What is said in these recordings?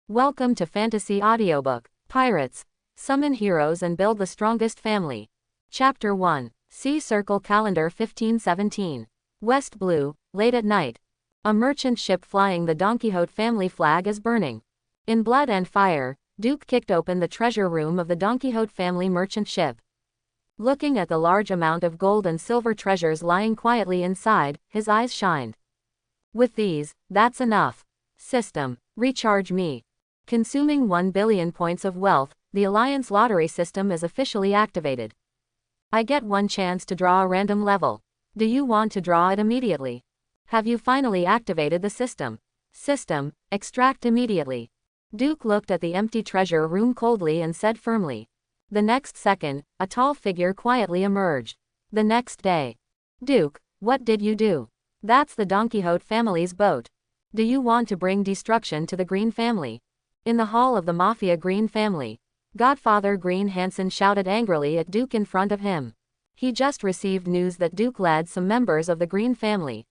Welcome to Fantasy Audiobook. Pirates. Summon heroes and build the strongest family. Chapter 1. Sea Circle Calendar 1517. West Blue, late at night. A merchant ship flying the Donquixote family flag is burning. In blood and fire, Duke kicked open the treasure room of the Donquixote family merchant ship. Looking at the large amount of gold and silver treasures lying quietly inside, his eyes shined. With these, that's enough. System, recharge me. Consuming 1 billion points of wealth, the Alliance lottery system is officially activated. I get one chance to draw a random level. Do you want to draw it immediately? Have you finally activated the system? System, extract immediately. Duke looked at the empty treasure room coldly and said firmly. The next second, a tall figure quietly emerged. The next day. Duke, what did you do? That's the Donquixote family's boat. Do you want to bring destruction to the Green family? In the hall of the Mafia Green family, Godfather Green Hansen shouted angrily at Duke in front of him. He just received news that Duke led some members of the Green family.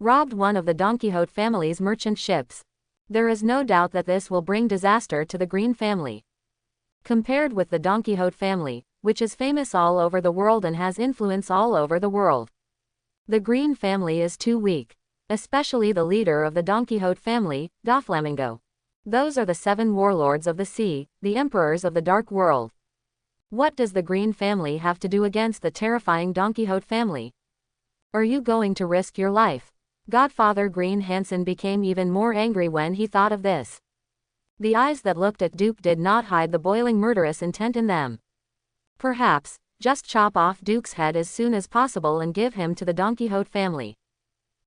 Robbed one of the Donquixote family's merchant ships. There is no doubt that this will bring disaster to the Green family. Compared with the Donquixote family, which is famous all over the world and has influence all over the world, the Green family is too weak. Especially the leader of the Donquixote family, Doflamingo. Those are the 7 warlords of the sea, the emperors of the dark world. What does the Green family have to do against the terrifying Donquixote family? Are you going to risk your life? Godfather Green Hansen became even more angry when he thought of this. The eyes that looked at Duke did not hide the boiling murderous intent in them. Perhaps, just chop off Duke's head as soon as possible and give him to the Donquixote family.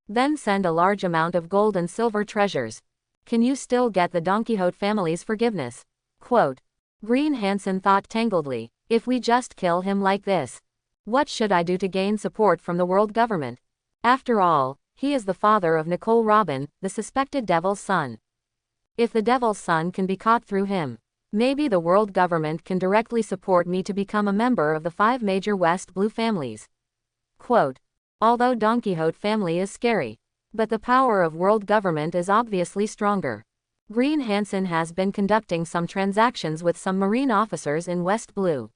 Then send a large amount of gold and silver treasures. Can you still get the Donquixote family's forgiveness? Quote. Green Hansen thought tangledly, if we just kill him like this, what should I do to gain support from the world government? After all, he is the father of Nicole Robin, the suspected devil's son. If the devil's son can be caught through him, maybe the world government can directly support me to become a member of the 5 major West Blue families. Quote. Although Donquixote family is scary, but the power of world government is obviously stronger. Green Hansen has been conducting some transactions with some Marine officers in West Blue.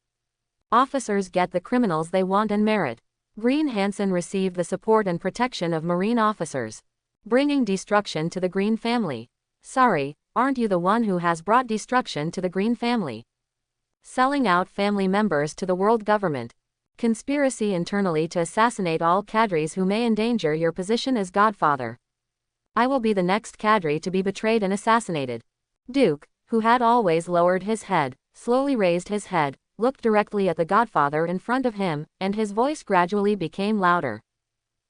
Officers get the criminals they want and merit. Green Hansen received the support and protection of Marine officers, bringing destruction to the Green family. Sorry, aren't you the one who has brought destruction to the Green family? Selling out family members to the world government. Conspiracy internally to assassinate all cadres who may endanger your position as Godfather. I will be the next cadre to be betrayed and assassinated. Duke, who had always lowered his head, slowly raised his head, looked directly at the Godfather in front of him, and his voice gradually became louder.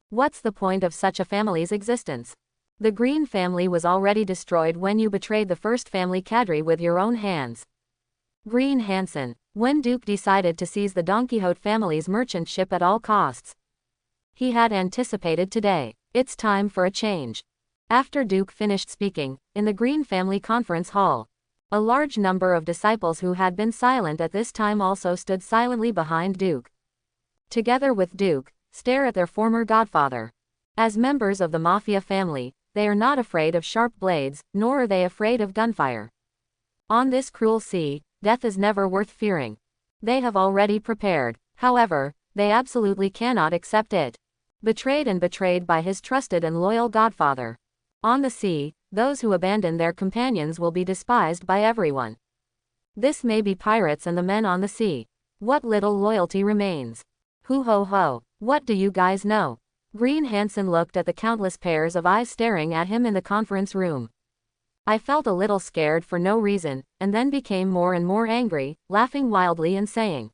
What's the point of such a family's existence? The Green family was already destroyed when you betrayed the first family cadre with your own hands. Green Hansen. When Duke decided to seize the Donquixote family's merchant ship at all costs, he had anticipated today. It's time for a change. After Duke finished speaking, in the Green family conference hall, a large number of disciples who had been silent at this time also stood silently behind Duke. Together with Duke, stare at their former godfather. As members of the Mafia family, they are not afraid of sharp blades, nor are they afraid of gunfire. On this cruel sea, death is never worth fearing. They have already prepared. However, they absolutely cannot accept it. Betrayed and betrayed by his trusted and loyal godfather. On the sea, those who abandon their companions will be despised by everyone. This may be pirates and the men on the sea. What little loyalty remains? Hoo ho ho, what do you guys know? Green Hansen looked at the countless pairs of eyes staring at him in the conference room. I felt a little scared for no reason, and then became more and more angry, laughing wildly and saying,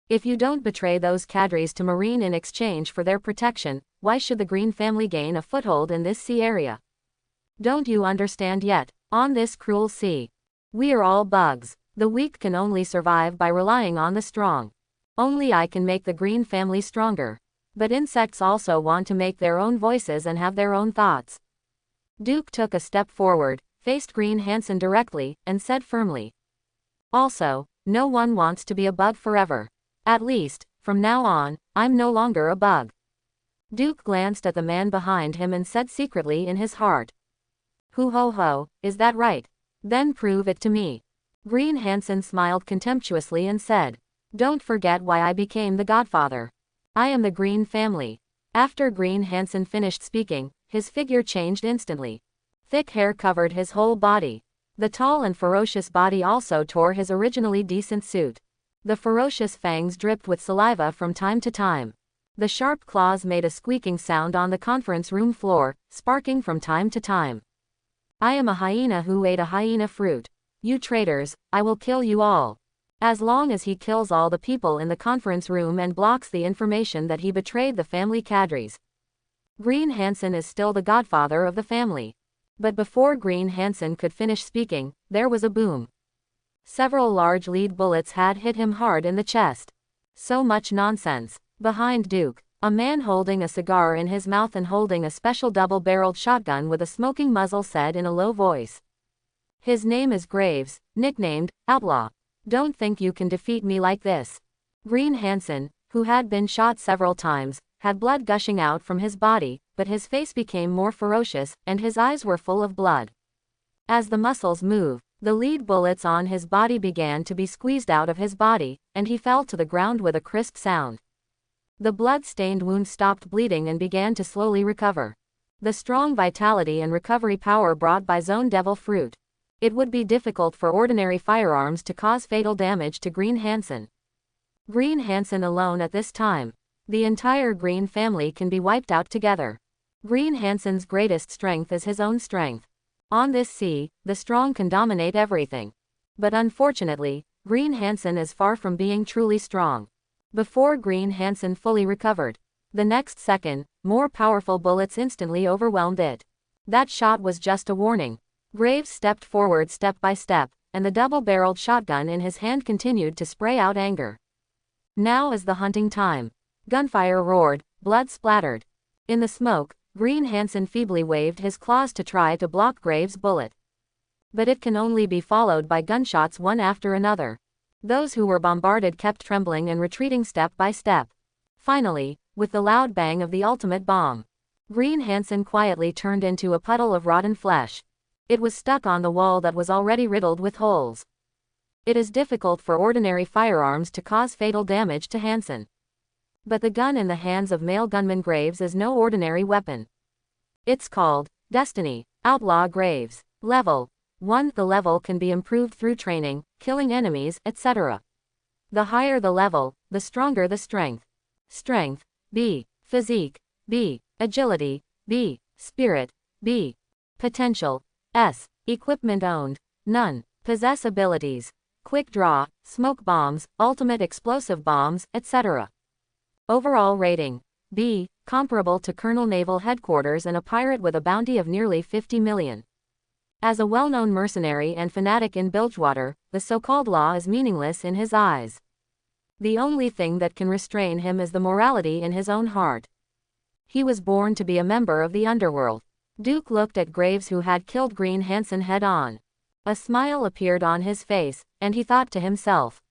if you don't betray those cadres to Marine in exchange for their protection, why should the Green family gain a foothold in this sea area? Don't you understand yet? On this cruel sea, we are all bugs. The weak can only survive by relying on the strong. Only I can make the Green family stronger. But insects also want to make their own voices and have their own thoughts. Duke took a step forward, faced Green Hansen directly, and said firmly. Also, no one wants to be a bug forever. At least, from now on, I'm no longer a bug. Duke glanced at the man behind him and said secretly in his heart. Hoo ho ho, is that right? Then prove it to me. Green Hansen smiled contemptuously and said, "Don't forget why I became the Godfather. I am the Green family." After Green Hansen finished speaking, his figure changed instantly. Thick hair covered his whole body. The tall and ferocious body also tore his originally decent suit. The ferocious fangs dripped with saliva from time to time. The sharp claws made a squeaking sound on the conference room floor, sparking from time to time. "I am a hyena who ate a hyena fruit. You traitors, I will kill you all." As long as he kills all the people in the conference room and blocks the information that he betrayed the family cadres. Green Hansen is still the godfather of the family. But before Green Hansen could finish speaking, there was a boom. Several large lead bullets had hit him hard in the chest. So much nonsense. Behind Duke, a man holding a cigar in his mouth and holding a special double-barreled shotgun with a smoking muzzle said in a low voice. "His name is Graves, nicknamed Outlaw. Don't think you can defeat me like this." Green Hansen, who had been shot several times, had blood gushing out from his body, but his face became more ferocious, and his eyes were full of blood. As the muscles moved, the lead bullets on his body began to be squeezed out of his body, and he fell to the ground with a crisp sound. The blood-stained wound stopped bleeding and began to slowly recover. The strong vitality and recovery power brought by Zone Devil Fruit. It would be difficult for ordinary firearms to cause fatal damage to Green Hansen. Green Hansen alone at this time. The entire Green family can be wiped out together. Green Hansen's greatest strength is his own strength. On this sea, the strong can dominate everything. But unfortunately, Green Hansen is far from being truly strong. Before Green Hansen fully recovered, the next second, more powerful bullets instantly overwhelmed it. That shot was just a warning. Graves stepped forward step by step, and the double-barreled shotgun in his hand continued to spray out anger. Now is the hunting time. Gunfire roared, blood splattered. In the smoke, Green Hansen feebly waved his claws to try to block Graves' bullet. But it can only be followed by gunshots one after another. Those who were bombarded kept trembling and retreating step by step. Finally, with the loud bang of the ultimate bomb, Green Hansen quietly turned into a puddle of rotten flesh. It was stuck on the wall that was already riddled with holes. It is difficult for ordinary firearms to cause fatal damage to Hansen. But the gun in the hands of male gunman Graves is no ordinary weapon. It's called Destiny, Outlaw Graves. Level 1. The level can be improved through training, killing enemies, etc. The higher the level, the stronger the strength. Strength, B. Physique, B. Agility, B. Spirit, B. Potential, S. Equipment owned, none. Possess abilities, quick draw, smoke bombs, ultimate explosive bombs, etc. Overall rating, B. Comparable to Colonel Naval Headquarters and a pirate with a bounty of nearly 50 million. As a well-known mercenary and fanatic in Bilgewater, the so-called law is meaningless in his eyes. The only thing that can restrain him is the morality in his own heart. He was born to be a member of the underworld. Duke looked at Graves, who had killed Green Hansen head-on. A smile appeared on his face, and he thought to himself,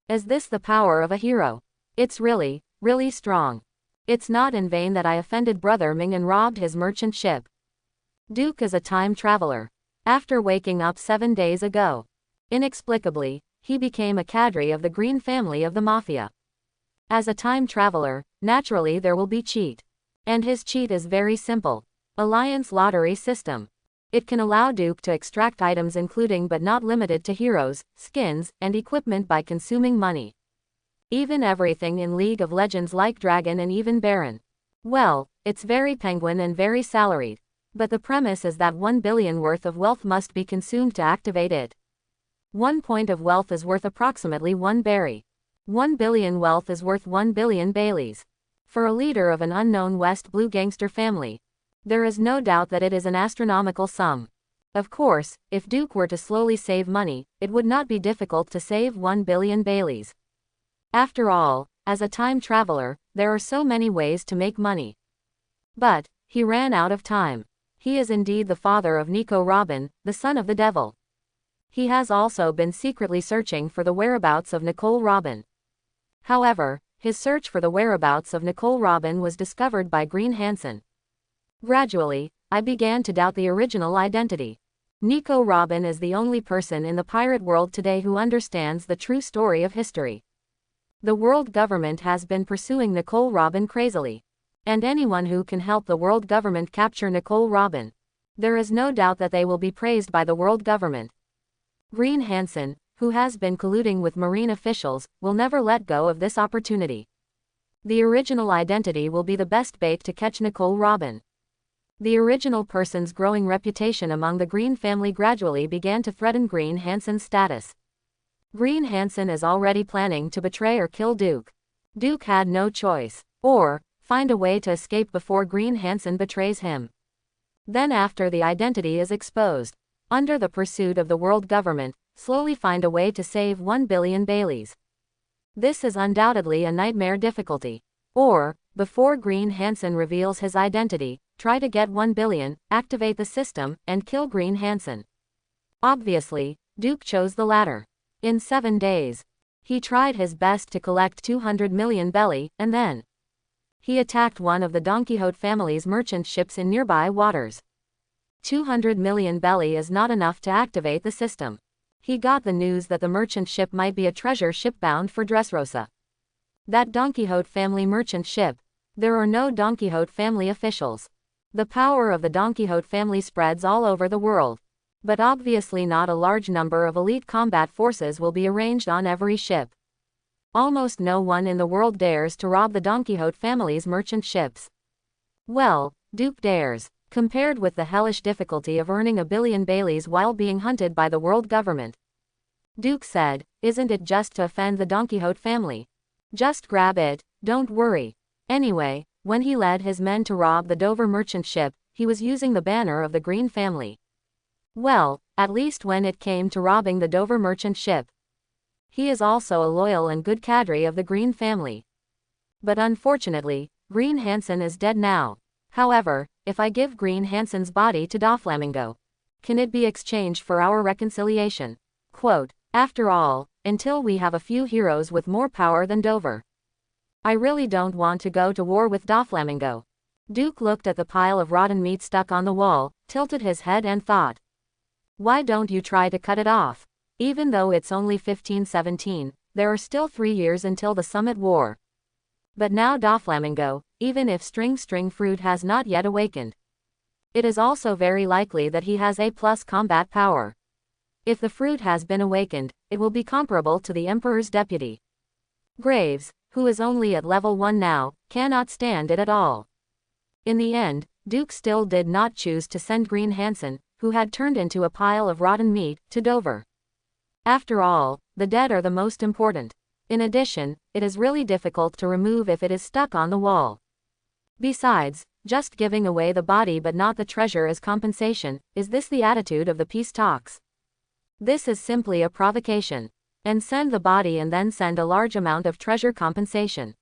"Is this the power of a hero? It's really, really strong. It's not in vain that I offended Brother Ming and robbed his merchant ship." Duke is a time traveler. After waking up 7 days ago, inexplicably, he became a cadre of the Green family of the Mafia. As a time traveler, naturally there will be cheat. And his cheat is very simple. Alliance lottery system. It can allow Duke to extract items including but not limited to heroes, skins, and equipment by consuming money. Even everything in League of Legends like Dragon and even Baron. Well, it's very penguin and very salaried. But the premise is that 1 billion worth of wealth must be consumed to activate it. 1 point of wealth is worth approximately 1 berry. 1 billion wealth is worth 1 billion Baileys. For a leader of an unknown West Blue gangster family, there is no doubt that it is an astronomical sum. Of course, if Duke were to slowly save money, it would not be difficult to save 1 billion Baileys. After all, as a time traveler, there are so many ways to make money. But he ran out of time. He is indeed the father of Nico Robin, the son of the devil. He has also been secretly searching for the whereabouts of Nicole Robin. However, his search for the whereabouts of Nicole Robin was discovered by Green Hansen. Gradually, I began to doubt the original identity. Nico Robin is the only person in the pirate world today who understands the true story of history. The world government has been pursuing Nicole Robin crazily. And anyone who can help the world government capture Nicole Robin, there is no doubt that they will be praised by the world government. Green Hansen, who has been colluding with marine officials, will never let go of this opportunity. The original identity will be the best bait to catch Nicole Robin. The original person's growing reputation among the Green family gradually began to threaten Green Hansen's status. Green Hansen is already planning to betray or kill Duke. Duke had no choice. Or find a way to escape before Green Hansen betrays him. Then after the identity is exposed, under the pursuit of the world government, slowly find a way to save 1 billion Baileys. This is undoubtedly a nightmare difficulty. Or, before Green Hansen reveals his identity, try to get 1 billion, activate the system, and kill Green Hansen. Obviously, Duke chose the latter. In 7 days, he tried his best to collect 200 million belly, and then he attacked one of the Donquixote family's merchant ships in nearby waters. 200 million belly is not enough to activate the system. He got the news that the merchant ship might be a treasure ship bound for Dressrosa. That Donquixote family merchant ship. There are no Donquixote family officials. The power of the Donquixote family spreads all over the world. But obviously not a large number of elite combat forces will be arranged on every ship. Almost no one in the world dares to rob the Donquixote family's merchant ships. Well, Duke dares, compared with the hellish difficulty of earning 1 billion Baileys while being hunted by the world government. Duke said, "Isn't it just to offend the Donquixote family? Just grab it, don't worry." Anyway, when he led his men to rob the Dover merchant ship, he was using the banner of the Green family. Well, at least when it came to robbing the Dover merchant ship. He is also a loyal and good cadre of the Green family. But unfortunately, Green Hansen is dead now. However, if I give Green Hansen's body to Doflamingo, can it be exchanged for our reconciliation? Quote, "After all, until we have a few heroes with more power than Dover, I really don't want to go to war with Doflamingo." Duke looked at the pile of rotten meat stuck on the wall, tilted his head and thought, "Why don't you try to cut it off? Even though it's only 1517, there are still 3 years until the Summit War. But now Doflamingo, even if String Fruit has not yet awakened, it is also very likely that he has A+ combat power. If the fruit has been awakened, it will be comparable to the Emperor's deputy. Graves, who is only at level 1 now, cannot stand it at all." In the end, Duke still did not choose to send Green Hansen, who had turned into a pile of rotten meat, to Dover. After all, the dead are the most important. In addition, it is really difficult to remove if it is stuck on the wall. Besides, just giving away the body but not the treasure as compensation, is this the attitude of the peace talks? This is simply a provocation. And send the body and then send a large amount of treasure compensation.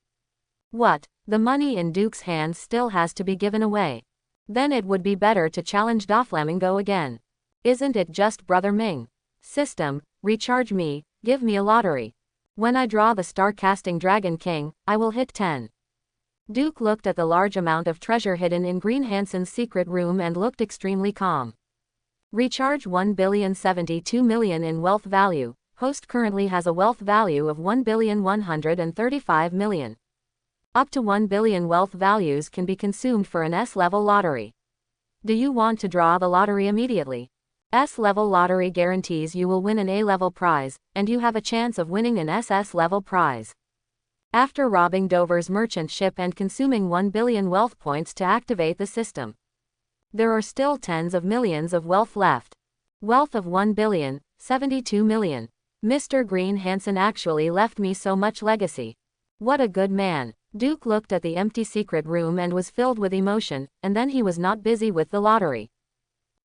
What? The money in Duke's hands still has to be given away. Then it would be better to challenge Doflamingo again. Isn't it just Brother Ming? System, recharge me, give me a lottery. When I draw the star-casting Dragon King, I will hit 10. Duke looked at the large amount of treasure hidden in Green Hansen's secret room and looked extremely calm. Recharge 1,072 million in wealth value. Host currently has a wealth value of 1,135 million. Up to 1 billion wealth values can be consumed for an S-level lottery. Do you want to draw the lottery immediately? S-level lottery guarantees you will win an A-level prize, and you have a chance of winning an SS-level prize. After robbing Dover's merchant ship and consuming 1 billion wealth points to activate the system, there are still tens of millions of wealth left. Wealth of 1 billion, 72 million. Mr. Green Hansen actually left me so much legacy. What a good man. Duke looked at the empty secret room and was filled with emotion, and then he was not busy with the lottery.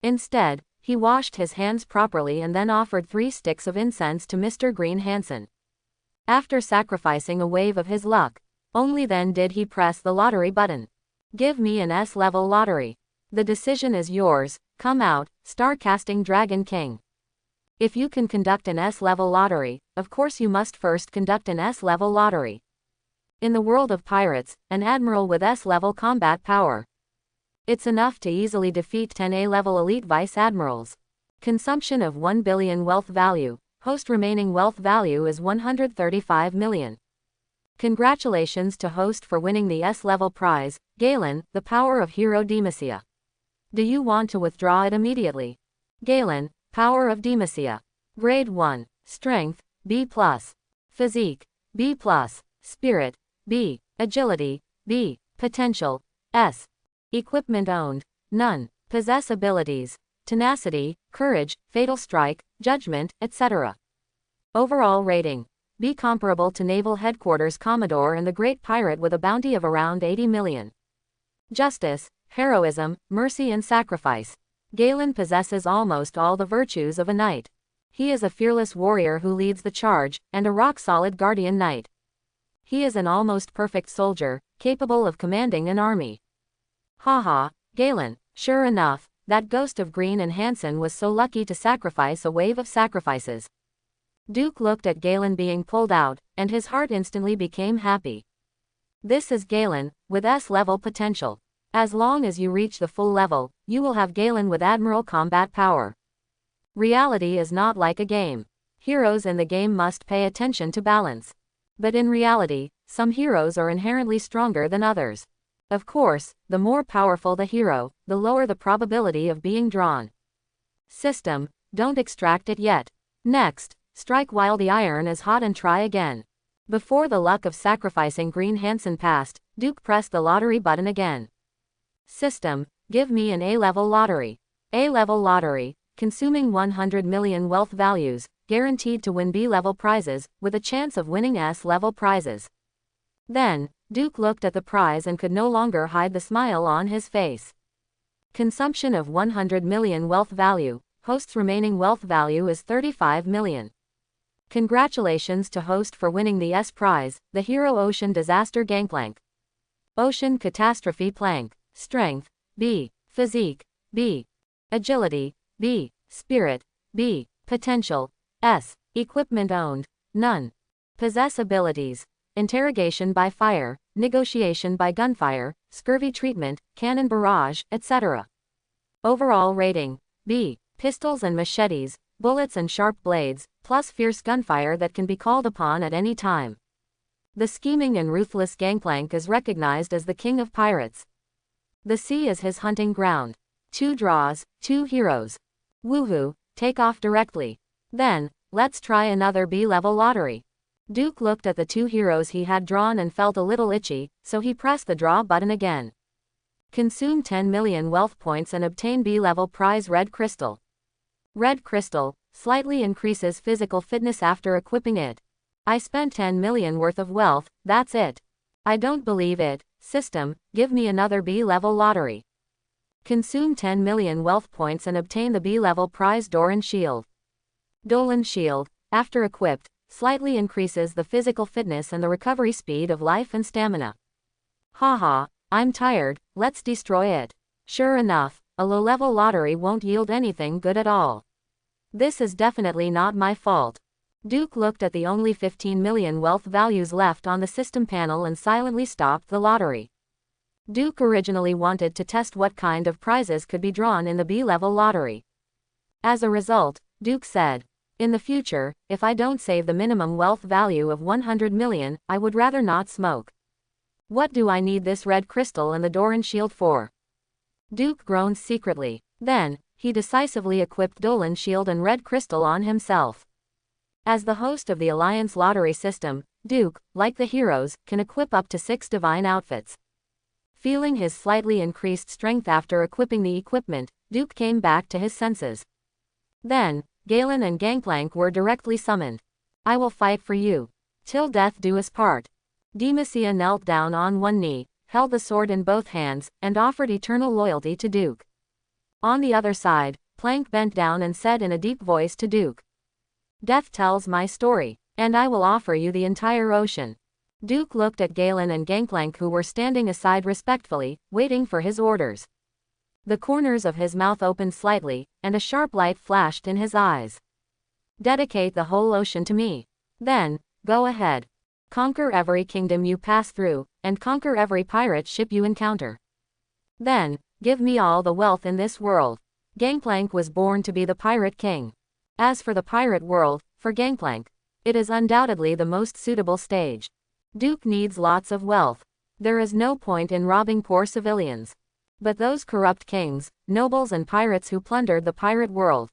Instead, he washed his hands properly and then offered 3 sticks of incense to Mr. Green Hansen. After sacrificing a wave of his luck, only then did he press the lottery button. "Give me an S-level lottery. The decision is yours. Come out, star-casting Dragon King." If you can conduct an S-level lottery, of course you must first conduct an S-level lottery. In the world of pirates, an admiral with S-level combat power, it's enough to easily defeat 10 A-level elite vice admirals. Consumption of 1 billion wealth value. Host remaining wealth value is 135 million. Congratulations to host for winning the S-level prize, Galen, the power of hero Demacia. Do you want to withdraw it immediately? Galen, power of Demacia. Grade 1. Strength, B+. Physique, B+. Spirit, B. Agility, B. Potential, S. Equipment owned, none. Possess abilities, tenacity, courage, fatal strike, judgment, etc. Overall rating, B comparable to Naval Headquarters Commodore and the Great Pirate with a bounty of around 80 million. Justice, heroism, mercy and sacrifice. Galen possesses almost all the virtues of a knight. He is a fearless warrior who leads the charge, and a rock-solid guardian knight. He is an almost perfect soldier, capable of commanding an army. Haha, Galen, sure enough, that ghost of Green and Hansen was so lucky to sacrifice a wave of sacrifices. Duke looked at Galen being pulled out, and his heart instantly became happy. This is Galen, with S-level potential. As long as you reach the full level, you will have Galen with Admiral combat power. Reality is not like a game. Heroes in the game must pay attention to balance. But in reality, some heroes are inherently stronger than others. Of course, the more powerful the hero, the lower the probability of being drawn. System, don't extract it yet. Next, strike while the iron is hot and try again. Before the luck of sacrificing Green Hansen passed, Duke pressed the lottery button again. System, give me an A-level lottery. A-level lottery, consuming 100 million wealth values, guaranteed to win B-level prizes, with a chance of winning S-level prizes. Then, Duke looked at the prize and could no longer hide the smile on his face. Consumption of 100 million wealth value. Host's remaining wealth value is 35 million. Congratulations to host for winning the S prize, the Hero Ocean Disaster Gangplank. Ocean Catastrophe Plank. Strength, B. Physique, B. Agility, B. Spirit, B. Potential, S. Equipment owned, none. Possess abilities, interrogation by fire, negotiation by gunfire, scurvy treatment, cannon barrage, etc. Overall rating, B. Pistols and machetes, bullets and sharp blades, plus fierce gunfire that can be called upon at any time. The scheming and ruthless Gangplank is recognized as the king of pirates. The sea is his hunting ground. 2 draws, 2 heroes. Woohoo, take off directly. Then, let's try another B-level lottery. Duke looked at the 2 heroes he had drawn and felt a little itchy, so he pressed the draw button again. Consume 10 million wealth points and obtain B-level prize Red Crystal. Red Crystal slightly increases physical fitness after equipping it. I spent 10 million worth of wealth, that's it. I don't believe it. System, give me another B-level lottery. Consume 10 million wealth points and obtain the B-level prize Doran Shield. Dolan Shield, after equipped, slightly increases the physical fitness and the recovery speed of life and stamina. Haha, I'm tired, let's destroy it. Sure enough, a low-level lottery won't yield anything good at all. This is definitely not my fault. Duke looked at the only 15 million wealth values left on the system panel and silently stopped the lottery. Duke originally wanted to test what kind of prizes could be drawn in the B-level lottery. As a result, Duke said, in the future, if I don't save the minimum wealth value of 100 million, I would rather not smoke. What do I need this red crystal and the Doran Shield for? Duke groaned secretly. Then, he decisively equipped Dolan Shield and Red Crystal on himself. As the host of the Alliance lottery system, Duke, like the heroes, can equip up to 6 divine outfits. Feeling his slightly increased strength after equipping the equipment, Duke came back to his senses. Then, Galen and Gangplank were directly summoned. I will fight for you. Till death do us part. Demacia knelt down on one knee, held the sword in both hands, and offered eternal loyalty to Duke. On the other side, Plank bent down and said in a deep voice to Duke, Death tells my story, and I will offer you the entire ocean. Duke looked at Galen and Gangplank who were standing aside respectfully, waiting for his orders. The corners of his mouth opened slightly, and a sharp light flashed in his eyes. Dedicate the whole ocean to me. Then, go ahead. Conquer every kingdom you pass through, and conquer every pirate ship you encounter. Then, give me all the wealth in this world. Gangplank was born to be the pirate king. As for the pirate world, for Gangplank, it is undoubtedly the most suitable stage. Duke needs lots of wealth. There is no point in robbing poor civilians. But those corrupt kings, nobles and pirates who plundered the pirate world.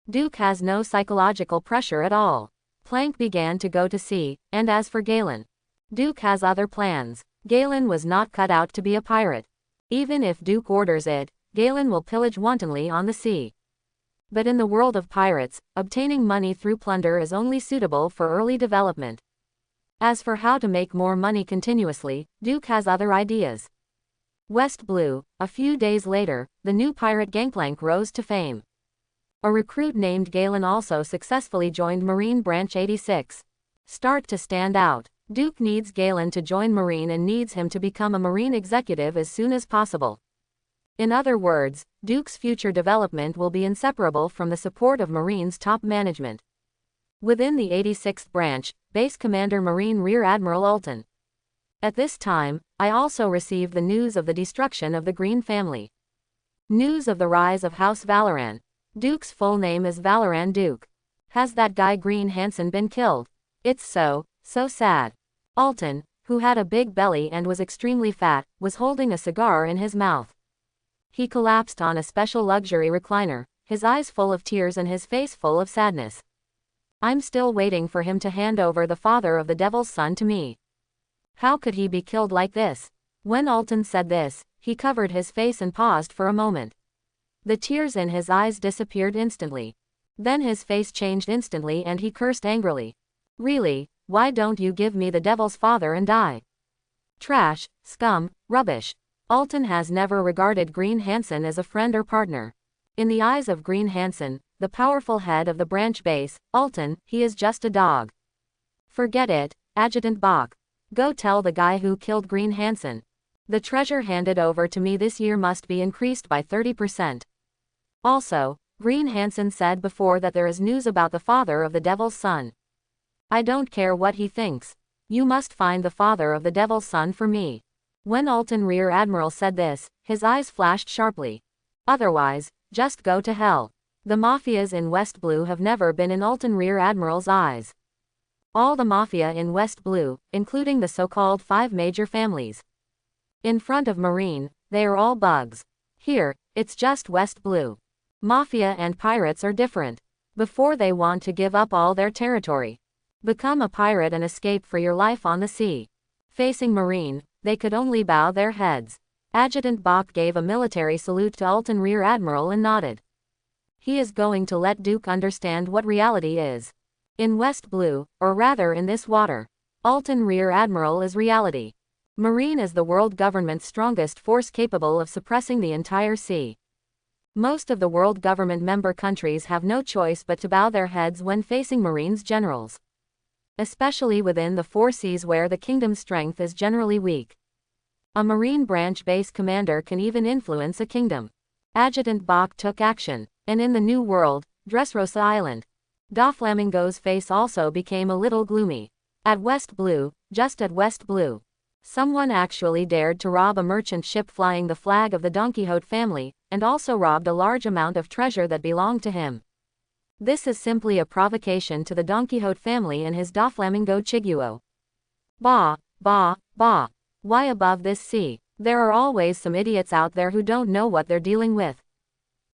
Duke has no psychological pressure at all. Plank began to go to sea, and as for Galen, Duke has other plans. Galen was not cut out to be a pirate. Even if Duke orders it, Galen will pillage wantonly on the sea. But in the world of pirates, obtaining money through plunder is only suitable for early development. As for how to make more money continuously, Duke has other ideas. West Blue, a few days later, the new pirate Gangplank rose to fame. A recruit named Galen also successfully joined Marine Branch 86. Start to stand out. Duke needs Galen to join Marine and needs him to become a Marine executive as soon as possible. In other words, Duke's future development will be inseparable from the support of Marine's top management. Within the 86th branch, Base Commander Marine Rear Admiral Alton. At this time, I also received the news of the destruction of the Green family. News of the rise of House Valoran. Duke's full name is Valoran Duke. Has that guy Green Hansen been killed? It's so sad. Alton, who had a big belly and was extremely fat, was holding a cigar in his mouth. He collapsed on a special luxury recliner, his eyes full of tears and his face full of sadness. I'm still waiting for him to hand over the father of the devil's son to me. How could he be killed like this? When Alton said this, he covered his face and paused for a moment. The tears in his eyes disappeared instantly. Then his face changed instantly and he cursed angrily. Really, why don't you give me the devil's father and die? Trash, scum, rubbish. Alton has never regarded Green Hansen as a friend or partner. In the eyes of Green Hansen, the powerful head of the branch base, Alton, he is just a dog. Forget it, Adjutant Bach. Go tell the guy who killed Green Hansen. The treasure handed over to me this year must be increased by 30%. Also, Green Hansen said before that there is news about the father of the devil's son. I don't care what he thinks. You must find the father of the devil's son for me. When Alton Rear Admiral said this, his eyes flashed sharply. Otherwise, just go to hell. The mafias in West Blue have never been in Alton Rear Admiral's eyes. All the mafia in West Blue, including the so-called 5 major families. In front of Marine, they are all bugs. Here, it's just West Blue. Mafia and pirates are different. Before they want to give up all their territory. Become a pirate and escape for your life on the sea. Facing Marine, they could only bow their heads. Adjutant Bach gave a military salute to Alton Rear Admiral and nodded. He is going to let Duke understand what reality is. In West Blue, or rather in this water, Alton Rear Admiral is reality. Marine is the world government's strongest force capable of suppressing the entire sea. Most of the world government member countries have no choice but to bow their heads when facing Marine's generals. Especially within the 4 seas where the kingdom's strength is generally weak. A Marine branch base commander can even influence a kingdom. Adjutant Bach took action, and in the New World, Dressrosa Island, Doflamingo's face also became a little gloomy. At West Blue, just at West Blue, someone actually dared to rob a merchant ship flying the flag of the Donquixote family, and also robbed a large amount of treasure that belonged to him. This is simply a provocation to the Donquixote family and his Doflamingo Chiguo. Bah, bah, bah. Why above this sea? There are always some idiots out there who don't know what they're dealing with.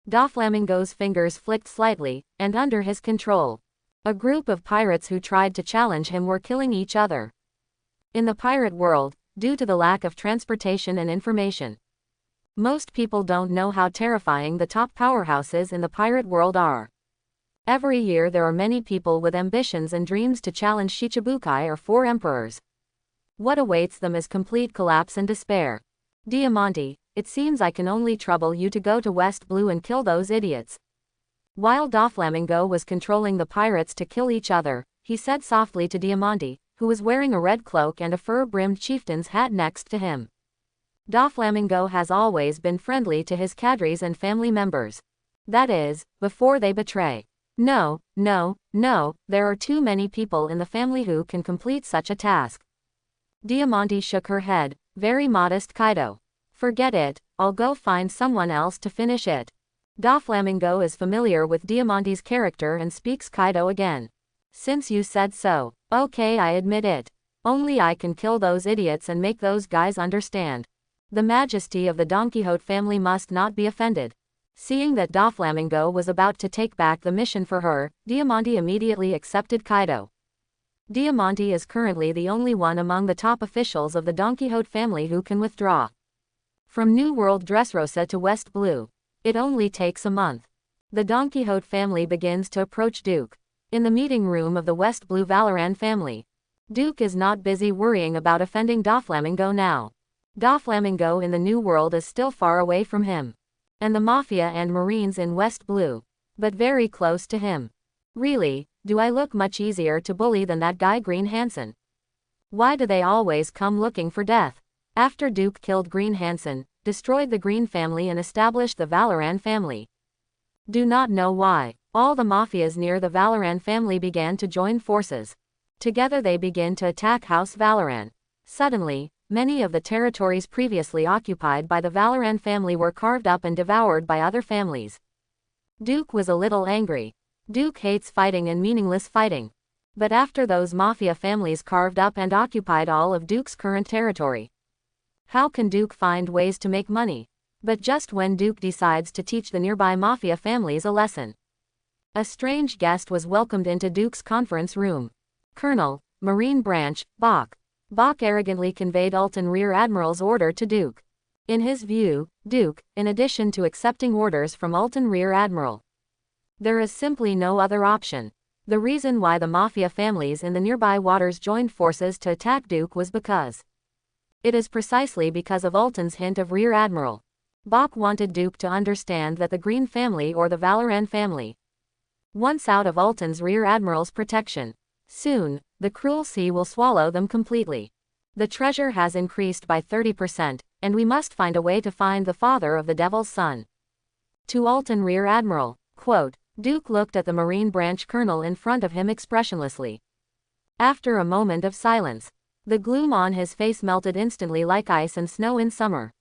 Doflamingo's fingers flicked slightly, and under his control, a group of pirates who tried to challenge him were killing each other. In the pirate world, due to the lack of transportation and information, most people don't know how terrifying the top powerhouses in the pirate world are. Every year there are many people with ambitions and dreams to challenge Shichibukai or 4 emperors. What awaits them is complete collapse and despair. Diamante, it seems I can only trouble you to go to West Blue and kill those idiots. While Doflamingo was controlling the pirates to kill each other, he said softly to Diamante, who was wearing a red cloak and a fur-brimmed chieftain's hat next to him. Doflamingo has always been friendly to his cadres and family members. That is, before they betray. No, no, no, there are too many people in the family who can complete such a task. Diamante shook her head, very modest Kaido. Forget it, I'll go find someone else to finish it. Doflamingo is familiar with Diamante's character and speaks Kaido again. Since you said so. Okay, I admit it. Only I can kill those idiots and make those guys understand. The majesty of the Donquixote family must not be offended. Seeing that Doflamingo was about to take back the mission for her, Diamante immediately accepted Kaido. Diamante is currently the only one among the top officials of the Donquixote family who can withdraw from New World Dressrosa to West Blue. It only takes a month. The Donquixote family begins to approach Duke. In the meeting room of the West Blue Valoran family. Duke is not busy worrying about offending Doflamingo now. Doflamingo in the New World is still far away from him. And the Mafia and Marines in West Blue. But very close to him. Really, do I look much easier to bully than that guy Green Hansen? Why do they always come looking for death? After Duke killed Green Hansen, destroyed the Green family and established the Valoran family. Do not know why. All the mafias near the Valoran family began to join forces. Together they begin to attack House Valoran. Suddenly, many of the territories previously occupied by the Valoran family were carved up and devoured by other families. Duke was a little angry. Duke hates fighting and meaningless fighting. But after those mafia families carved up and occupied all of Duke's current territory, how can Duke find ways to make money? But just when Duke decides to teach the nearby mafia families a lesson, a strange guest was welcomed into Duke's conference room. Colonel, Marine Branch, Bach. Bach arrogantly conveyed Alton Rear Admiral's order to Duke. In his view, Duke, in addition to accepting orders from Alton Rear Admiral, there is simply no other option. The reason why the mafia families in the nearby waters joined forces to attack Duke was because it is precisely because of Alton's hint of Rear Admiral. Bach wanted Duke to understand that the Green family or the Valoran family, once out of Alton's Rear Admiral's protection, soon, the cruel sea will swallow them completely. The treasure has increased by 30%, and we must find a way to find the father of the Devil's son. To Alton Rear Admiral, quote, Duke looked at the Marine Branch Colonel in front of him expressionlessly. After a moment of silence, the gloom on his face melted instantly like ice and snow in summer.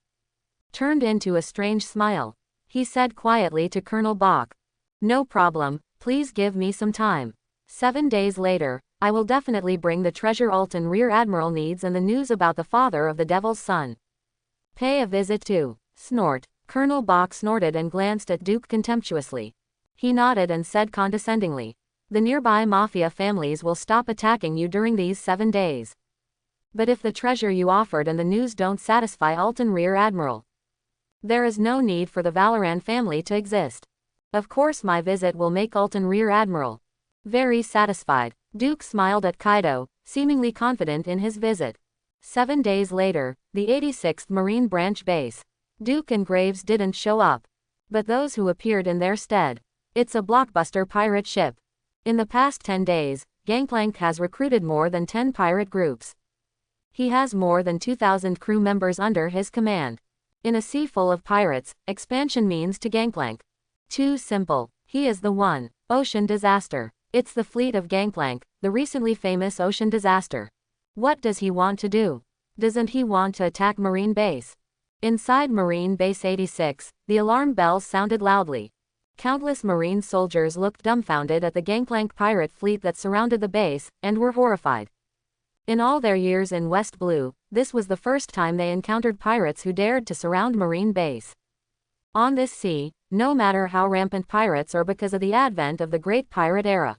Turned into a strange smile. He said quietly to Colonel Bach, no problem, please give me some time. 7 days later, I will definitely bring the treasure Alton Rear Admiral needs and the news about the father of the Devil's son. Pay a visit to. Snort. Colonel Bach snorted and glanced at Duke contemptuously. He nodded and said condescendingly, the nearby mafia families will stop attacking you during these 7 days. But if the treasure you offered and the news don't satisfy Alton Rear Admiral, there is no need for the Valoran family to exist. Of course my visit will make Alton Rear Admiral very satisfied. Duke smiled at Kaido, seemingly confident in his visit. 7 days later, the 86th Marine Branch Base. Duke and Graves didn't show up. But those who appeared in their stead. It's a blockbuster pirate ship. In the past 10 days, Gangplank has recruited more than 10 pirate groups. He has more than 2,000 crew members under his command. In a sea full of pirates, expansion means to Gangplank. Too simple. He is the one. Ocean disaster. It's the fleet of Gangplank, the recently famous ocean disaster. What does he want to do? Doesn't he want to attack Marine Base? Inside Marine Base 86, the alarm bells sounded loudly. Countless Marine soldiers looked dumbfounded at the Gangplank pirate fleet that surrounded the base, and were horrified. In all their years in West Blue, this was the first time they encountered pirates who dared to surround Marine Base. On this sea, no matter how rampant pirates or because of the advent of the Great Pirate Era.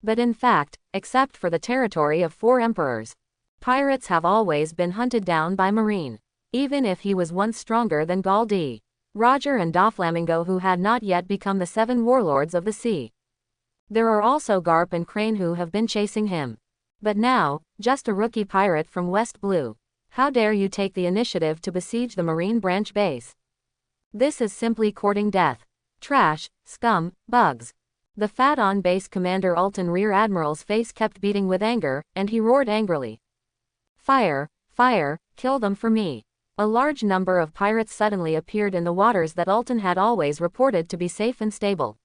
But in fact, except for the territory of 4 emperors, pirates have always been hunted down by Marine. Even if he was once stronger than Gall D. Roger and Doflamingo who had not yet become the 7 warlords of the sea. There are also Garp and Crane who have been chasing him. But now, just a rookie pirate from West Blue. How dare you take the initiative to besiege the Marine Branch Base? This is simply courting death. Trash, scum, bugs. The fat on-base commander Alton Rear Admiral's face kept beating with anger, and he roared angrily. Fire, fire, kill them for me. A large number of pirates suddenly appeared in the waters that Alton had always reported to be safe and stable.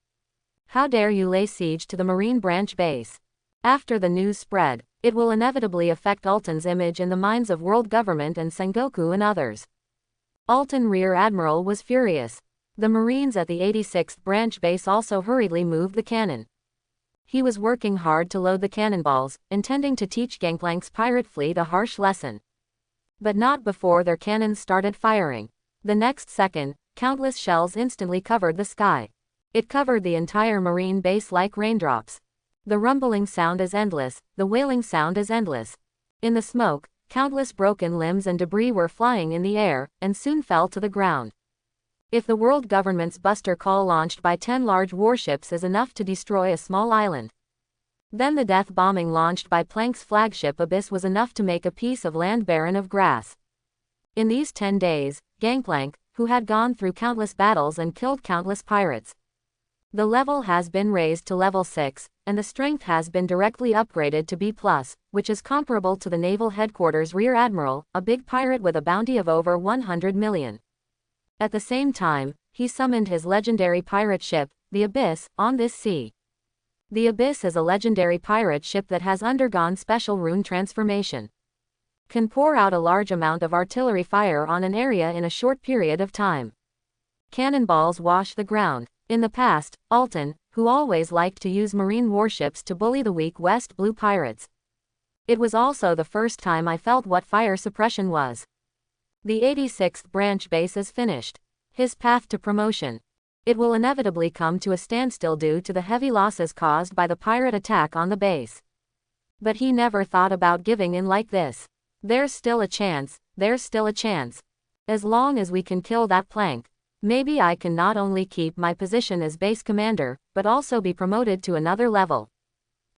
How dare you lay siege to the Marine Branch Base? After the news spread, it will inevitably affect Alton's image in the minds of world government and Sengoku and others. Alton Rear Admiral was furious. The Marines at the 86th branch base also hurriedly moved the cannon. He was working hard to load the cannonballs, intending to teach Gangplank's pirate fleet a harsh lesson. But not before their cannons started firing. The next second, countless shells instantly covered the sky. It covered the entire Marine base like raindrops. The rumbling sound is endless, the wailing sound is endless. In the smoke, countless broken limbs and debris were flying in the air, and soon fell to the ground. If the world government's buster call launched by 10 large warships is enough to destroy a small island, then the death bombing launched by Plank's flagship Abyss was enough to make a piece of land barren of grass. In these 10 days, Gangplank, who had gone through countless battles and killed countless pirates, the level has been raised to level 6, and the strength has been directly upgraded to B+, which is comparable to the Naval Headquarters Rear Admiral, a big pirate with a bounty of over 100 million. At the same time, he summoned his legendary pirate ship, the Abyss, on this sea. The Abyss is a legendary pirate ship that has undergone special rune transformation. Can pour out a large amount of artillery fire on an area in a short period of time. Cannonballs wash the ground. In the past, Alton, who always liked to use marine warships to bully the weak West Blue pirates. It was also the first time I felt what fire suppression was. The 86th branch base is finished. His path to promotion. It will inevitably come to a standstill due to the heavy losses caused by the pirate attack on the base. But he never thought about giving in like this. There's still a chance, there's still a chance. As long as we can kill that Plank, maybe I can not only keep my position as base commander, but also be promoted to another level.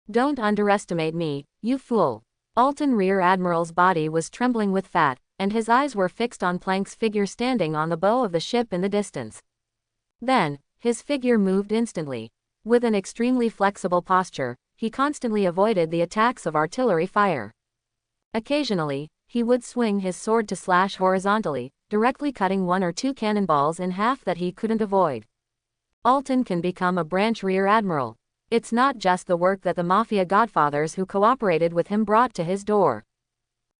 Don't underestimate me, you fool. Alton Rear Admiral's body was trembling with fat, and his eyes were fixed on Plank's figure standing on the bow of the ship in the distance. Then, his figure moved instantly. With an extremely flexible posture, he constantly avoided the attacks of artillery fire. Occasionally, he would swing his sword to slash horizontally, directly cutting 1 or 2 cannonballs in half that he couldn't avoid. Alton can become a branch rear admiral. It's not just the work that the Mafia godfathers who cooperated with him brought to his door.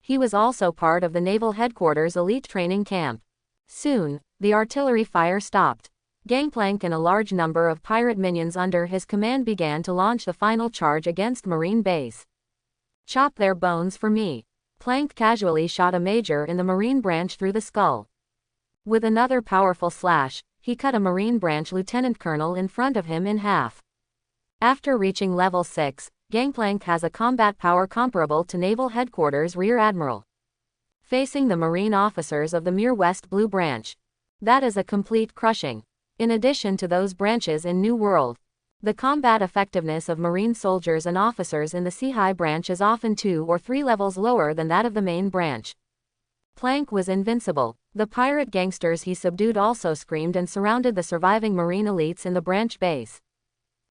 He was also part of the Naval Headquarters elite training camp. Soon, the artillery fire stopped. Gangplank and a large number of pirate minions under his command began to launch the final charge against Marine base. Chop their bones for me. Plank casually shot a major in the Marine branch through the skull. With another powerful slash, he cut a Marine branch lieutenant colonel in front of him in half. After reaching level 6, Gangplank has a combat power comparable to Naval Headquarters Rear Admiral. Facing the Marine officers of the mere West Blue branch. That is a complete crushing. In addition to those branches in New World, the combat effectiveness of Marine soldiers and officers in the Sea High branch is often 2 or 3 levels lower than that of the main branch. Plank was invincible. The pirate gangsters he subdued also screamed and surrounded the surviving Marine elites in the branch base.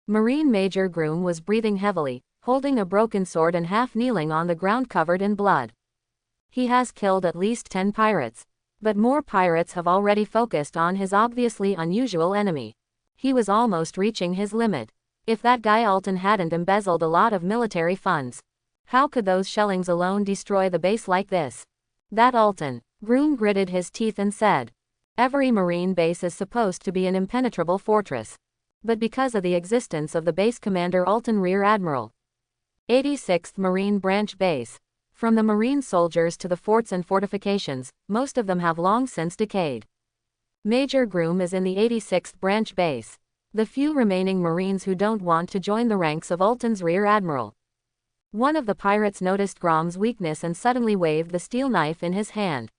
Marine Major Groom was breathing heavily, holding a broken sword and half kneeling on the ground covered in blood. He has killed at least 10 pirates. But more pirates have already focused on his obviously unusual enemy. He was almost reaching his limit. If that guy Alton hadn't embezzled a lot of military funds, how could those shellings alone destroy the base like this? That Alton. Groom gritted his teeth and said. Every Marine base is supposed to be an impenetrable fortress. But because of the existence of the base commander Alton Rear Admiral. 86th Marine Branch Base. From the Marine soldiers to the forts and fortifications, most of them have long since decayed. Major Groom is in the 86th Branch Base. The few remaining Marines who don't want to join the ranks of Alton's Rear Admiral. One of the pirates noticed Grom's weakness and suddenly waved the steel knife in his hand.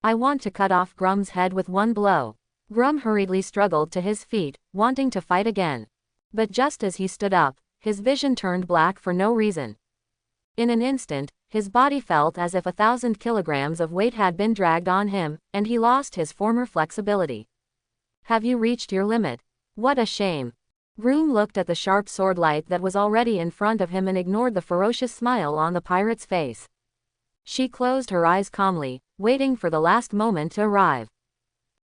I want to cut off Grom's head with one blow. Grom hurriedly struggled to his feet, wanting to fight again. But just as he stood up, his vision turned black for no reason. In an instant, his body felt as if 1,000 kilograms of weight had been dragged on him, and he lost his former flexibility. Have you reached your limit? What a shame. Groom looked at the sharp sword light that was already in front of him and ignored the ferocious smile on the pirate's face. She closed her eyes calmly, waiting for the last moment to arrive.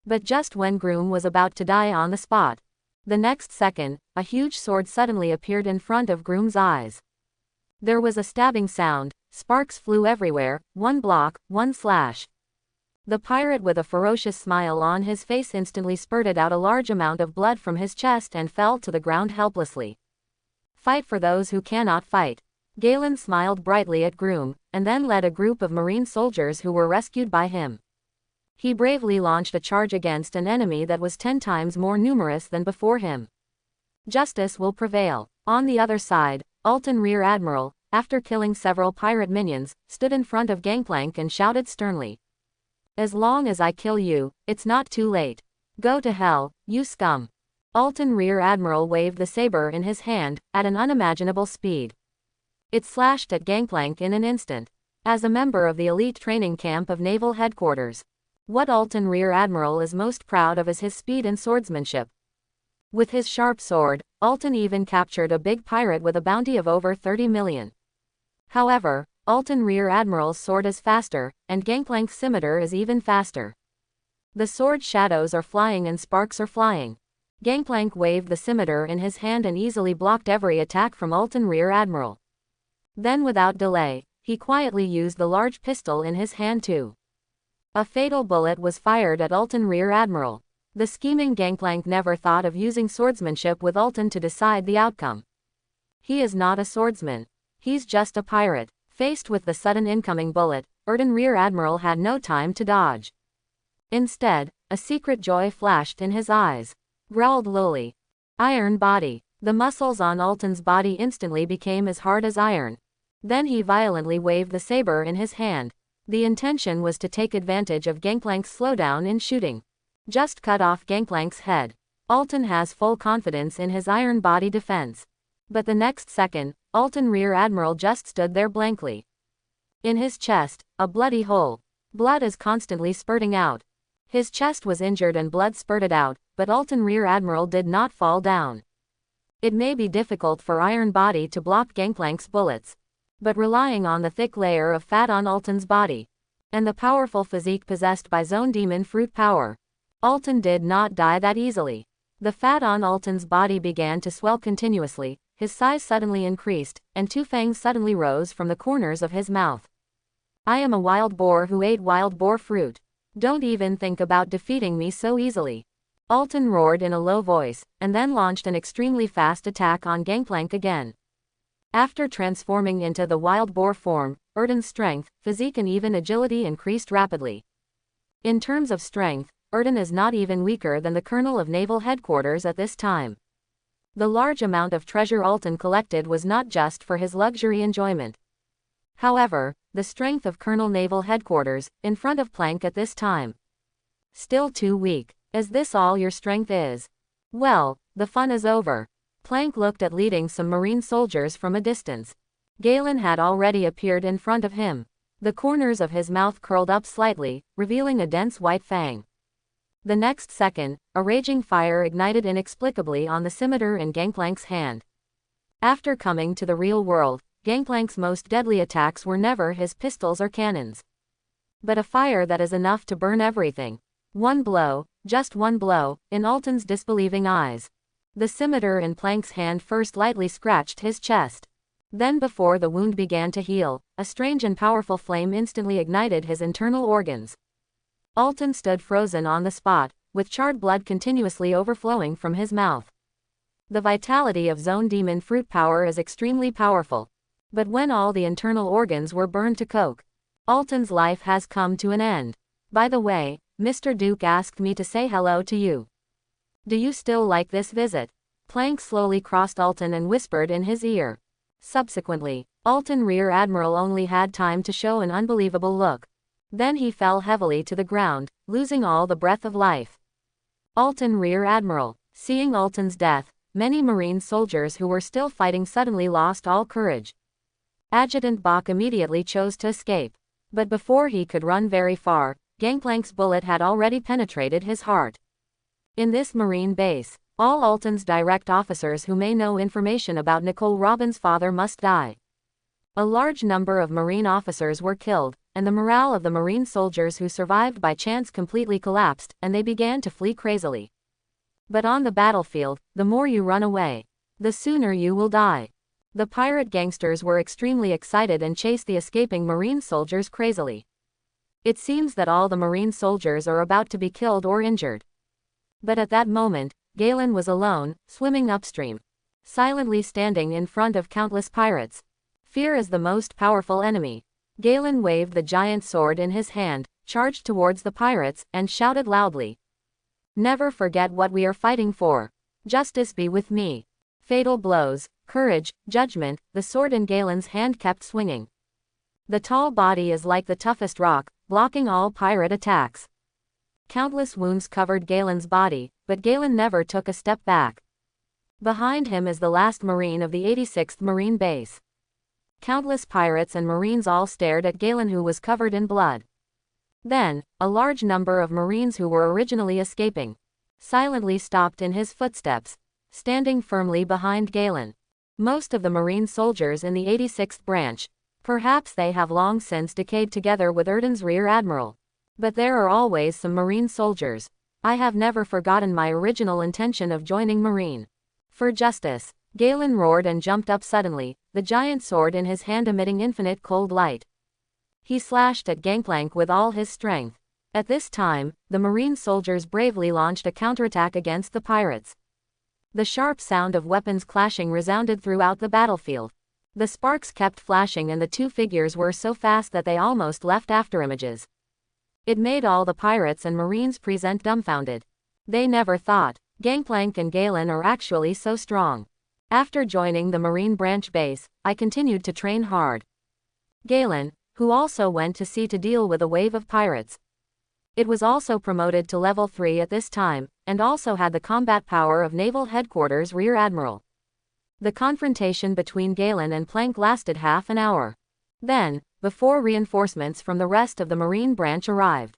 But just when Groom was about to die on the spot, the next second, a huge sword suddenly appeared in front of Groom's eyes. There was a stabbing sound, sparks flew everywhere, one block, one slash. The pirate, with a ferocious smile on his face, instantly spurted out a large amount of blood from his chest and fell to the ground helplessly. Fight for those who cannot fight. Galen smiled brightly at Groom, and then led a group of marine soldiers who were rescued by him. He bravely launched a charge against an enemy that was 10 times more numerous than before him. Justice will prevail. On the other side, Alton Rear Admiral, after killing several pirate minions, stood in front of Gangplank and shouted sternly. As long as I kill you, it's not too late. Go to hell, you scum. Alton Rear Admiral waved the saber in his hand, at an unimaginable speed. It slashed at Gangplank in an instant. As a member of the elite training camp of Naval Headquarters, what Alton Rear Admiral is most proud of is his speed and swordsmanship. With his sharp sword, Alton even captured a big pirate with a bounty of over 30 million. However, Alton Rear Admiral's sword is faster, and Gangplank's scimitar is even faster. The sword shadows are flying and sparks are flying. Gangplank waved the scimitar in his hand and easily blocked every attack from Alton Rear Admiral. Then, without delay, he quietly used the large pistol in his hand too. A fatal bullet was fired at Alton Rear Admiral. The scheming Gangplank never thought of using swordsmanship with Alton to decide the outcome. He is not a swordsman. He's just a pirate. Faced with the sudden incoming bullet, Alton Rear Admiral had no time to dodge. Instead, a secret joy flashed in his eyes. Growled lowly. Iron body. The muscles on Alton's body instantly became as hard as iron. Then he violently waved the saber in his hand. The intention was to take advantage of Gangplank's slowdown in shooting. Just cut off Gangplank's head. Alton has full confidence in his iron body defense. But the next second, Alton Rear Admiral just stood there blankly. In his chest, a bloody hole. Blood is constantly spurting out. His chest was injured and blood spurted out, but Alton Rear Admiral did not fall down. It may be difficult for Iron Body to block Gangplank's bullets, but relying on the thick layer of fat on Alton's body, and the powerful physique possessed by Zone Demon Fruit power, Alton did not die that easily. The fat on Alton's body began to swell continuously, his size suddenly increased, and 2 fangs suddenly rose from the corners of his mouth. I am a wild boar who ate wild boar fruit. Don't even think about defeating me so easily. Alton roared in a low voice, and then launched an extremely fast attack on Gangplank again. After transforming into the wild boar form, Alton's strength, physique and even agility increased rapidly. In terms of strength, Alton is not even weaker than the Colonel of Naval Headquarters at this time. The large amount of treasure Alton collected was not just for his luxury enjoyment. However, the strength of Colonel Naval Headquarters, in front of Plank at this time, still too weak. Is this all your strength is? Well, the fun is over. Plank looked at leading some marine soldiers from a distance. Galen had already appeared in front of him. The corners of his mouth curled up slightly, revealing a dense white fang. The next second, a raging fire ignited inexplicably on the scimitar in Gangplank's hand. After coming to the real world, Gangplank's most deadly attacks were never his pistols or cannons, but a fire that is enough to burn everything. One blow, just one blow, in Alton's disbelieving eyes. The scimitar in Plank's hand first lightly scratched his chest. Then, before the wound began to heal, a strange and powerful flame instantly ignited his internal organs. Alton stood frozen on the spot, with charred blood continuously overflowing from his mouth. The vitality of Zone Demon Fruit power is extremely powerful. But when all the internal organs were burned to coke, Alton's life has come to an end. By the way, Mr. Duke asked me to say hello to you. Do you still like this visit? Plank slowly crossed Alton and whispered in his ear. Subsequently, Alton Rear Admiral only had time to show an unbelievable look. Then he fell heavily to the ground, losing all the breath of life. Alton Rear Admiral. Seeing Alton's death, many Marine soldiers who were still fighting suddenly lost all courage. Adjutant Bach immediately chose to escape. But before he could run very far, Gangplank's bullet had already penetrated his heart. In this Marine base, all Alton's direct officers who may know information about Nicole Robin's father must die. A large number of Marine officers were killed, and the morale of the Marine soldiers who survived by chance completely collapsed, and they began to flee crazily. But on the battlefield, the more you run away, the sooner you will die. The pirate gangsters were extremely excited and chased the escaping Marine soldiers crazily. It seems that all the Marine soldiers are about to be killed or injured. But at that moment, Galen was alone, swimming upstream, silently standing in front of countless pirates. Fear is the most powerful enemy. Galen waved the giant sword in his hand, charged towards the pirates, and shouted loudly, "Never forget what we are fighting for. Justice be with me." Fatal blows, courage, judgment, the sword in Galen's hand kept swinging. The tall body is like the toughest rock, blocking all pirate attacks. Countless wounds covered Galen's body, but Galen never took a step back. Behind him is the last Marine of the 86th Marine Base. Countless pirates and Marines all stared at Galen, who was covered in blood. Then, a large number of Marines who were originally escaping silently stopped in his footsteps, standing firmly behind Galen. Most of the Marine soldiers in the 86th branch, perhaps they have long since decayed together with Erden's rear admiral. But there are always some Marine soldiers. I have never forgotten my original intention of joining Marine. For justice. Galen roared and jumped up suddenly, the giant sword in his hand emitting infinite cold light. He slashed at Gangplank with all his strength. At this time, the Marine soldiers bravely launched a counterattack against the pirates. The sharp sound of weapons clashing resounded throughout the battlefield. The sparks kept flashing and the two figures were so fast that they almost left afterimages. It made all the pirates and Marines present dumbfounded. They never thought Gangplank and Galen are actually so strong. After joining the Marine branch base, I continued to train hard. Galen, who also went to sea to deal with a wave of pirates. It was also promoted to level 3 at this time, and also had the combat power of Naval Headquarters Rear Admiral. The confrontation between Galen and Plank lasted half an hour. Then, before reinforcements from the rest of the Marine branch arrived,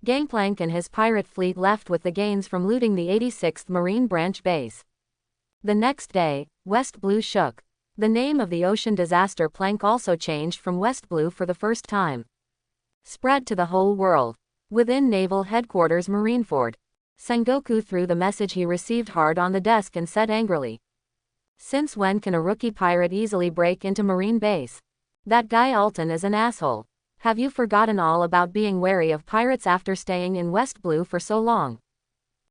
Gangplank and his pirate fleet left with the gains from looting the 86th Marine branch base. The next day, West Blue shook. The name of the ocean disaster Plank also changed from West Blue for the first time. Spread to the whole world. Within Naval Headquarters Marineford, Sengoku threw the message he received hard on the desk and said angrily, "Since when can a rookie pirate easily break into Marine base? That guy Alton is an asshole. Have you forgotten all about being wary of pirates after staying in West Blue for so long?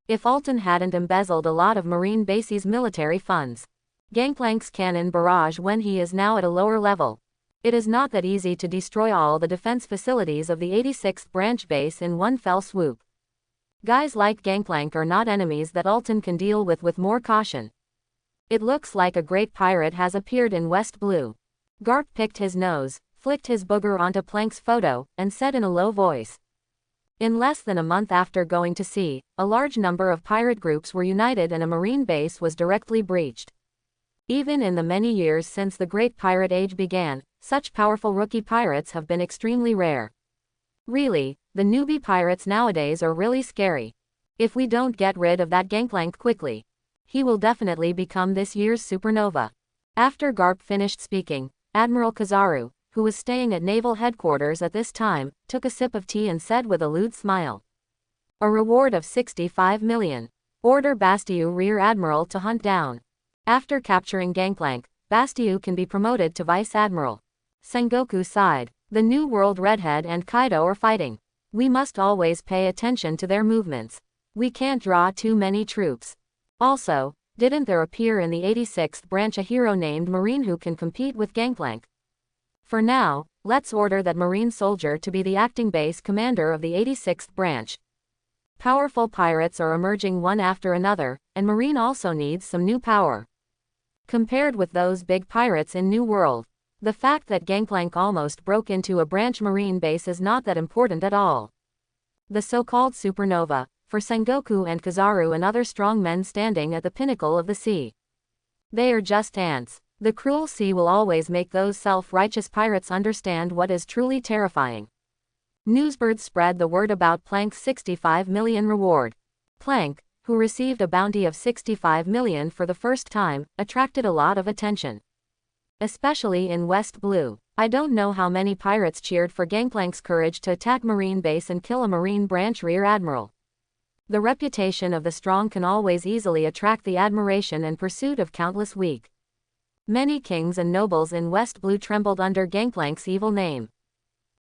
If Alton hadn't embezzled a lot of Marine base's military funds, Gangplank's cannon barrage when he is now at a lower level, it is not that easy to destroy all the defense facilities of the 86th branch base in one fell swoop. Guys like Gangplank are not enemies that Alton can deal with more caution. It looks like a great pirate has appeared in West Blue." Garp picked his nose, flicked his booger onto Plank's photo, and said in a low voice, "In less than a month after going to sea, a large number of pirate groups were united and a Marine base was directly breached. Even in the many years since the Great Pirate Age began, such powerful rookie pirates have been extremely rare. Really, the newbie pirates nowadays are really scary. If we don't get rid of that Gangplank quickly, he will definitely become this year's supernova." After Garp finished speaking, Admiral Kizaru, who was staying at Naval Headquarters at this time, took a sip of tea and said with a lewd smile, "A reward of 65 million. Order Bastiu Rear Admiral to hunt down. After capturing Gangplank, Bastiu can be promoted to Vice Admiral." Sengoku sighed. "The New World Redhead and Kaido are fighting. We must always pay attention to their movements. We can't draw too many troops. Also, didn't there appear in the 86th branch a hero named Marine who can compete with Gangplank? For now, let's order that Marine soldier to be the acting base commander of the 86th branch. Powerful pirates are emerging one after another, and Marine also needs some new power. Compared with those big pirates in New World, the fact that Gangplank almost broke into a branch Marine base is not that important at all. The so-called supernova, for Sengoku and Kizaru and other strong men standing at the pinnacle of the sea. They are just ants. The cruel sea will always make those self-righteous pirates understand what is truly terrifying." Newsbirds spread the word about Plank's 65 million reward. Plank, who received a bounty of 65 million for the first time, attracted a lot of attention. Especially in West Blue. I don't know how many pirates cheered for Gangplank's courage to attack Marine base and kill a Marine branch rear admiral. The reputation of the strong can always easily attract the admiration and pursuit of countless weak. Many kings and nobles in West Blue trembled under Gangplank's evil name.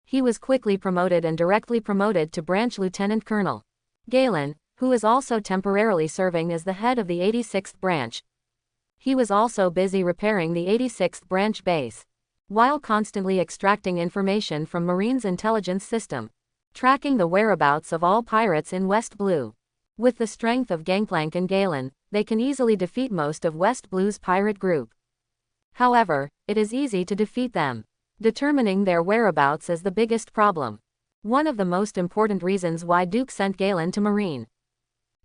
He was quickly promoted and directly promoted to branch lieutenant colonel. Galen, who is also temporarily serving as the head of the 86th branch. He was also busy repairing the 86th branch base, while constantly extracting information from Marine's intelligence system, tracking the whereabouts of all pirates in West Blue. With the strength of Gangplank and Galen, they can easily defeat most of West Blue's pirate group. However, it is easy to defeat them. Determining their whereabouts is the biggest problem. One of the most important reasons why Duke sent Galen to Marine.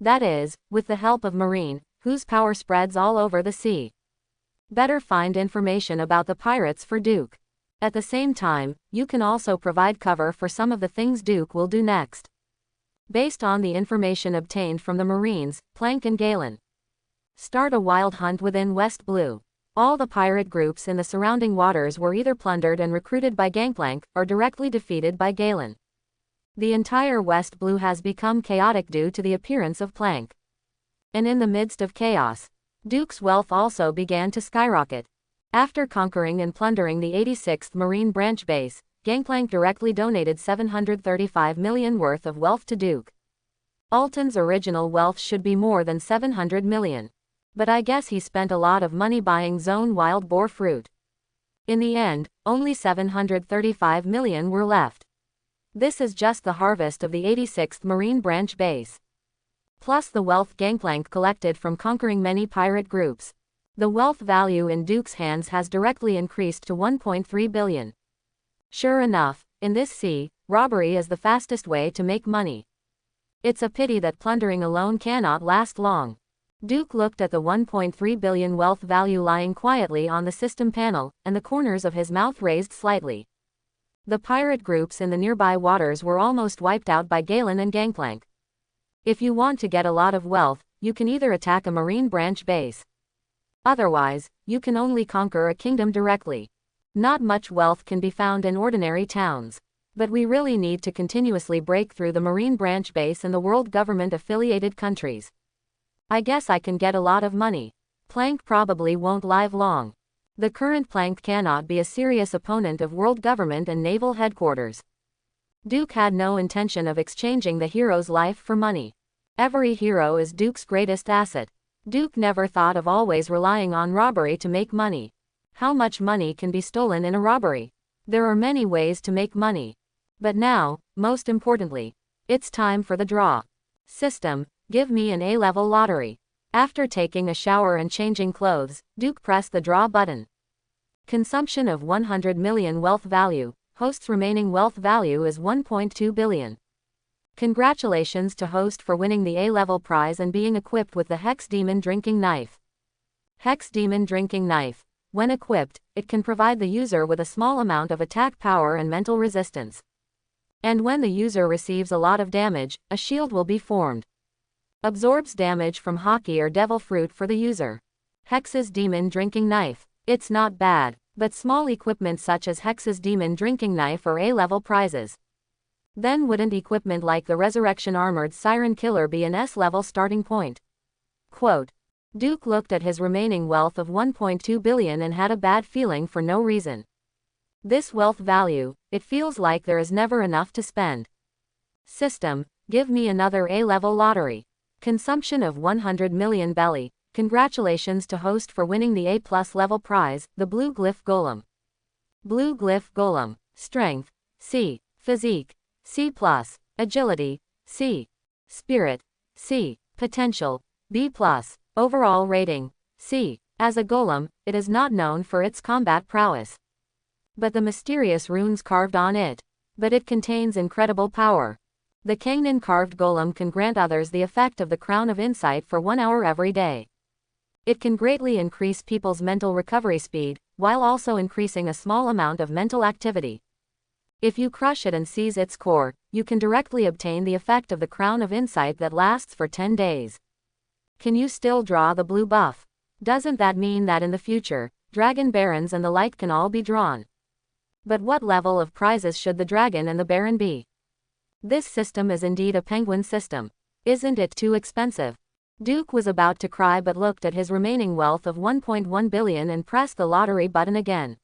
That is, with the help of Marine, whose power spreads all over the sea. Better find information about the pirates for Duke. At the same time, you can also provide cover for some of the things Duke will do next. Based on the information obtained from the Marines, Plank and Galen. Start a wild hunt within West Blue. All the pirate groups in the surrounding waters were either plundered and recruited by Gangplank, or directly defeated by Galen. The entire West Blue has become chaotic due to the appearance of Plank. And in the midst of chaos, Duke's wealth also began to skyrocket. After conquering and plundering the 86th Marine Branch Base, Gangplank directly donated $735 million worth of wealth to Duke. Alton's original wealth should be more than $700 million. But I guess he spent a lot of money buying zone wild boar fruit. In the end, only $735 million were left. This is just the harvest of the 86th Marine Branch Base, plus the wealth Gangplank collected from conquering many pirate groups. The wealth value in Duke's hands has directly increased to $1.3 billion. Sure enough, in this sea, robbery is the fastest way to make money. It's a pity that plundering alone cannot last long. Duke looked at the $1.3 billion wealth value lying quietly on the system panel, and the corners of his mouth raised slightly. The pirate groups in the nearby waters were almost wiped out by Galen and Gangplank. If you want to get a lot of wealth, you can either attack a Marine branch base. Otherwise, you can only conquer a kingdom directly. Not much wealth can be found in ordinary towns. But we really need to continuously break through the Marine branch base and the world government-affiliated countries. I guess I can get a lot of money. Plank probably won't live long. The current Plank cannot be a serious opponent of world government and naval headquarters. Duke had no intention of exchanging the hero's life for money. Every hero is Duke's greatest asset. Duke never thought of always relying on robbery to make money. How much money can be stolen in a robbery? There are many ways to make money. But now, most importantly, it's time for the draw. System, give me an A-level lottery. After taking a shower and changing clothes, Duke pressed the draw button. Consumption of 100 million wealth value. Host's remaining wealth value is 1.2 billion. Congratulations to host for winning the A-level prize and being equipped with the Hex Demon Drinking Knife. Hex Demon Drinking Knife. When equipped, it can provide the user with a small amount of attack power and mental resistance. And when the user receives a lot of damage, a shield will be formed. Absorbs damage from hockey or devil fruit for the user. Hex's Demon Drinking Knife. It's not bad, but small equipment such as Hex's Demon Drinking Knife are A-level prizes. Then wouldn't equipment like the Resurrection Armored Siren Killer be an S-level starting point? Quote. Duke looked at his remaining wealth of 1.2 billion and had a bad feeling for no reason. This wealth value, it feels like there is never enough to spend. System, give me another A-level lottery. Consumption of 100 million belly. Congratulations to host for winning the A+ level prize, the Blue Glyph Golem. Blue Glyph Golem. Strength, C. Physique, C+. Agility, C. Spirit, C. Potential, B+. Overall rating, C. As a golem, it is not known for its combat prowess, but the mysterious runes carved on it. But it contains incredible power. The Kangnan carved golem can grant others the effect of the Crown of Insight for 1 hour every day. It can greatly increase people's mental recovery speed, while also increasing a small amount of mental activity. If you crush it and seize its core, you can directly obtain the effect of the Crown of Insight that lasts for 10 days. Can you still draw the blue buff? Doesn't that mean that in the future, Dragon Barons and the like can all be drawn? But what level of prizes should the Dragon and the Baron be? This system is indeed a penguin system. Isn't it too expensive? Duke was about to cry but looked at his remaining wealth of 1.1 billion and pressed the lottery button again.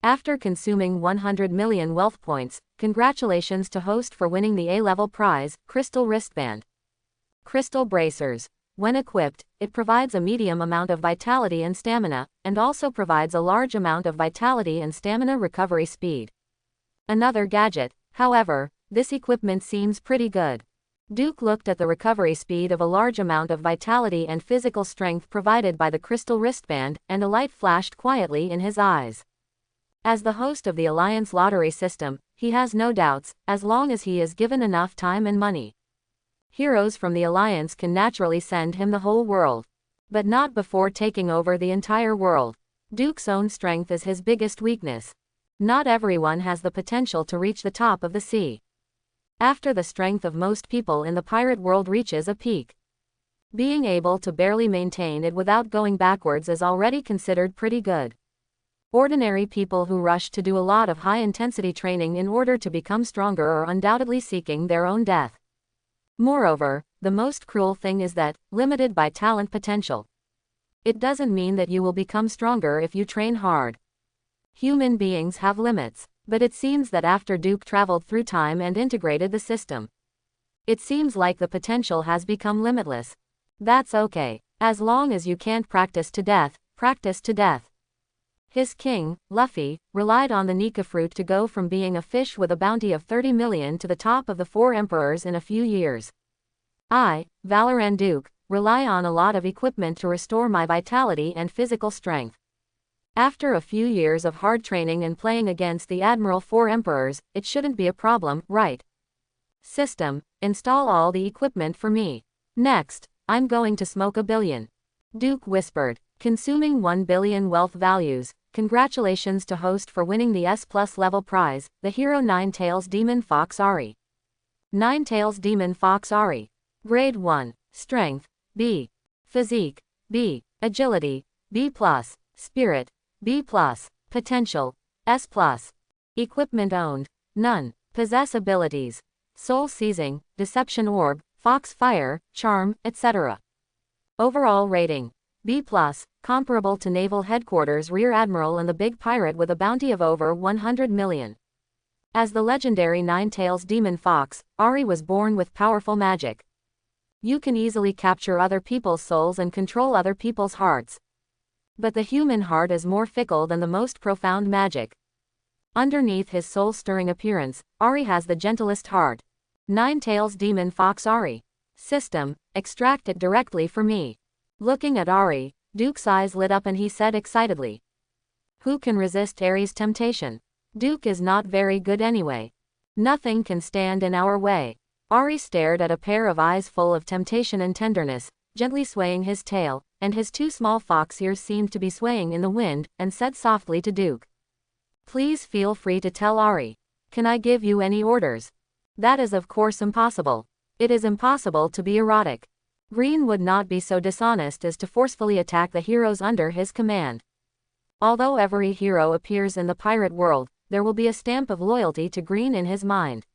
After consuming 100 million wealth points, congratulations to host for winning the A-level prize, Crystal Wristband. Crystal Bracers. When equipped, it provides a medium amount of vitality and stamina, and also provides a large amount of vitality and stamina recovery speed. Another gadget, however, this equipment seems pretty good. Duke looked at the recovery speed of a large amount of vitality and physical strength provided by the crystal wristband, and a light flashed quietly in his eyes. As the host of the Alliance lottery system, he has no doubts, as long as he is given enough time and money. Heroes from the Alliance can naturally send him the whole world. But not before taking over the entire world. Duke's own strength is his biggest weakness. Not everyone has the potential to reach the top of the sea. After the strength of most people in the pirate world reaches a peak, being able to barely maintain it without going backwards is already considered pretty good. Ordinary people who rush to do a lot of high-intensity training in order to become stronger are undoubtedly seeking their own death. Moreover, the most cruel thing is that, limited by talent potential. It doesn't mean that you will become stronger if you train hard. Human beings have limits, but it seems that after Duke traveled through time and integrated the system, it seems like the potential has become limitless. That's okay. As long as you can't practice to death, practice to death. His king, Luffy, relied on the Nika fruit to go from being a fish with a bounty of 30 million to the top of the 4 emperors in a few years. I, Valoran Duke, rely on a lot of equipment to restore my vitality and physical strength. After a few years of hard training and playing against the Admiral 4 emperors, it shouldn't be a problem, right? System, install all the equipment for me. Next, I'm going to smoke 1 billion. Duke whispered, consuming 1 billion wealth values. Congratulations to host for winning the S+ level prize, the hero Ninetales Demon Fox Ari. Ninetales Demon Fox Ari. Grade 1. Strength, B. Physique, B. Agility, B+. Spirit, B+. Potential, S+. Equipment owned, none. Possess abilities, Soul Seizing, Deception Orb, Fox Fire, Charm, etc. Overall rating, B+, comparable to Naval Headquarters Rear Admiral and the Big Pirate with a bounty of over 100 million. As the legendary Ninetales Demon Fox, Ari was born with powerful magic. You can easily capture other people's souls and control other people's hearts. But the human heart is more fickle than the most profound magic. Underneath his soul-stirring appearance, Ari has the gentlest heart. Ninetales Demon Fox Ari. System, extract it directly for me. Looking at Ari, Duke's eyes lit up and he said excitedly, who can resist Ari's temptation? Duke is not very good anyway. Nothing can stand in our way. Ari stared at a pair of eyes full of temptation and tenderness, gently swaying his tail, and his 2 small fox ears seemed to be swaying in the wind, and said softly to Duke, please feel free to tell Ari. Can I give you any orders? That is of course impossible. It is impossible to be erotic. Green would not be so dishonest as to forcefully attack the heroes under his command. Although every hero appears in the pirate world, there will be a stamp of loyalty to Green in his mind.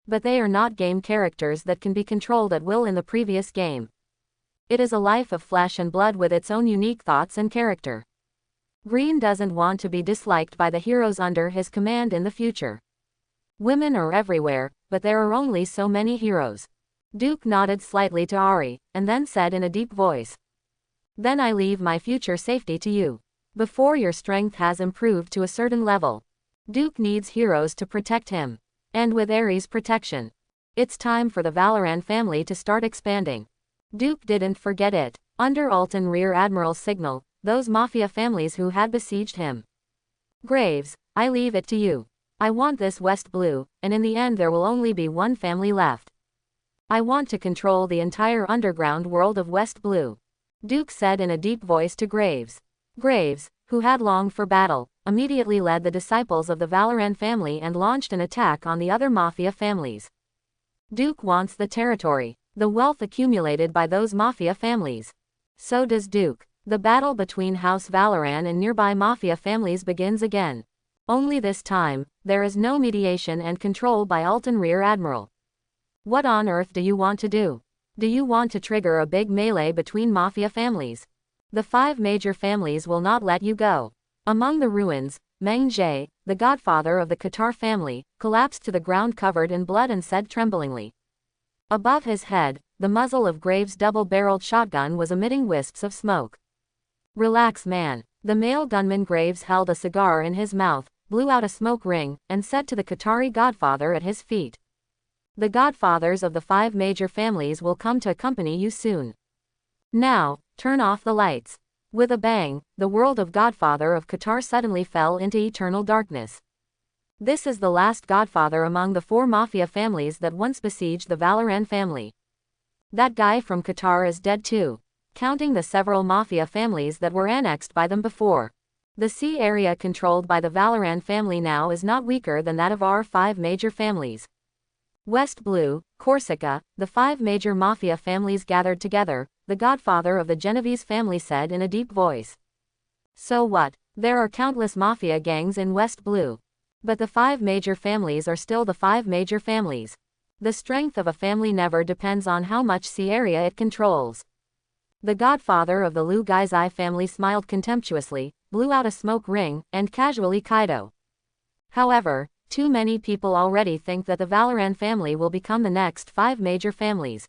But they are not game characters that can be controlled at will in the previous game. It is a life of flesh and blood with its own unique thoughts and character. Green doesn't want to be disliked by the heroes under his command in the future. Women are everywhere, but there are only so many heroes. Duke nodded slightly to Ari, and then said in a deep voice, then I leave my future safety to you. Before your strength has improved to a certain level, Duke needs heroes to protect him. And with Aries' protection, it's time for the Valoran family to start expanding. Duke didn't forget it. Under Alton Rear Admiral's signal, those Mafia families who had besieged him. Graves, I leave it to you. I want this West Blue, and in the end there will only be one family left. I want to control the entire underground world of West Blue. Duke said in a deep voice to Graves. Graves, who had longed for battle, immediately led the disciples of the Valoran family and launched an attack on the other Mafia families. Duke wants the territory, the wealth accumulated by those Mafia families. So does Duke. The battle between House Valoran and nearby Mafia families begins again. Only this time, there is no mediation and control by Alton Rear Admiral. What on earth do you want to do? Do you want to trigger a big melee between Mafia families? The 5 major families will not let you go. Among the ruins, Meng Zhe, the godfather of the Qatar family, collapsed to the ground covered in blood and said tremblingly. Above his head, the muzzle of Graves' double-barreled shotgun was emitting wisps of smoke. Relax, man. The male gunman Graves held a cigar in his mouth, blew out a smoke ring, and said to the Qatari godfather at his feet. The godfathers of the 5 major families will come to accompany you soon. Now, turn off the lights. With a bang, the world of Godfather of Qatar suddenly fell into eternal darkness. This is the last godfather among the 4 mafia families that once besieged the Valoran family. That guy from Qatar is dead too, counting the several mafia families that were annexed by them before. The sea area controlled by the Valoran family now is not weaker than that of our 5 major families. West Blue, Corsica, the 5 major mafia families gathered together, the godfather of the Genovese family said in a deep voice. So what? There are countless mafia gangs in West Blue. But the 5 major families are still the 5 major families. The strength of a family never depends on how much sea area it controls. The godfather of the Liu Gaizai family smiled contemptuously, blew out a smoke ring, and casually Kaido. However, too many people already think that the Valoran family will become the next 5 major families.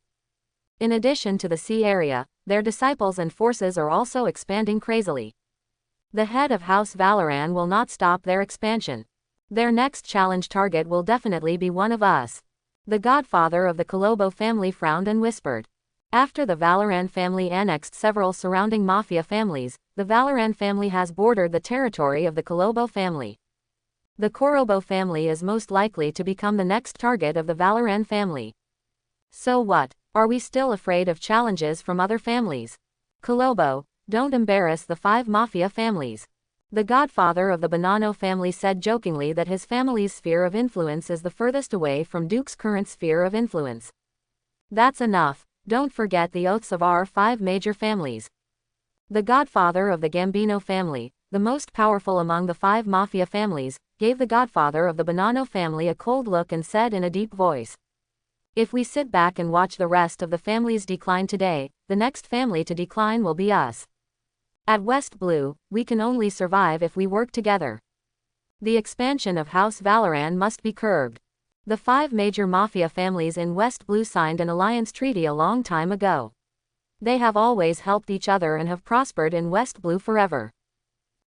In addition to the sea area, their disciples and forces are also expanding crazily. The head of House Valoran will not stop their expansion. Their next challenge target will definitely be one of us. The godfather of the Colombo family frowned and whispered. After the Valoran family annexed several surrounding mafia families, the Valoran family has bordered the territory of the Colombo family. The Korobo family is most likely to become the next target of the Valoran family. So what? Are we still afraid of challenges from other families? Colombo, don't embarrass the 5 mafia families. The godfather of the Bonanno family said jokingly that his family's sphere of influence is the furthest away from Duke's current sphere of influence. That's enough. Don't forget the oaths of our 5 major families. The godfather of the Gambino family, the most powerful among the 5 mafia families, gave the godfather of the Bonanno family a cold look and said in a deep voice. If we sit back and watch the rest of the families decline today, the next family to decline will be us. At West Blue, we can only survive if we work together. The expansion of House Valoran must be curbed. The 5 major mafia families in West Blue signed an alliance treaty a long time ago. They have always helped each other and have prospered in West Blue forever.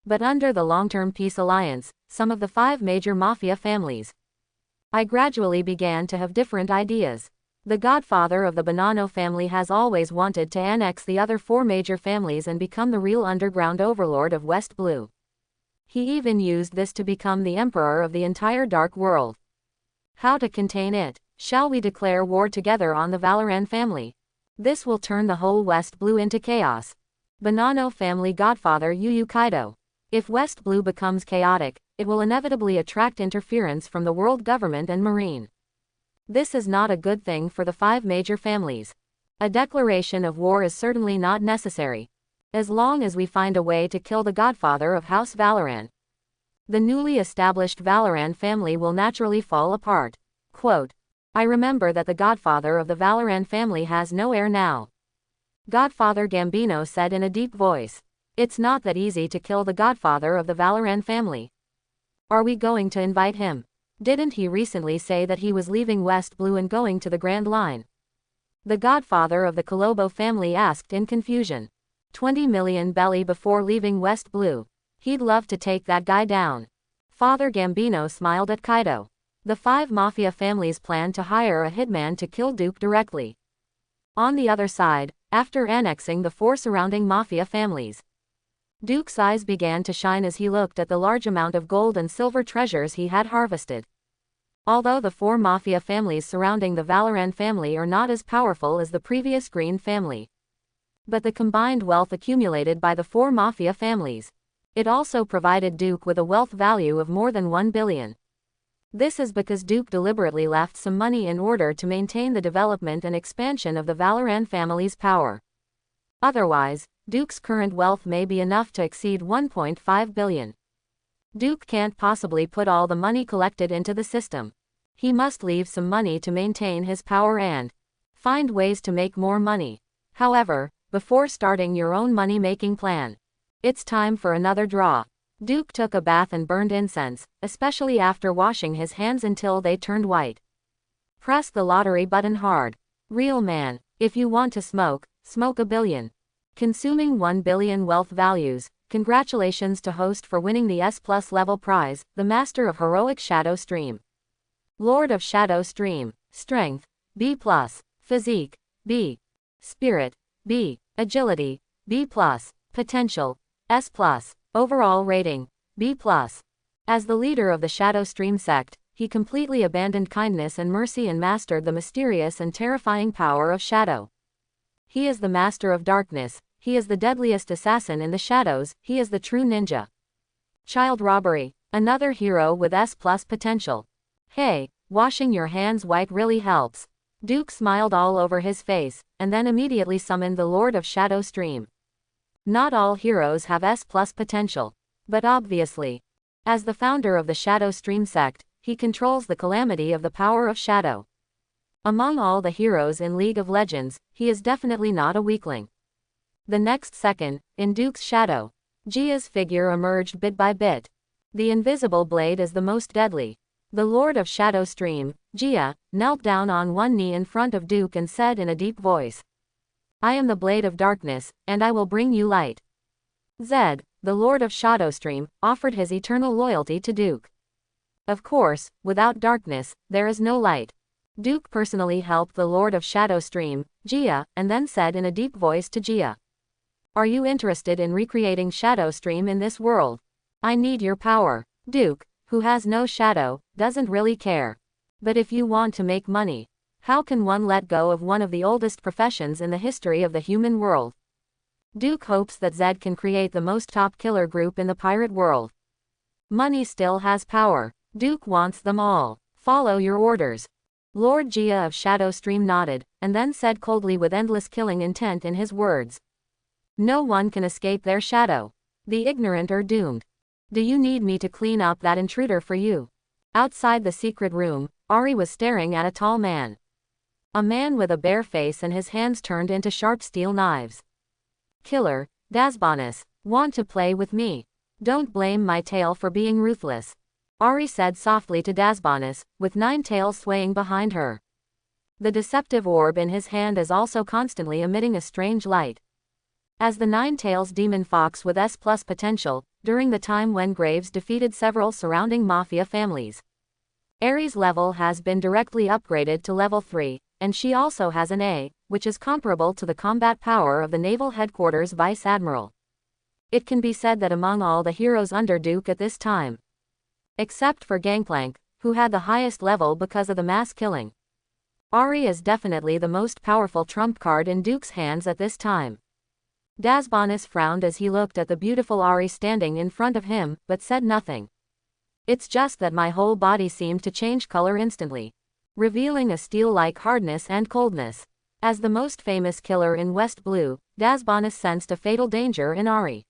But under the long-term peace alliance, some of the 5 major mafia families, I gradually began to have different ideas. The godfather of the Bonanno family has always wanted to annex the other 4 major families and become the real underground overlord of West Blue. He even used this to become the emperor of the entire dark world. How to contain it? Shall we declare war together on the Valoran family? This will turn the whole West Blue into chaos. Bonanno family godfather Yu Kaido. If West Blue becomes chaotic, it will inevitably attract interference from the world government and marine. This is not a good thing for the 5 major families. A declaration of war is certainly not necessary. As long as we find a way to kill the godfather of House Valoran, the newly established Valoran family will naturally fall apart. Quote, I remember that the godfather of the Valoran family has no heir now. Godfather Gambino said in a deep voice. It's not that easy to kill the godfather of the Valoran family. Are we going to invite him? Didn't he recently say that he was leaving West Blue and going to the Grand Line? The godfather of the Colombo family asked in confusion. 20 million belly before leaving West Blue. He'd love to take that guy down. Father Gambino smiled at Kaido. The 5 mafia families planned to hire a hitman to kill Duke directly. On the other side, after annexing the 4 surrounding mafia families, Duke's eyes began to shine as he looked at the large amount of gold and silver treasures he had harvested. Although the 4 mafia families surrounding the Valoran family are not as powerful as the previous Green family, but the combined wealth accumulated by the 4 mafia families, it also provided Duke with a wealth value of more than 1 billion. This is because Duke deliberately left some money in order to maintain the development and expansion of the Valoran family's power. Otherwise, Duke's current wealth may be enough to exceed 1.5 billion. Duke can't possibly put all the money collected into the system. He must leave some money to maintain his power and find ways to make more money. However, before starting your own money-making plan, it's time for another draw. Duke took a bath and burned incense, especially after washing his hands until they turned white. Press the lottery button hard. Real man, if you want to smoke, smoke a billion. Consuming 1 billion wealth values. Congratulations to host for winning the S+ level prize, the Master of Heroic Shadow Stream. Lord of Shadow Stream. Strength, B+. Physique, B. Spirit, B. Agility, B+. Potential, S+. Overall rating, B+. As the leader of the Shadow Stream sect, he completely abandoned kindness and mercy and mastered the mysterious and terrifying power of shadow. He is the master of darkness, he is the deadliest assassin in the shadows, he is the true ninja. Child robbery, another hero with S+ potential. Hey, washing your hands white really helps. Duke smiled all over his face, and then immediately summoned the Lord of Shadow Stream. Not all heroes have S+ potential. But obviously, as the founder of the Shadow Stream sect, he controls the calamity of the power of shadow. Among all the heroes in League of Legends, he is definitely not a weakling. The next second, in Duke's shadow, Jia's figure emerged bit by bit. The invisible blade is the most deadly. The Lord of Shadow Stream, Jia, knelt down on one knee in front of Duke and said in a deep voice, I am the blade of darkness, and I will bring you light. Zed, the Lord of Shadow Stream, offered his eternal loyalty to Duke. Of course, without darkness, there is no light. Duke personally helped the Lord of Shadow Stream, Jia, and then said in a deep voice to Jia, are you interested in recreating Shadow Stream in this world? I need your power. Duke, who has no shadow, doesn't really care. But if you want to make money, how can one let go of one of the oldest professions in the history of the human world? Duke hopes that Zed can create the most top killer group in the pirate world. Money still has power. Duke wants them all. Follow your orders. Lord Jia of Shadow Stream nodded, and then said coldly with endless killing intent in his words. No one can escape their shadow. The ignorant are doomed. Do you need me to clean up that intruder for you? Outside the secret room, Ari was staring at a tall man. A man with a bare face and his hands turned into sharp steel knives. Killer, Dasbonis, want to play with me? Don't blame my tail for being ruthless. Ari said softly to Dasbonis, with 9 tails swaying behind her. The deceptive orb in his hand is also constantly emitting a strange light. As the 9 tails demon fox with S+ potential, during the time when Graves defeated several surrounding Mafia families. Aries' level has been directly upgraded to level 3, and she also has an A, which is comparable to the combat power of the Naval Headquarters Vice Admiral. It can be said that among all the heroes under Duke at this time, except for Gangplank, who had the highest level because of the mass killing, Ari is definitely the most powerful trump card in Duke's hands at this time. Dasbonis frowned as he looked at the beautiful Ari standing in front of him, but said nothing. It's just that my whole body seemed to change color instantly, revealing a steel-like hardness and coldness. As the most famous killer in West Blue, Dasbonis sensed a fatal danger in Ari.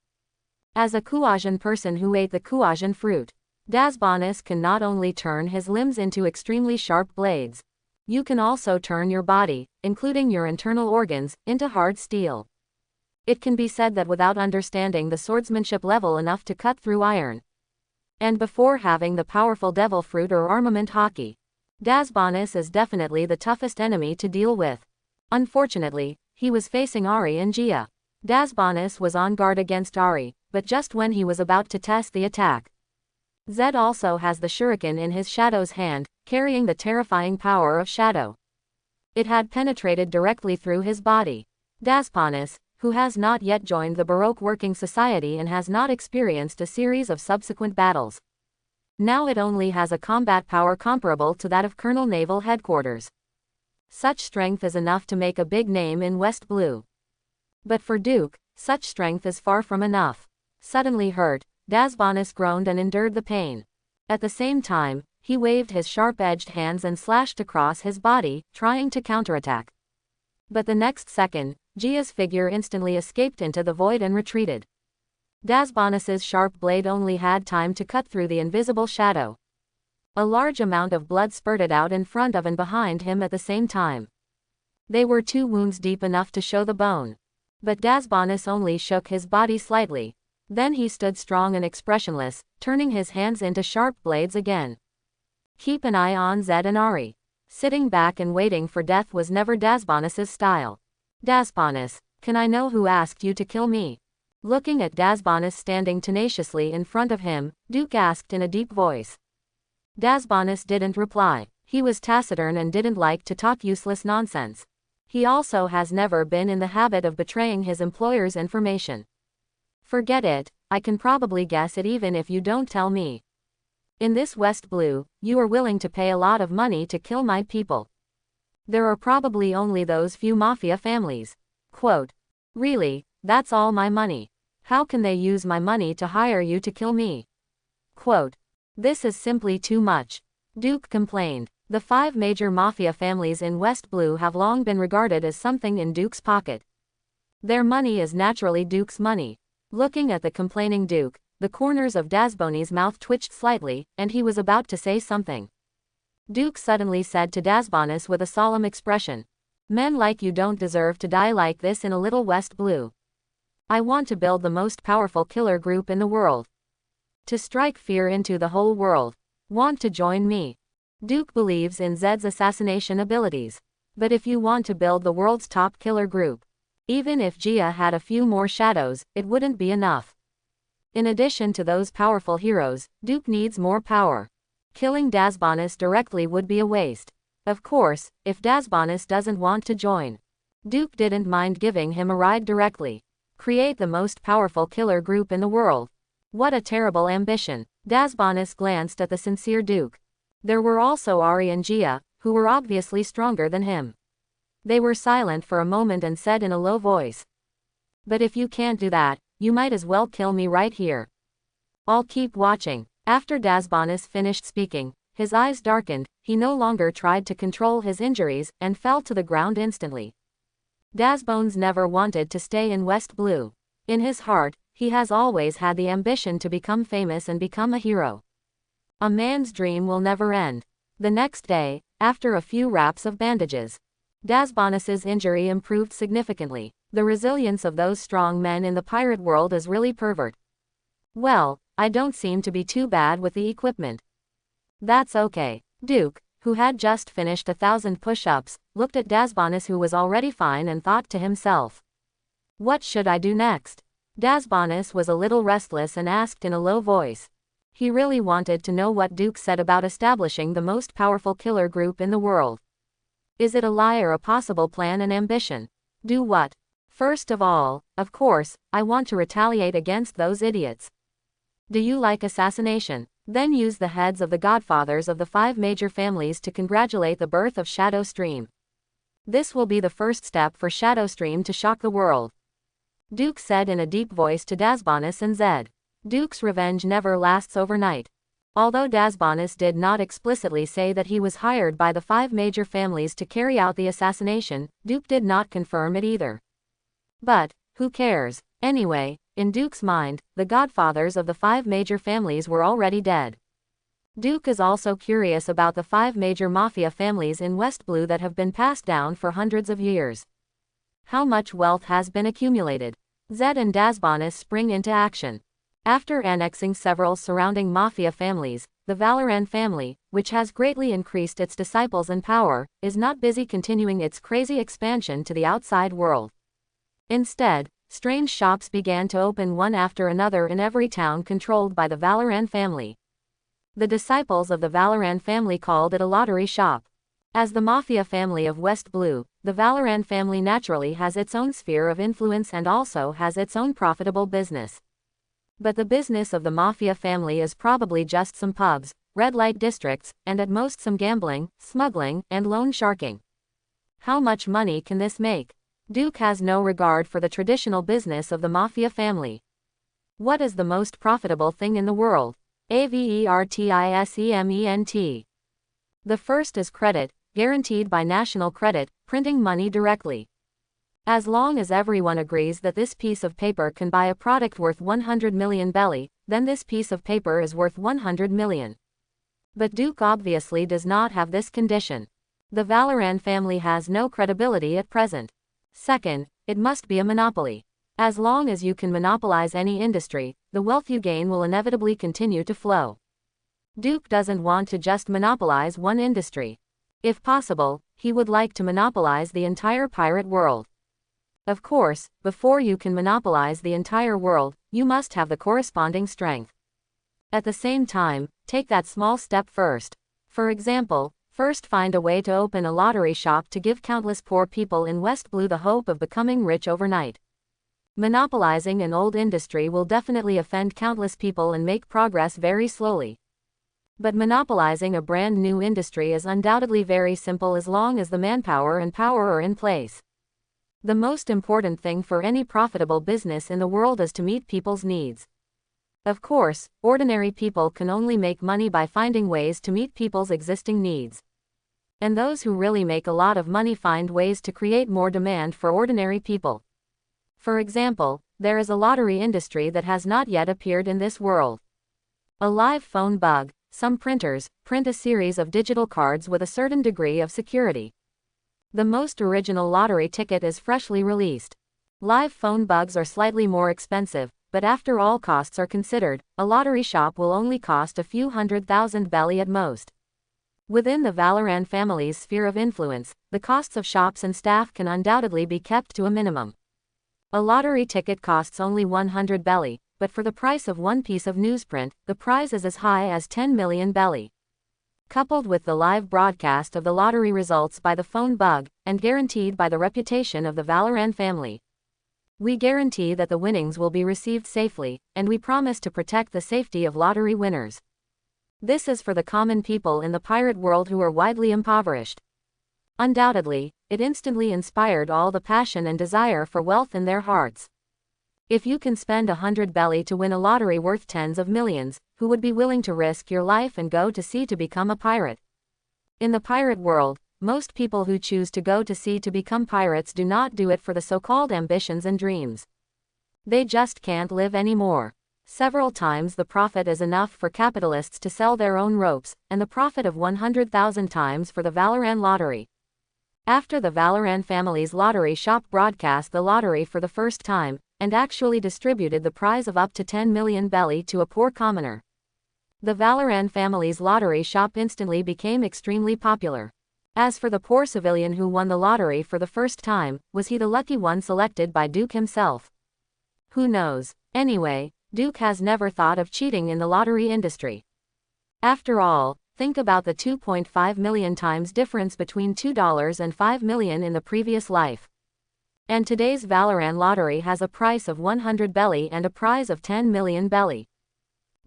As a Kuajan person who ate the Kuajan fruit, Dasbonis can not only turn his limbs into extremely sharp blades, you can also turn your body, including your internal organs, into hard steel. It can be said that without understanding the swordsmanship level enough to cut through iron, and before having the powerful devil fruit or armament hockey, Dasbonis is definitely the toughest enemy to deal with. Unfortunately, he was facing Ari and Jia. Dasbonis was on guard against Ari, but just when he was about to test the attack, Zed also has the shuriken in his shadow's hand, carrying the terrifying power of shadow. It had penetrated directly through his body. Dasbonis, who has not yet joined the Baroque Working Society and has not experienced a series of subsequent battles. Now it only has a combat power comparable to that of Colonel Naval Headquarters. Such strength is enough to make a big name in West Blue. But for Duke, such strength is far from enough. Suddenly hurt, Dasbonis groaned and endured the pain. At the same time, he waved his sharp-edged hands and slashed across his body, trying to counterattack. But the next second, Jia's figure instantly escaped into the void and retreated. Dasbonis's sharp blade only had time to cut through the invisible shadow. A large amount of blood spurted out in front of and behind him at the same time. They were 2 wounds deep enough to show the bone. But Dasbonis only shook his body slightly. Then he stood strong and expressionless, turning his hands into sharp blades again. Keep an eye on Zed and Ari. Sitting back and waiting for death was never Dazbonis's style. Dazbonis, can I know who asked you to kill me? Looking at Dazbonis standing tenaciously in front of him, Duke asked in a deep voice. Dazbonis didn't reply. He was taciturn and didn't like to talk useless nonsense. He also has never been in the habit of betraying his employer's information. Forget it, I can probably guess it even if you don't tell me. In this West Blue, you are willing to pay a lot of money to kill my people. There are probably only those few Mafia families. Quote. Really, that's all my money. How can they use my money to hire you to kill me? Quote. This is simply too much. Duke complained. The 5 major Mafia families in West Blue have long been regarded as something in Duke's pocket. Their money is naturally Duke's money. Looking at the complaining Duke, the corners of Dazbonis's mouth twitched slightly, and he was about to say something. Duke suddenly said to Dazbonis with a solemn expression. Men like you don't deserve to die like this in a little West Blue. I want to build the most powerful killer group in the world. To strike fear into the whole world. Want to join me? Duke believes in Zed's assassination abilities. But if you want to build the world's top killer group, even if Gia had a few more shadows, it wouldn't be enough. In addition to those powerful heroes, Duke needs more power. Killing Dazbonis directly would be a waste. Of course, if Dazbonis doesn't want to join, Duke didn't mind giving him a ride directly. Create the most powerful killer group in the world. What a terrible ambition. Dazbonis glanced at the sincere Duke. There were also Ari and Gia, who were obviously stronger than him. They were silent for a moment and said in a low voice. But if you can't do that, you might as well kill me right here. I'll keep watching. After Dazbonis finished speaking, his eyes darkened, he no longer tried to control his injuries, and fell to the ground instantly. Dazbones never wanted to stay in West Blue. In his heart, he has always had the ambition to become famous and become a hero. A man's dream will never end. The next day, after a few wraps of bandages, Dazbonis's injury improved significantly. The resilience of those strong men in the pirate world is really pervert. Well, I don't seem to be too bad with the equipment. That's okay. Duke, who had just finished 1,000 push-ups, looked at Dazbonis who was already fine and thought to himself. What should I do next? Dazbonis was a little restless and asked in a low voice. He really wanted to know what Duke said about establishing the most powerful killer group in the world. Is it a lie or a possible plan and ambition? Do what? First of all, of course, I want to retaliate against those idiots. Do you like assassination? Then use the heads of the godfathers of the 5 major families to congratulate the birth of Shadow Stream. This will be the first step for Shadow Stream to shock the world. Duke said in a deep voice to Dazbonis and Zed. Duke's revenge never lasts overnight. Although Dazbonis did not explicitly say that he was hired by the 5 major families to carry out the assassination, Duke did not confirm it either. But, who cares? Anyway, in Duke's mind, the godfathers of the 5 major families were already dead. Duke is also curious about the 5 major Mafia families in West Blue that have been passed down for hundreds of years. How much wealth has been accumulated? Zed and Dazbonis spring into action. After annexing several surrounding Mafia families, the Valoran family, which has greatly increased its disciples and power, is not busy continuing its crazy expansion to the outside world. Instead, strange shops began to open one after another in every town controlled by the Valoran family. The disciples of the Valoran family called it a lottery shop. As the Mafia family of West Blue, the Valoran family naturally has its own sphere of influence and also has its own profitable business. But the business of the Mafia family is probably just some pubs, red light districts, and at most some gambling, smuggling, and loan sharking. How much money can this make? Duke has no regard for the traditional business of the Mafia family. What is the most profitable thing in the world? Avertisement. The first is credit, guaranteed by national credit, printing money directly. As long as everyone agrees that this piece of paper can buy a product worth 100 million belly, then this piece of paper is worth 100 million. But Duke obviously does not have this condition. The Valoran family has no credibility at present. Second, it must be a monopoly. As long as you can monopolize any industry, the wealth you gain will inevitably continue to flow. Duke doesn't want to just monopolize one industry. If possible, he would like to monopolize the entire pirate world. Of course, before you can monopolize the entire world, you must have the corresponding strength. At the same time, take that small step first. For example, first find a way to open a lottery shop to give countless poor people in West Blue the hope of becoming rich overnight. Monopolizing an old industry will definitely offend countless people and make progress very slowly. But monopolizing a brand new industry is undoubtedly very simple as long as the manpower and power are in place. The most important thing for any profitable business in the world is to meet people's needs. Of course, ordinary people can only make money by finding ways to meet people's existing needs. And those who really make a lot of money find ways to create more demand for ordinary people. For example, there is a lottery industry that has not yet appeared in this world. A live phone bug. Some printers print a series of digital cards with a certain degree of security. The most original lottery ticket is freshly released. Live phone bugs are slightly more expensive, but after all costs are considered, a lottery shop will only cost a few $100,000 belly at most. Within the Valorant family's sphere of influence, the costs of shops and staff can undoubtedly be kept to a minimum. A lottery ticket costs only 100 belly, but for the price of one piece of newsprint, the prize is as high as 10 million belly. Coupled with the live broadcast of the lottery results by the phone bug, and guaranteed by the reputation of the Valorant family, we guarantee that the winnings will be received safely, and we promise to protect the safety of lottery winners. This is for the common people in the pirate world who are widely impoverished. Undoubtedly, it instantly inspired all the passion and desire for wealth in their hearts. If you can spend 100 belly to win a lottery worth tens of millions, who would be willing to risk your life and go to sea to become a pirate? In the pirate world, most people who choose to go to sea to become pirates do not do it for the so-called ambitions and dreams. They just can't live anymore. Several times the profit is enough for capitalists to sell their own ropes, and the profit of 100,000 times for the Valorant lottery. After the Valorant family's lottery shop broadcast the lottery for the first time, and actually distributed the prize of up to 10 million belly to a poor commoner, the Valorant family's lottery shop instantly became extremely popular. As for the poor civilian who won the lottery for the first time, was he the lucky one selected by Duke himself? Who knows? Anyway, Duke has never thought of cheating in the lottery industry. After all, think about the 2.5 million times difference between $2 and 5 million in the previous life. And today's Valorant lottery has a price of 100 belly and a prize of 10 million belly.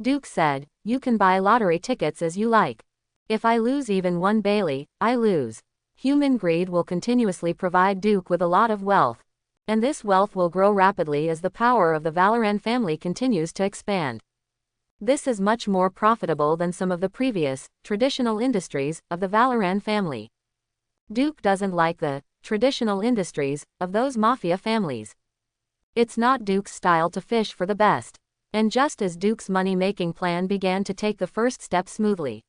Duke said, "You can buy lottery tickets as you like. If I lose even 1 belly, I lose." Human greed will continuously provide Duke with a lot of wealth. And this wealth will grow rapidly as the power of the Valorant family continues to expand. This is much more profitable than some of the previous, traditional industries of the Valorant family. Duke doesn't like the traditional industries of those Mafia families. It's not Duke's style to fish for the best. And just as Duke's money-making plan began to take the first step smoothly,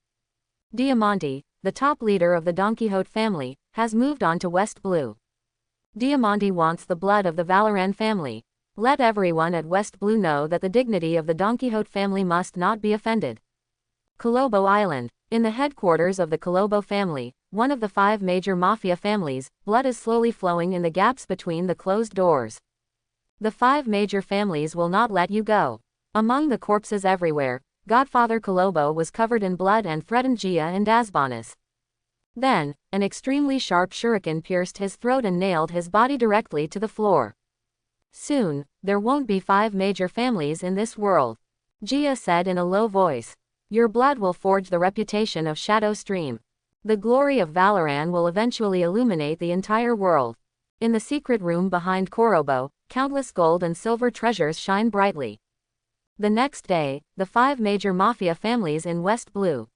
Diamante, the top leader of the Donquixote family, has moved on to West Blue. Diamante wants the blood of the Valorant family. Let everyone at West Blue know that the dignity of the Donquixote family must not be offended. Colobo Island. In the headquarters of the Colobo family, one of the 5 major Mafia families, blood is slowly flowing in the gaps between the closed doors. The 5 major families will not let you go. Among the corpses everywhere, Godfather Colobo was covered in blood and threatened Gia and Asbanis. Then, an extremely sharp shuriken pierced his throat and nailed his body directly to the floor. Soon, there won't be 5 major families in this world, Gia said in a low voice. Your blood will forge the reputation of Shadow Stream. The glory of Valorant will eventually illuminate the entire world. In the secret room behind Corobo, countless gold and silver treasures shine brightly. The next day, the 5 major Mafia families in West Blue.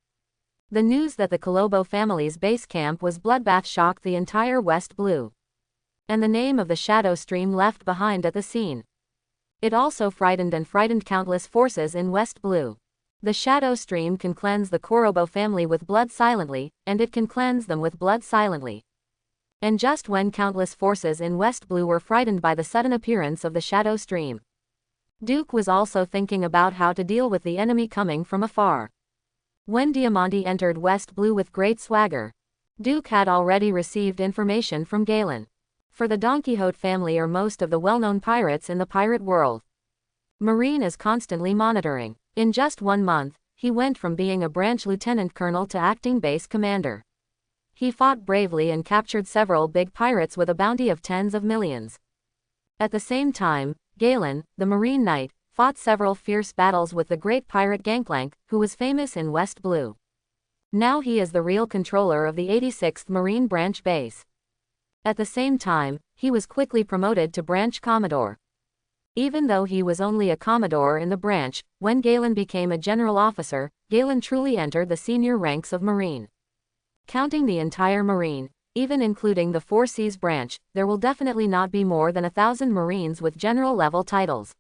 The news that the Colobo family's base camp was bloodbath shocked the entire West Blue. And the name of the Shadow Stream left behind at the scene. It also frightened countless forces in West Blue. The Shadow Stream can cleanse the Corobo family with blood silently, and it can cleanse them with blood silently. And just when countless forces in West Blue were frightened by the sudden appearance of the Shadow Stream, Duke was also thinking about how to deal with the enemy coming from afar. When Diamante entered West Blue with great swagger, Duke had already received information from Galen. For the Donquixote family are most of the well-known pirates in the pirate world. Marine is constantly monitoring. In just 1 month, he went from being a branch lieutenant colonel to acting base commander. He fought bravely and captured several big pirates with a bounty of tens of millions. At the same time, Galen, the Marine Knight, fought several fierce battles with the great pirate Gangplank, who was famous in West Blue. Now he is the real controller of the 86th Marine Branch Base. At the same time, he was quickly promoted to Branch Commodore. Even though he was only a Commodore in the branch, when Galen became a general officer, Galen truly entered the senior ranks of Marine. Counting the entire Marine, even including the Four Seas branch, there will definitely not be more than 1,000 Marines with general-level titles.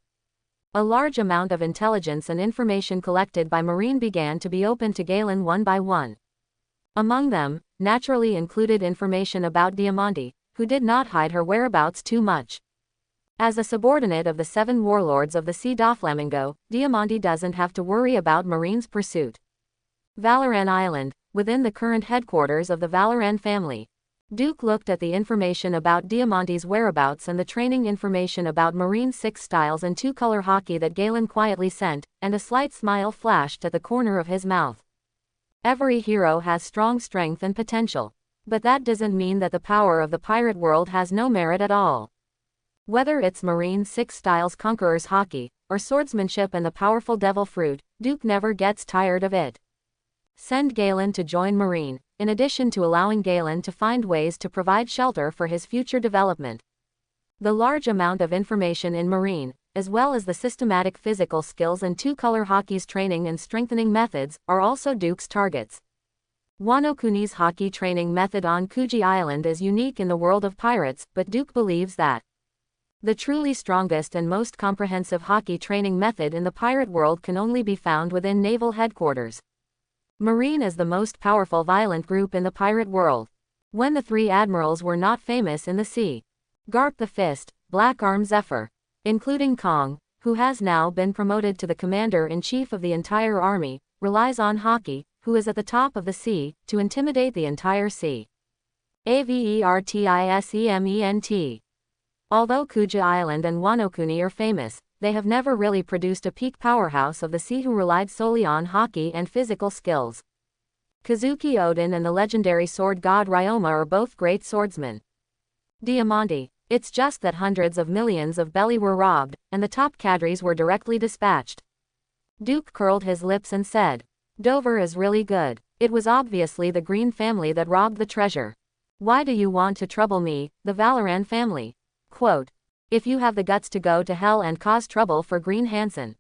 A large amount of intelligence and information collected by Marine began to be open to Galen one by one. Among them, naturally included information about Diamante, who did not hide her whereabouts too much. As a subordinate of the 7 warlords of the Sea Doflamingo, Diamante doesn't have to worry about Marine's pursuit. Valoran Island, within the current headquarters of the Valoran family. Duke looked at the information about Diamante's whereabouts and the training information about Marine 6 styles and 2-color hockey that Galen quietly sent, and a slight smile flashed at the corner of his mouth. Every hero has strong strength and potential. But that doesn't mean that the power of the pirate world has no merit at all. Whether it's Marine 6 styles Conqueror's hockey, or swordsmanship and the powerful devil fruit, Duke never gets tired of it. Send Galen to join Marine, in addition to allowing Galen to find ways to provide shelter for his future development. The large amount of information in Marine, as well as the systematic physical skills and 2-color hockey's training and strengthening methods, are also Duke's targets. Wano Kuni's hockey training method on Kuji Island is unique in the world of pirates, but Duke believes that the truly strongest and most comprehensive hockey training method in the pirate world can only be found within naval headquarters. Marine is the most powerful violent group in the pirate world. When the 3 admirals were not famous in the sea, Garp the Fist, Black Arm Zephyr, including Kong, who has now been promoted to the commander-in-chief of the entire army, relies on hockey, who is at the top of the sea, to intimidate the entire sea. Avertisement. Although Kuja Island and Wano Kuni are famous, they have never really produced a peak powerhouse of the sea who relied solely on hockey and physical skills. Kazuki Odin and the legendary sword god Ryoma are both great swordsmen. Diamante. It's just that hundreds of millions of belly were robbed, and the top cadres were directly dispatched. Duke curled his lips and said, Dover is really good. It was obviously the Green family that robbed the treasure. Why do you want to trouble me, the Valoran family? Quote, if you have the guts to go to hell and cause trouble for Green Hansen.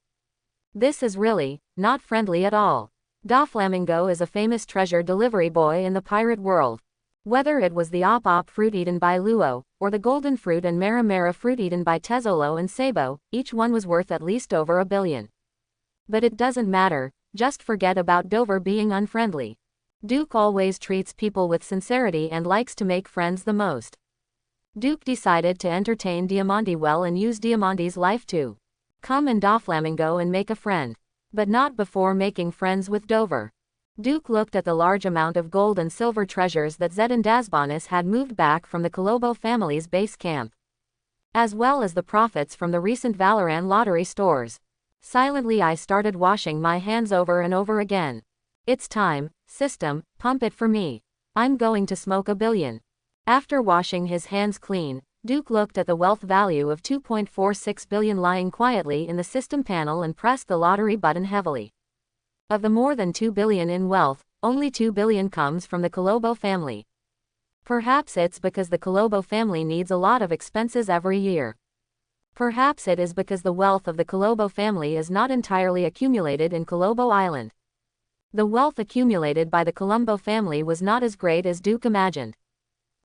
This is really not friendly at all. Doflamingo is a famous treasure delivery boy in the pirate world. Whether it was the op fruit eaten by Luo, or the golden fruit and Mara fruit eaten by Tezzolo and Sabo, each one was worth at least over $1 billion. But it doesn't matter, just forget about Dover being unfriendly. Duke always treats people with sincerity and likes to make friends the most. Duke decided to entertain Diamante well and use Diamante's life to come in Doflamingo and make a friend. But not before making friends with Dover. Duke looked at the large amount of gold and silver treasures that Zed and Dasbonis had moved back from the Colobo family's base camp, as well as the profits from the recent Valoran lottery stores. Silently I started washing my hands over and over again. It's time, system, pump it for me. I'm going to smoke $1 billion. After washing his hands clean, Duke looked at the wealth value of $2.46 billion lying quietly in the system panel and pressed the lottery button heavily. Of the more than $2 billion in wealth, only $2 billion comes from the Colobo family. Perhaps it's because the Colobo family needs a lot of expenses every year. Perhaps it is because the wealth of the Colobo family is not entirely accumulated in Colobo Island. The wealth accumulated by the Colombo family was not as great as Duke imagined.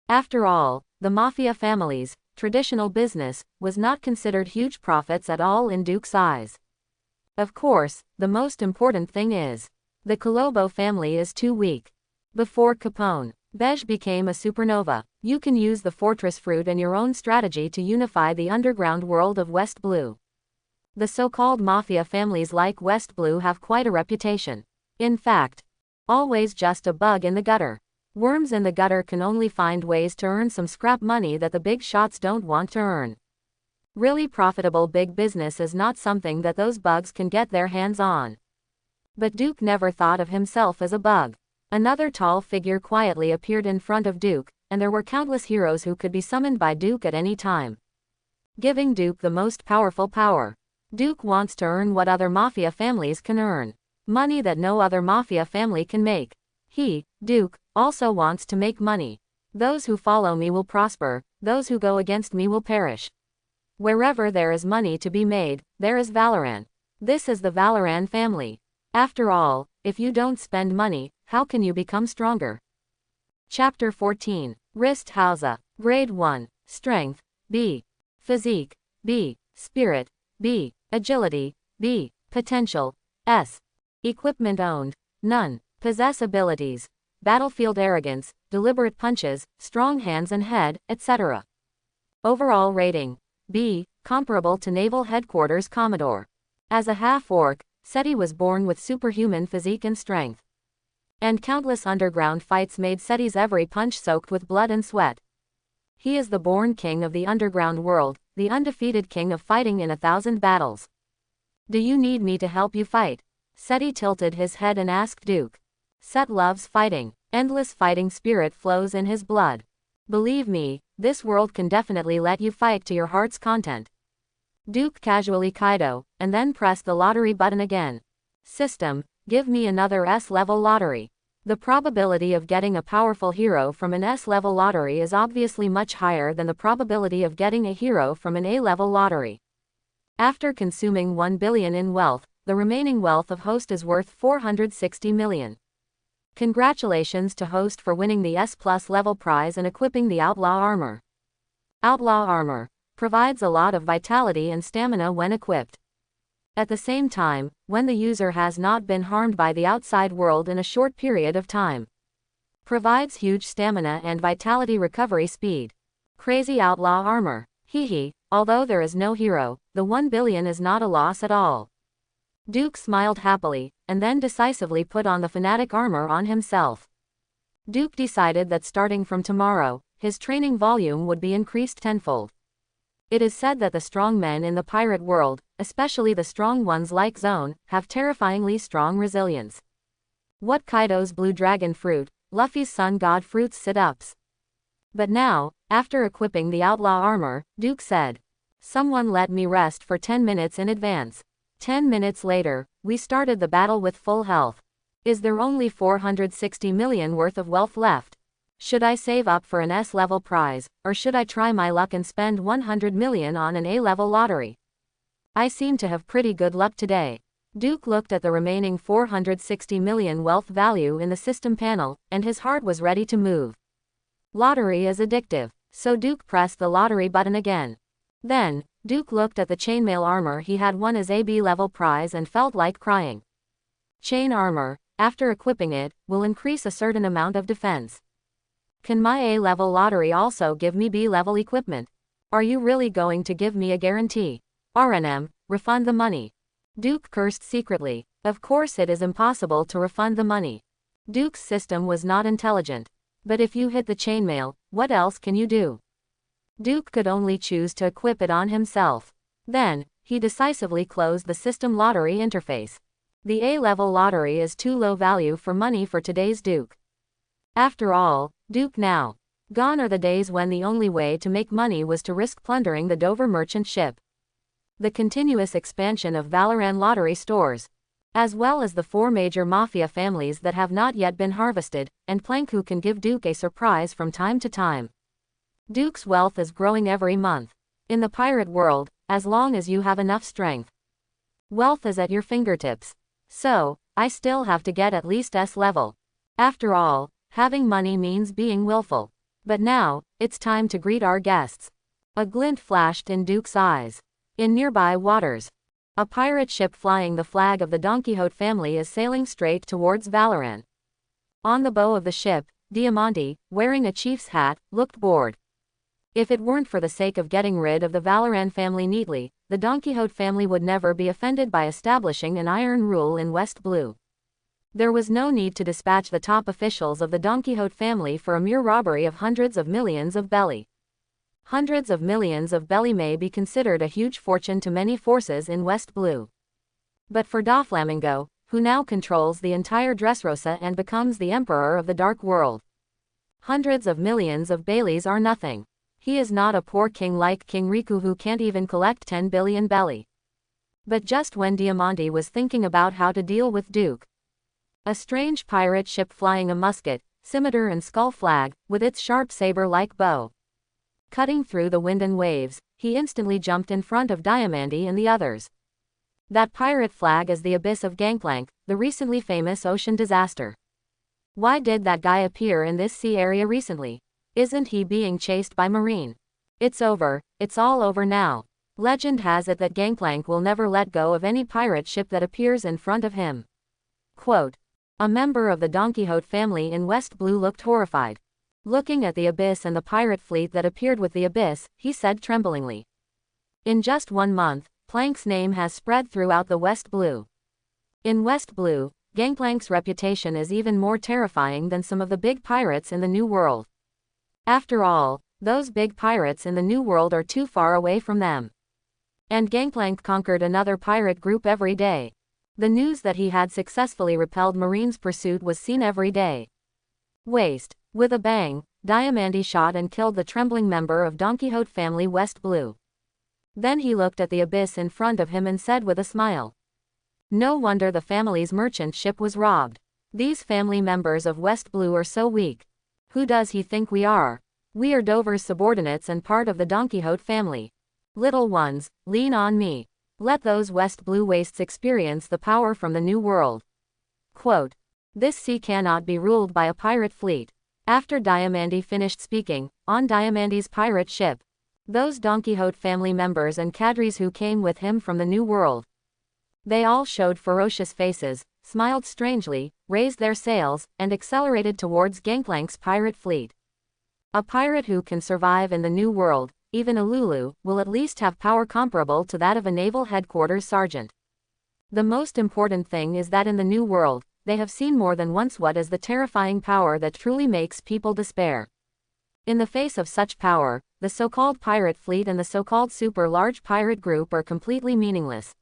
After all, the Mafia family's traditional business was not considered huge profits at all in Duke's eyes. Of course, the most important thing is, the Colobo family is too weak. Before Capone, Bej became a supernova. You can use the fortress fruit and your own strategy to unify the underground world of West Blue. The so-called Mafia families like West Blue have quite a reputation. In fact, always just a bug in the gutter. Worms in the gutter can only find ways to earn some scrap money that the big shots don't want to earn. Really profitable big business is not something that those bugs can get their hands on. But Duke never thought of himself as a bug. Another tall figure quietly appeared in front of Duke, and there were countless heroes who could be summoned by Duke at any time, giving Duke the most powerful power. Duke wants to earn what other Mafia families can earn. Money that no other Mafia family can make. He, Duke, also wants to make money. Those who follow me will prosper, those who go against me will perish. Wherever there is money to be made, there is Valoran. This is the Valoran family. After all, if you don't spend money, how can you become stronger? Chapter 14. Rist Hausa. Grade 1. Strength, B. Physique, B. Spirit, B. Agility, B. Potential, S. Equipment owned, none. Possess abilities, battlefield arrogance, deliberate punches, strong hands and head, etc. Overall rating, B. Comparable to Naval Headquarters Commodore. As a half-orc, Seti was born with superhuman physique and strength. And countless underground fights made Seti's every punch soaked with blood and sweat. He is the born king of the underground world, the undefeated king of fighting in 1,000 battles. Do you need me to help you fight? Seti tilted his head and asked Duke. Set loves fighting. Endless fighting spirit flows in his blood. Believe me, this world can definitely let you fight to your heart's content. Duke casually Kaido, and then pressed the lottery button again. System, give me another S-level lottery. The probability of getting a powerful hero from an S-level lottery is obviously much higher than the probability of getting a hero from an A-level lottery. After consuming 1 billion in wealth, the remaining wealth of Host is worth 460 million. Congratulations to Host for winning the S+ level prize and equipping the Outlaw Armor. Outlaw Armor provides a lot of vitality and stamina when equipped. At the same time, when the user has not been harmed by the outside world in a short period of time. Provides huge stamina and vitality recovery speed. Crazy Outlaw Armor. Hehe, although there is no hero, the 1 billion is not a loss at all. Duke smiled happily, and then decisively put on the Fanatic armor on himself. Duke decided that starting from tomorrow, his training volume would be increased tenfold. It is said that the strong men in the pirate world, especially the strong ones like Zone, have terrifyingly strong resilience. What Kaido's blue dragon fruit, Luffy's sun god fruits sit-ups. But now, after equipping the outlaw armor, Duke said, "Someone let me rest for 10 minutes in advance." 10 minutes later, we started the battle with full health. Is there only 460 million worth of wealth left? Should I save up for an S-level prize, or should I try my luck and spend 100 million on an A-level lottery? I seem to have pretty good luck today. Duke looked at the remaining 460 million wealth value in the system panel, and his heart was ready to move. Lottery is addictive, so Duke pressed the lottery button again. Then, Duke looked at the chainmail armor he had won as a B-level prize and felt like crying. Chain armor, after equipping it, will increase a certain amount of defense. Can my A-level lottery also give me B-level equipment? Are you really going to give me a guarantee? RNM, refund the money. Duke cursed secretly. Of course it is impossible to refund the money. Duke's system was not intelligent. But if you hit the chainmail, what else can you do? Duke could only choose to equip it on himself. Then, he decisively closed the system lottery interface. The A-level lottery is too low value for money for today's Duke. After all, Duke now. Gone are the days when the only way to make money was to risk plundering the Dover merchant ship. The continuous expansion of Valoran lottery stores, as well as the 4 major Mafia families that have not yet been harvested, and Plank who can give Duke a surprise from time to time. Duke's wealth is growing every month. In the pirate world, as long as you have enough strength, wealth is at your fingertips. So, I still have to get at least S level. After all, having money means being willful. But now, it's time to greet our guests. A glint flashed in Duke's eyes. In nearby waters, a pirate ship flying the flag of the Donquixote family is sailing straight towards Valoran. On the bow of the ship, Diamante, wearing a chief's hat, looked bored. If it weren't for the sake of getting rid of the Valoran family neatly, the Donquixote family would never be offended by establishing an iron rule in West Blue. There was no need to dispatch the top officials of the Donquixote family for a mere robbery of hundreds of millions of belly. Hundreds of millions of belly may be considered a huge fortune to many forces in West Blue. But for Doflamingo, who now controls the entire Dressrosa and becomes the emperor of the dark world, hundreds of millions of baileys are nothing. He is not a poor king like King Riku who can't even collect 10 billion belly. But just when Diamante was thinking about how to deal with Duke, a strange pirate ship flying a musket, scimitar and skull flag, with its sharp saber-like bow cutting through the wind and waves, he instantly jumped in front of Diamante and the others. That pirate flag is the abyss of Gangplank, the recently famous ocean disaster. Why did that guy appear in this sea area recently? Isn't he being chased by Marine? It's over, it's all over now. Legend has it that Gangplank will never let go of any pirate ship that appears in front of him. Quote. A member of the Donquixote family in West Blue looked horrified. Looking at the abyss and the pirate fleet that appeared with the abyss, he said tremblingly. In just 1 month, Plank's name has spread throughout the West Blue. In West Blue, Gangplank's reputation is even more terrifying than some of the big pirates in the New World. After all, those big pirates in the New World are too far away from them. And Gangplank conquered another pirate group every day. The news that he had successfully repelled Marine's pursuit was seen every day. Waste. With a bang, Diamante shot and killed the trembling member of Donquixote family West Blue. Then he looked at the abyss in front of him and said with a smile. No wonder the family's merchant ship was robbed. These family members of West Blue are so weak. Who does he think we are? We are Dover's subordinates and part of the Donquixote family. Little ones, lean on me. Let those West Blue wastes experience the power from the New World. Quote. This sea cannot be ruled by a pirate fleet. After Diamante finished speaking, on Diamante's pirate ship, those Donquixote family members and cadres who came with him from the New World, they all showed ferocious faces, smiled strangely, raised their sails, and accelerated towards Gangplank's pirate fleet. A pirate who can survive in the New World, even a Lulu, will at least have power comparable to that of a naval headquarters sergeant. The most important thing is that in the New World, they have seen more than once what is the terrifying power that truly makes people despair. In the face of such power, the so-called pirate fleet and the so-called super-large pirate group are completely meaningless.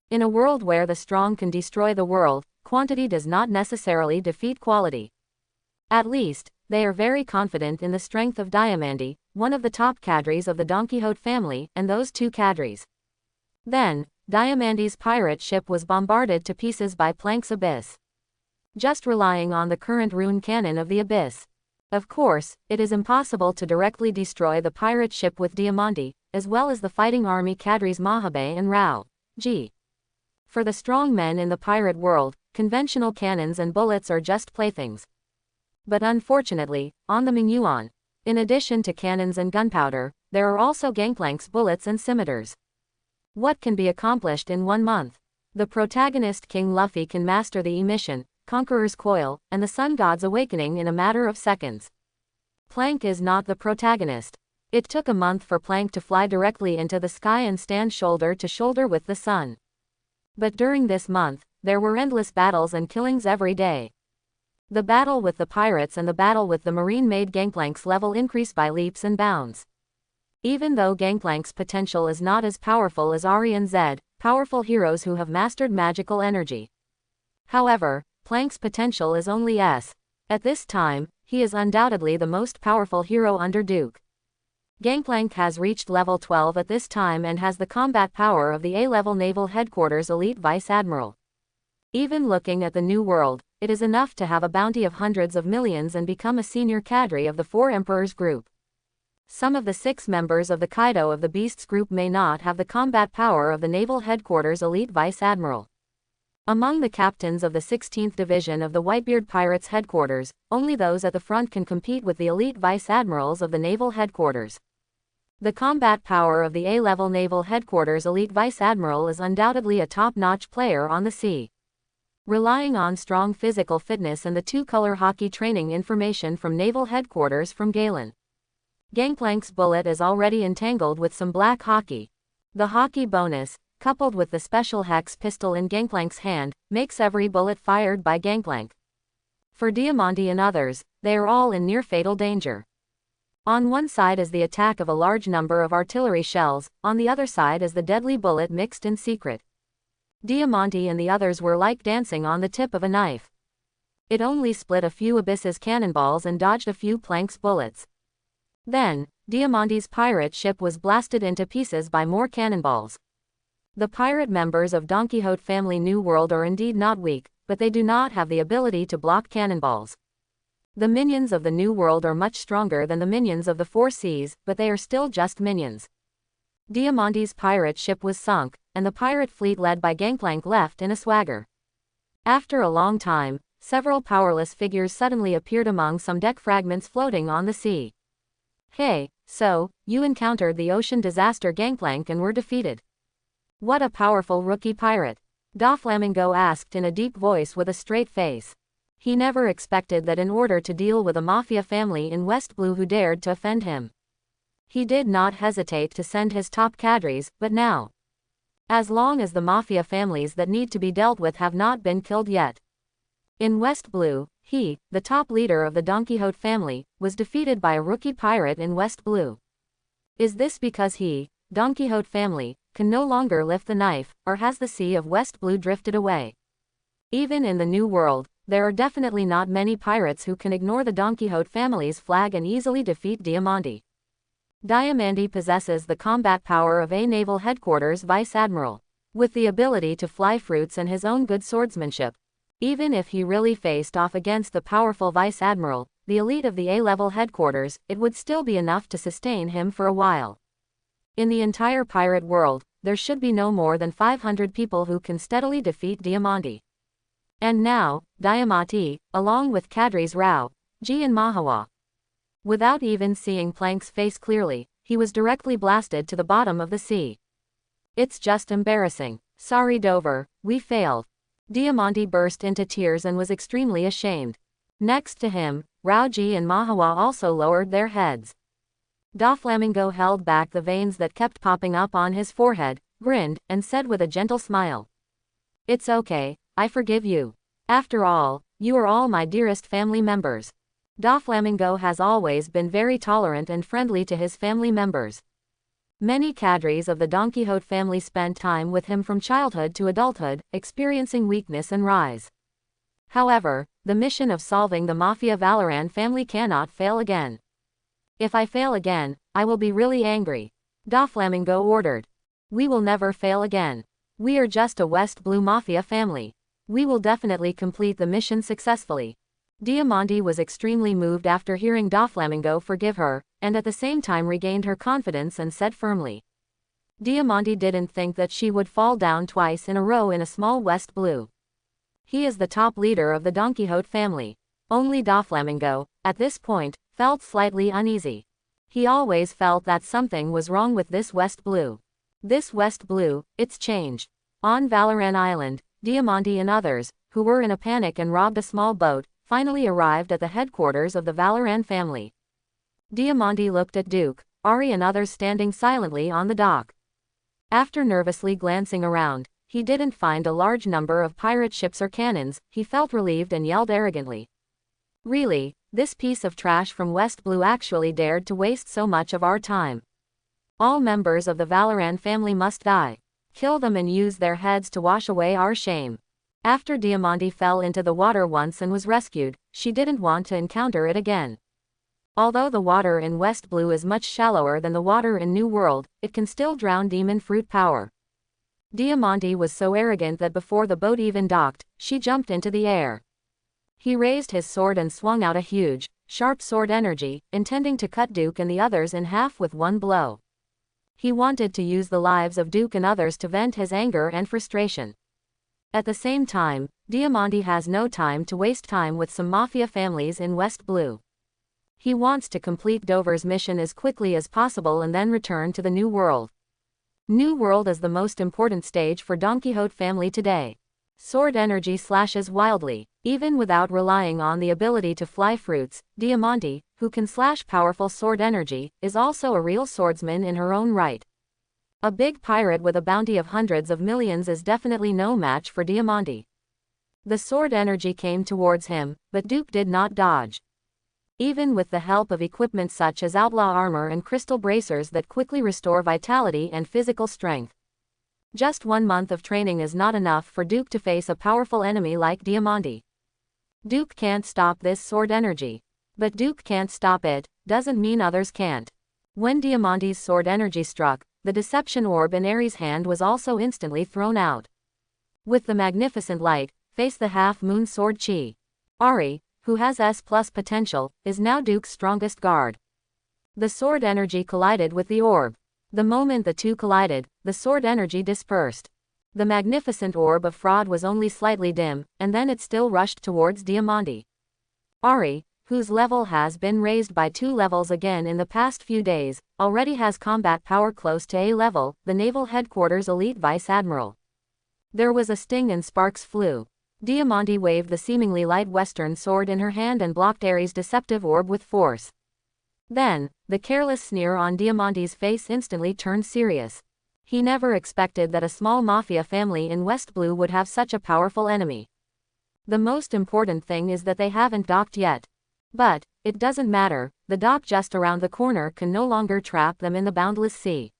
In a world where the strong can destroy the world, quantity does not necessarily defeat quality. At least, they are very confident in the strength of Diamante, one of the top cadres of the Donquixote family, and those 2 cadres. Then, Diamante's pirate ship was bombarded to pieces by Plank's abyss. Just relying on the current rune cannon of the abyss. Of course, it is impossible to directly destroy the pirate ship with Diamante, as well as the fighting army cadres Mahabe and Rao. G. For the strong men in the pirate world, conventional cannons and bullets are just playthings. But unfortunately, on the Mingyuan, in addition to cannons and gunpowder, there are also Gangplank's bullets and scimitars. What can be accomplished in 1 month? The protagonist King Luffy can master the emission, Conqueror's Coil, and the Sun God's Awakening in a matter of seconds. Plank is not the protagonist. It took a month for Plank to fly directly into the sky and stand shoulder to shoulder with the sun. But during this month, there were endless battles and killings every day. The battle with the pirates and the battle with the Marine made Gangplank's level increase by leaps and bounds. Even though Gangplank's potential is not as powerful as Ari and Zed, powerful heroes who have mastered magical energy. However, Plank's potential is only S. At this time, he is undoubtedly the most powerful hero under Duke. Gangplank has reached level 12 at this time and has the combat power of the A-level Naval Headquarters Elite Vice Admiral. Even looking at the New World, it is enough to have a bounty of hundreds of millions and become a senior cadre of the 4 Emperors group. Some of the 6 members of the Kaido of the Beasts group may not have the combat power of the Naval Headquarters Elite Vice Admiral. Among the captains of the 16th Division of the Whitebeard Pirates Headquarters, only those at the front can compete with the elite Vice Admirals of the Naval Headquarters. The combat power of the A-level Naval Headquarters Elite Vice Admiral is undoubtedly a top-notch player on the sea. Relying on strong physical fitness and the 2-color hockey training information from Naval Headquarters from Galen. Gangplank's bullet is already entangled with some black hockey. The hockey bonus, coupled with the special hex pistol in Gangplank's hand, makes every bullet fired by Gangplank. For Diamante and others, they are all in near-fatal danger. On one side is the attack of a large number of artillery shells, on the other side is the deadly bullet mixed in secret. Diamante and the others were like dancing on the tip of a knife. It only split a few Abyss's cannonballs and dodged a few Plank's bullets. Then, Diamante's pirate ship was blasted into pieces by more cannonballs. The pirate members of Donquixote family New World are indeed not weak, but they do not have the ability to block cannonballs. The minions of the New World are much stronger than the minions of the Four Seas, but they are still just minions. Diamante's pirate ship was sunk, and the pirate fleet led by Gangplank left in a swagger. After a long time, several powerless figures suddenly appeared among some deck fragments floating on the sea. Hey, so, you encountered the ocean disaster Gangplank and were defeated. What a powerful rookie pirate. Doflamingo asked in a deep voice with a straight face. He never expected that in order to deal with a mafia family in West Blue who dared to offend him. He did not hesitate to send his top cadres, but now. As long as the mafia families that need to be dealt with have not been killed yet. In West Blue, he, the top leader of the Donquixote family, was defeated by a rookie pirate in West Blue. Is this because he, Donquixote family, can no longer lift the knife, or has the sea of West Blue drifted away? Even in the New World, there are definitely not many pirates who can ignore the Donquixote family's flag and easily defeat Diamante. Diamante possesses the combat power of a naval headquarters vice admiral, with the ability to fly fruits and his own good swordsmanship. Even if he really faced off against the powerful vice admiral, the elite of the A-level headquarters, it would still be enough to sustain him for a while. In the entire pirate world, there should be no more than 500 people who can steadily defeat Diamante. And now, Diamante, along with Kadri's Rao, G and Mahawa. Without even seeing Plank's face clearly, he was directly blasted to the bottom of the sea. It's just embarrassing. Sorry Dover, we failed. Diamante burst into tears and was extremely ashamed. Next to him, Rao G and Mahawa also lowered their heads. Doflamingo held back the veins that kept popping up on his forehead, grinned, and said with a gentle smile. It's okay, I forgive you. After all, you are all my dearest family members. Doflamingo has always been very tolerant and friendly to his family members. Many cadres of the Donquixote family spent time with him from childhood to adulthood, experiencing weakness and rise. However, the mission of solving the Mafia Valoran family cannot fail again. If I fail again, I will be really angry. Doflamingo ordered. We will never fail again. We are just a West Blue Mafia family. We will definitely complete the mission successfully. Diamante was extremely moved after hearing Doflamingo forgive her, and at the same time regained her confidence and said firmly. Diamante didn't think that she would fall down twice in a row in a small West Blue. He is the top leader of the Donquixote family. Only Doflamingo, at this point, felt slightly uneasy. He always felt that something was wrong with this West Blue. This West Blue, it's changed. On Valoran Island, Diamante and others, who were in a panic and robbed a small boat, finally arrived at the headquarters of the Valoran family. Diamante looked at Duke, Ari and others standing silently on the dock. After nervously glancing around, he didn't find a large number of pirate ships or cannons. He felt relieved and yelled arrogantly. Really, this piece of trash from West Blue actually dared to waste so much of our time. All members of the Valoran family must die. Kill them and use their heads to wash away our shame. After Diamante fell into the water once and was rescued, she didn't want to encounter it again. Although the water in West Blue is much shallower than the water in New World, it can still drown demon fruit power. Diamante was so arrogant that before the boat even docked, she jumped into the air. He raised his sword and swung out a huge, sharp sword energy, intending to cut Duke and the others in half with one blow. He wanted to use the lives of Duke and others to vent his anger and frustration. At the same time, Diamante has no time to waste time with some mafia families in West Blue. He wants to complete Dover's mission as quickly as possible and then return to the New World. New World is the most important stage for Donquixote family today. Sword energy slashes wildly, even without relying on the ability to fly fruits. Diamante, who can slash powerful sword energy, is also a real swordsman in her own right. A big pirate with a bounty of hundreds of millions is definitely no match for Diamante. The sword energy came towards him, but Duke did not dodge. Even with the help of equipment such as outlaw armor and crystal bracers that quickly restore vitality and physical strength. Just 1 month of training is not enough for Duke to face a powerful enemy like Diamante. Duke can't stop this sword energy. But Duke can't stop it, doesn't mean others can't. When Diamante's sword energy struck, the deception orb in Ares' hand was also instantly thrown out. With the magnificent light, face the half-moon sword chi. Ari, who has S+ potential, is now Duke's strongest guard. The sword energy collided with the orb. The moment the two collided, the sword energy dispersed. The magnificent orb of fraud was only slightly dim, and then it still rushed towards Diamante. Ari, whose level has been raised by 2 levels again in the past few days, already has combat power close to A level, the Naval Headquarters Elite Vice Admiral. There was a sting and sparks flew. Diamante waved the seemingly light western sword in her hand and blocked Ares' deceptive orb with force. Then, the careless sneer on Diamante's face instantly turned serious. He never expected that a small mafia family in West Blue would have such a powerful enemy. The most important thing is that they haven't docked yet. But, it doesn't matter, the dock just around the corner can no longer trap them in the boundless sea.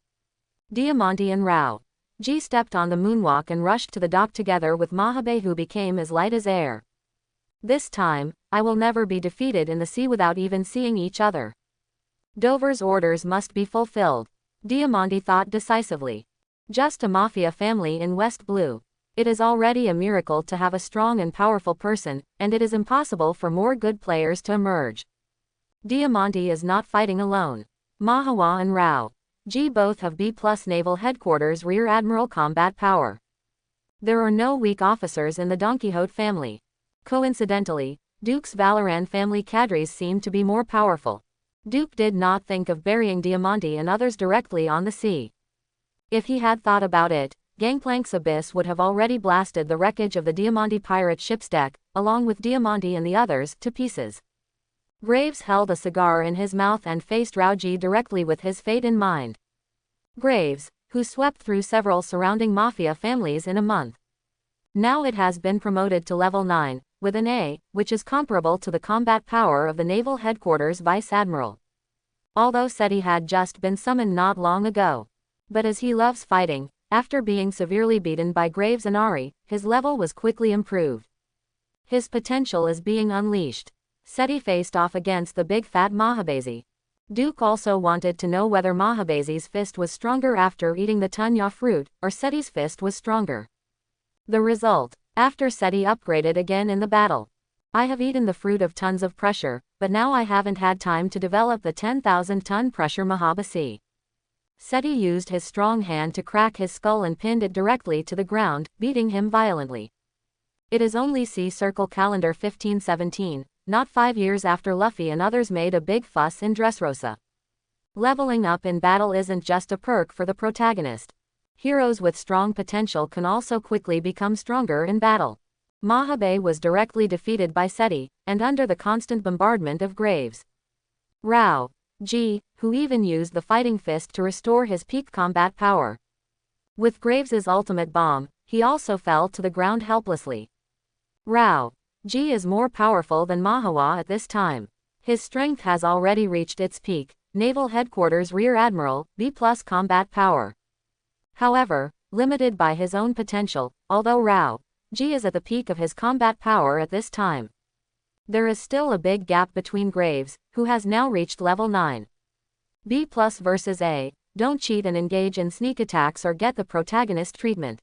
Diamante and Rao G stepped on the moonwalk and rushed to the dock together with Mahabe, who became as light as air. This time, I will never be defeated in the sea without even seeing each other. Dover's orders must be fulfilled. Diamante thought decisively. Just a mafia family in West Blue. It is already a miracle to have a strong and powerful person, and it is impossible for more good players to emerge. Diamante is not fighting alone. Mahawa and Rao G both have B+ Naval Headquarters Rear Admiral combat power. There are no weak officers in the Donquixote family. Coincidentally, Duke's Valoran family cadres seem to be more powerful. Duke did not think of burying Diamante and others directly on the sea. If he had thought about it, Gangplank's abyss would have already blasted the wreckage of the Diamante pirate ship's deck, along with Diamante and the others, to pieces. Graves held a cigar in his mouth and faced Rauji directly with his fate in mind. Graves, who swept through several surrounding mafia families in a month. Now it has been promoted to level 9, with an A, which is comparable to the combat power of the Naval Headquarters Vice Admiral. Although Seti had just been summoned not long ago. But as he loves fighting, after being severely beaten by Graves and Ari, his level was quickly improved. His potential is being unleashed. Seti faced off against the big fat Mahabezi. Duke also wanted to know whether Mahabezi's fist was stronger after eating the Tunya fruit, or Seti's fist was stronger. The result, after Seti upgraded again in the battle. I have eaten the fruit of tons of pressure, but now I haven't had time to develop the 10,000-ton pressure Mahabasi. Seti used his strong hand to crack his skull and pinned it directly to the ground, beating him violently. It is only C Circle Calendar 1517, not 5 years after Luffy and others made a big fuss in Dressrosa. Leveling up in battle isn't just a perk for the protagonist. Heroes with strong potential can also quickly become stronger in battle. Mahabe was directly defeated by Seti, and under the constant bombardment of Graves. Rao G, who even used the fighting fist to restore his peak combat power. With Graves's ultimate bomb, he also fell to the ground helplessly. Rao G is more powerful than Mahawa at this time. His strength has already reached its peak, Naval Headquarters Rear Admiral, B+ combat power. However, limited by his own potential, although Rao G is at the peak of his combat power at this time. There is still a big gap between Graves, who has now reached level 9. B+ versus A, don't cheat and engage in sneak attacks or get the protagonist treatment.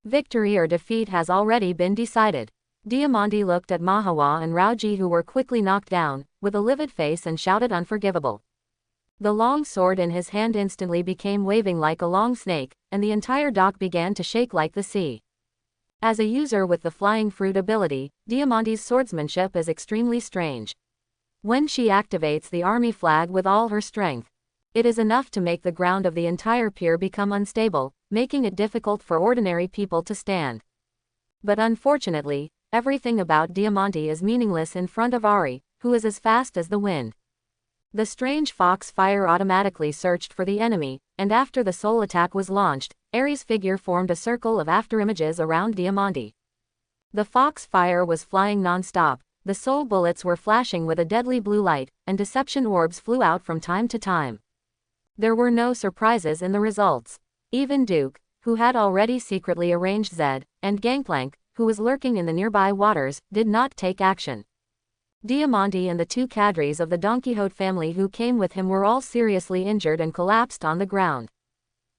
Victory or defeat has already been decided. Diamante looked at Mahawa and Rauji, who were quickly knocked down, with a livid face, and shouted unforgivable. The long sword in his hand instantly became waving like a long snake, and the entire dock began to shake like the sea. As a user with the flying fruit ability, Diamante's swordsmanship is extremely strange. When she activates the army flag with all her strength, it is enough to make the ground of the entire pier become unstable, making it difficult for ordinary people to stand. But unfortunately, everything about Diamante is meaningless in front of Ari, who is as fast as the wind. The strange fox fire automatically searched for the enemy, and after the soul attack was launched, Ares' figure formed a circle of afterimages around Diamante. The fox fire was flying non-stop, the soul bullets were flashing with a deadly blue light, and deception orbs flew out from time to time. There were no surprises in the results. Even Duke, who had already secretly arranged Zed, and Gangplank, who was lurking in the nearby waters, did not take action. Diamante and the two cadres of the Donquixote family who came with him were all seriously injured and collapsed on the ground.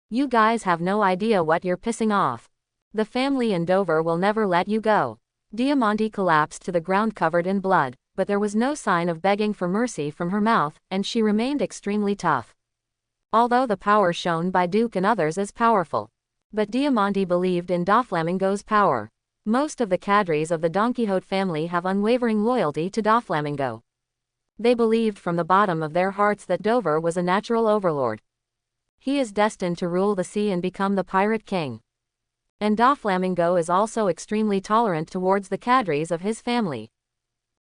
You guys have no idea what you're pissing off. The family in Dover will never let you go. Diamante collapsed to the ground covered in blood, but there was no sign of begging for mercy from her mouth, and she remained extremely tough. Although the power shown by Duke and others is powerful. But Diamante believed in Doflamingo's power. Most of the cadres of the Donquixote family have unwavering loyalty to Doflamingo. They believed from the bottom of their hearts that Dover was a natural overlord. He is destined to rule the sea and become the pirate king. And Doflamingo is also extremely tolerant towards the cadres of his family.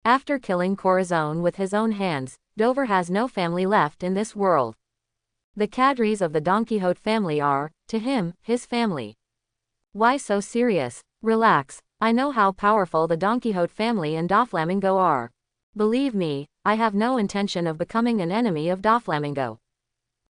After killing Corazon with his own hands, Dover has no family left in this world. The cadres of the Donquixote family are, to him, his family. Why so serious? Relax. I know how powerful the Donquixote family and Doflamingo are. Believe me, I have no intention of becoming an enemy of Doflamingo.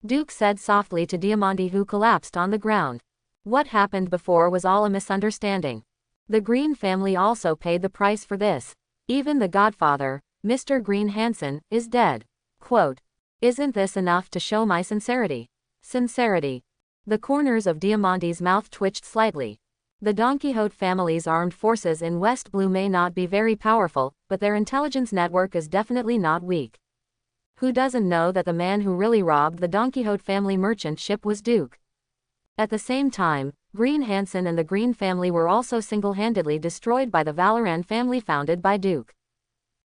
Duke said softly to Diamante, who collapsed on the ground. What happened before was all a misunderstanding. The Green family also paid the price for this. Even the Godfather, Mr. Green Hansen, is dead. Quote, "Isn't this enough to show my sincerity?" Sincerity. The corners of Diamante's mouth twitched slightly. The Donquixote family's armed forces in West Blue may not be very powerful, but their intelligence network is definitely not weak. Who doesn't know that the man who really robbed the Donquixote family merchant ship was Duke? At the same time, Green Hansen and the Green family were also single-handedly destroyed by the Valoran family founded by Duke.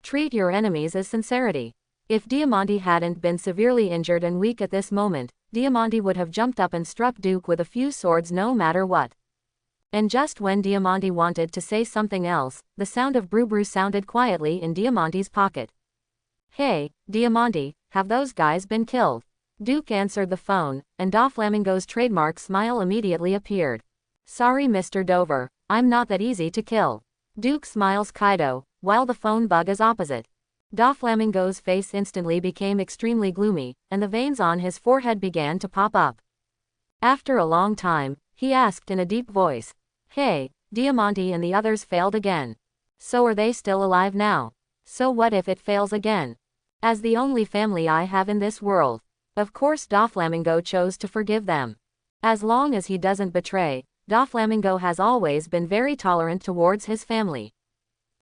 Treat your enemies as sincerity. If Diamante hadn't been severely injured and weak at this moment, Diamante would have jumped up and struck Duke with a few swords no matter what. And just when Diamante wanted to say something else, the sound of brew sounded quietly in Diamante's pocket. Hey, Diamante, have those guys been killed? Duke answered the phone, and Doflamingo's trademark smile immediately appeared. Sorry Mr. Dover, I'm not that easy to kill. Duke smiles Kaido, while the phone bug is opposite. Doflamingo's face instantly became extremely gloomy, and the veins on his forehead began to pop up. After a long time, he asked in a deep voice, "Hey, Diamante and the others failed again. So are they still alive now? So what if it fails again? As the only family I have in this world." Of course Doflamingo chose to forgive them. As long as he doesn't betray, Doflamingo has always been very tolerant towards his family.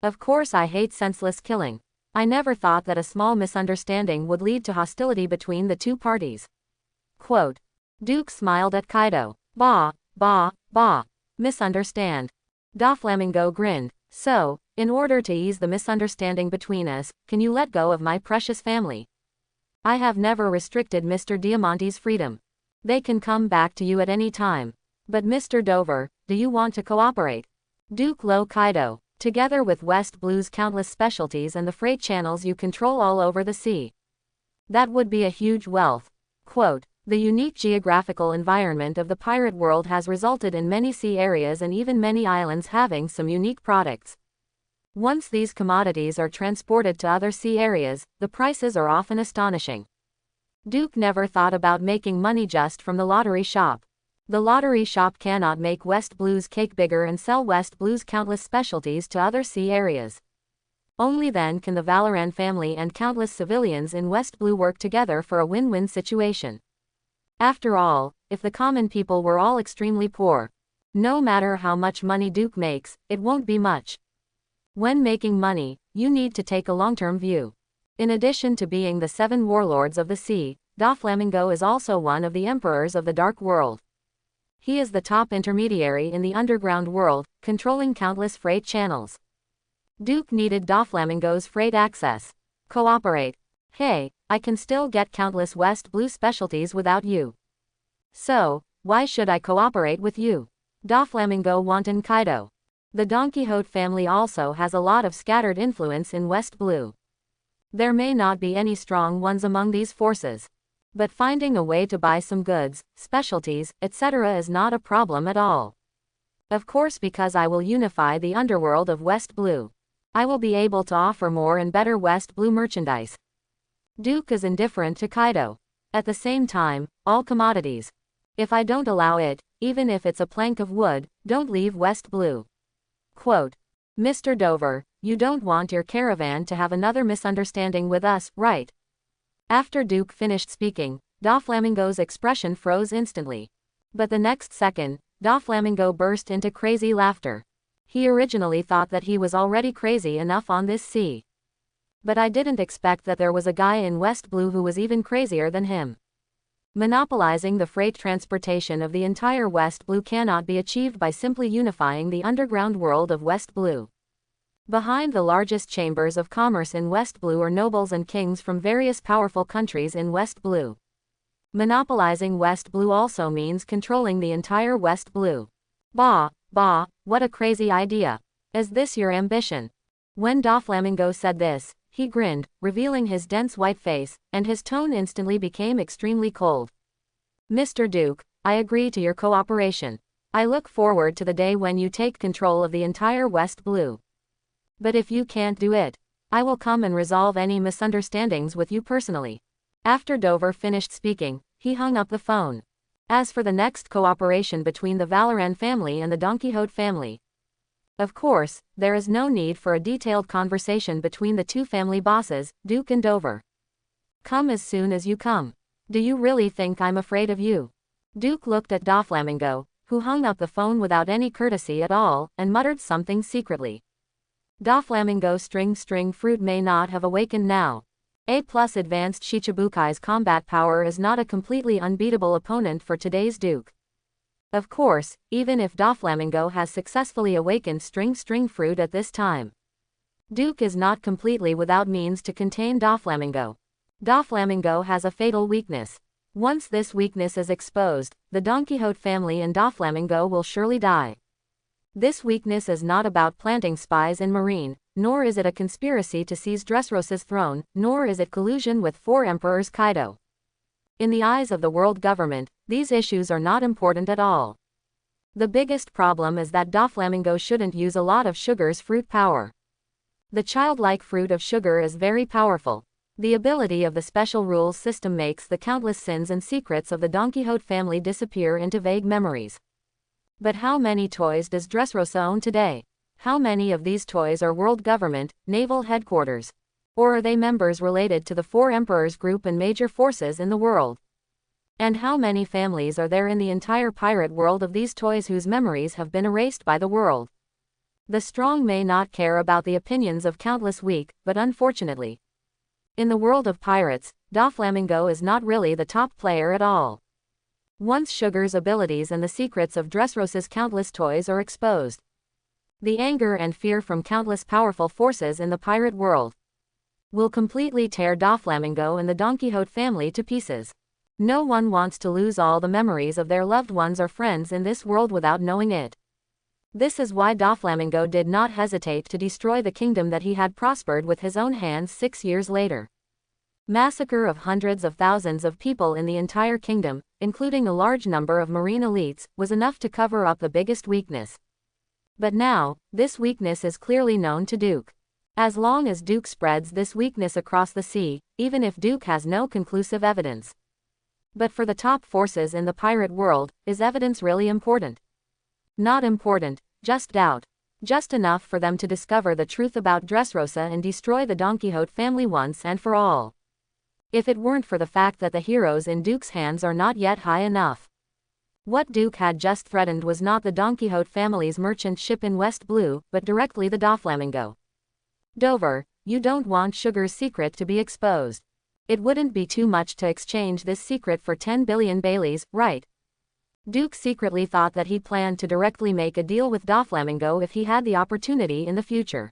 Of course I hate senseless killing. I never thought that a small misunderstanding would lead to hostility between the two parties. Quote. Duke smiled at Kaido. Bah, bah, bah. Misunderstand. Doflamingo grinned. So, in order to ease the misunderstanding between us, can you let go of my precious family? I have never restricted Mr. Diamante's freedom. They can come back to you at any time. But Mr. Dover, do you want to cooperate? Duke Lo Kaido. Together with West Blue's countless specialties and the freight channels you control all over the sea. That would be a huge wealth. Quote, the unique geographical environment of the pirate world has resulted in many sea areas and even many islands having some unique products. Once these commodities are transported to other sea areas, the prices are often astonishing. Duke never thought about making money just from the lottery shop. The lottery shop cannot make West Blue's cake bigger and sell West Blue's countless specialties to other sea areas. Only then can the Valoran family and countless civilians in West Blue work together for a win-win situation. After all, if the common people were all extremely poor, no matter how much money Duke makes, it won't be much. When making money, you need to take a long-term view. In addition to being the 7 warlords of the sea, Doflamingo is also one of the emperors of the dark world. He is the top intermediary in the underground world, controlling countless freight channels. Duke needed Doflamingo's freight access. Cooperate. Hey, I can still get countless West Blue specialties without you. So, why should I cooperate with you? Doflamingo wanted Kaido. The Donquixote family also has a lot of scattered influence in West Blue. There may not be any strong ones among these forces. But finding a way to buy some goods, specialties, etc. is not a problem at all. Of course, because I will unify the underworld of West Blue. I will be able to offer more and better West Blue merchandise. Duke is indifferent to Kaido. At the same time, all commodities. If I don't allow it, even if it's a plank of wood, don't leave West Blue. Quote, Mr. Dover, you don't want your caravan to have another misunderstanding with us, right? After Duke finished speaking, Doflamingo's expression froze instantly. But the next second, Doflamingo burst into crazy laughter. He originally thought that he was already crazy enough on this sea. But I didn't expect that there was a guy in West Blue who was even crazier than him. Monopolizing the freight transportation of the entire West Blue cannot be achieved by simply unifying the underground world of West Blue. Behind the largest chambers of commerce in West Blue are nobles and kings from various powerful countries in West Blue. Monopolizing West Blue also means controlling the entire West Blue. Bah, what a crazy idea. Is this your ambition? When Doflamingo said this, he grinned, revealing his dense white face, and his tone instantly became extremely cold. Mr. Duke, I agree to your cooperation. I look forward to the day when you take control of the entire West Blue. But if you can't do it, I will come and resolve any misunderstandings with you personally. After Dover finished speaking, he hung up the phone. As for the next cooperation between the Valoran family and the Donquixote family, of course, there is no need for a detailed conversation between the two family bosses, Duke and Dover. Come as soon as you come. Do you really think I'm afraid of you? Duke looked at Doflamingo, who hung up the phone without any courtesy at all, and muttered something secretly. Doflamingo string fruit may not have awakened now. A+ advanced Shichibukai's combat power is not a completely unbeatable opponent for today's Duke. Of course, even if Doflamingo has successfully awakened string fruit at this time, Duke is not completely without means to contain Doflamingo. Doflamingo has a fatal weakness. Once this weakness is exposed, the Donquixote family and Doflamingo will surely die. This weakness is not about planting spies in Marine, nor is it a conspiracy to seize Dressrosa's throne, nor is it collusion with four emperors Kaido. In the eyes of the world government, these issues are not important at all. The biggest problem is that Doflamingo shouldn't use a lot of sugar's fruit power. The childlike fruit of sugar is very powerful. The ability of the special rules system makes the countless sins and secrets of the Donquixote family disappear into vague memories. But how many toys does Dressrosa own today? How many of these toys are world government, naval headquarters? Or are they members related to the Four Emperors group and major forces in the world? And how many families are there in the entire pirate world of these toys whose memories have been erased by the world? The strong may not care about the opinions of countless weak, but unfortunately, in the world of pirates, Doflamingo is not really the top player at all. Once Sugar's abilities and the secrets of Dressrosa's countless toys are exposed, the anger and fear from countless powerful forces in the pirate world will completely tear Doflamingo and the Donquixote family to pieces. No one wants to lose all the memories of their loved ones or friends in this world without knowing it. This is why Doflamingo did not hesitate to destroy the kingdom that he had prospered with his own hands 6 years later. Massacre of hundreds of thousands of people in the entire kingdom, including a large number of marine elites, was enough to cover up the biggest weakness. But now, this weakness is clearly known to Duke. As long as Duke spreads this weakness across the sea, even if Duke has no conclusive evidence. But for the top forces in the pirate world, is evidence really important? Not important, just doubt. Just enough for them to discover the truth about Dressrosa and destroy the Donquixote family once and for all. If it weren't for the fact that the heroes in Duke's hands are not yet high enough. What Duke had just threatened was not the Donquixote family's merchant ship in West Blue, but directly the Doflamingo. Dover, you don't want Sugar's secret to be exposed. It wouldn't be too much to exchange this secret for 10 billion Baileys, right? Duke secretly thought that he planned to directly make a deal with Doflamingo if he had the opportunity in the future.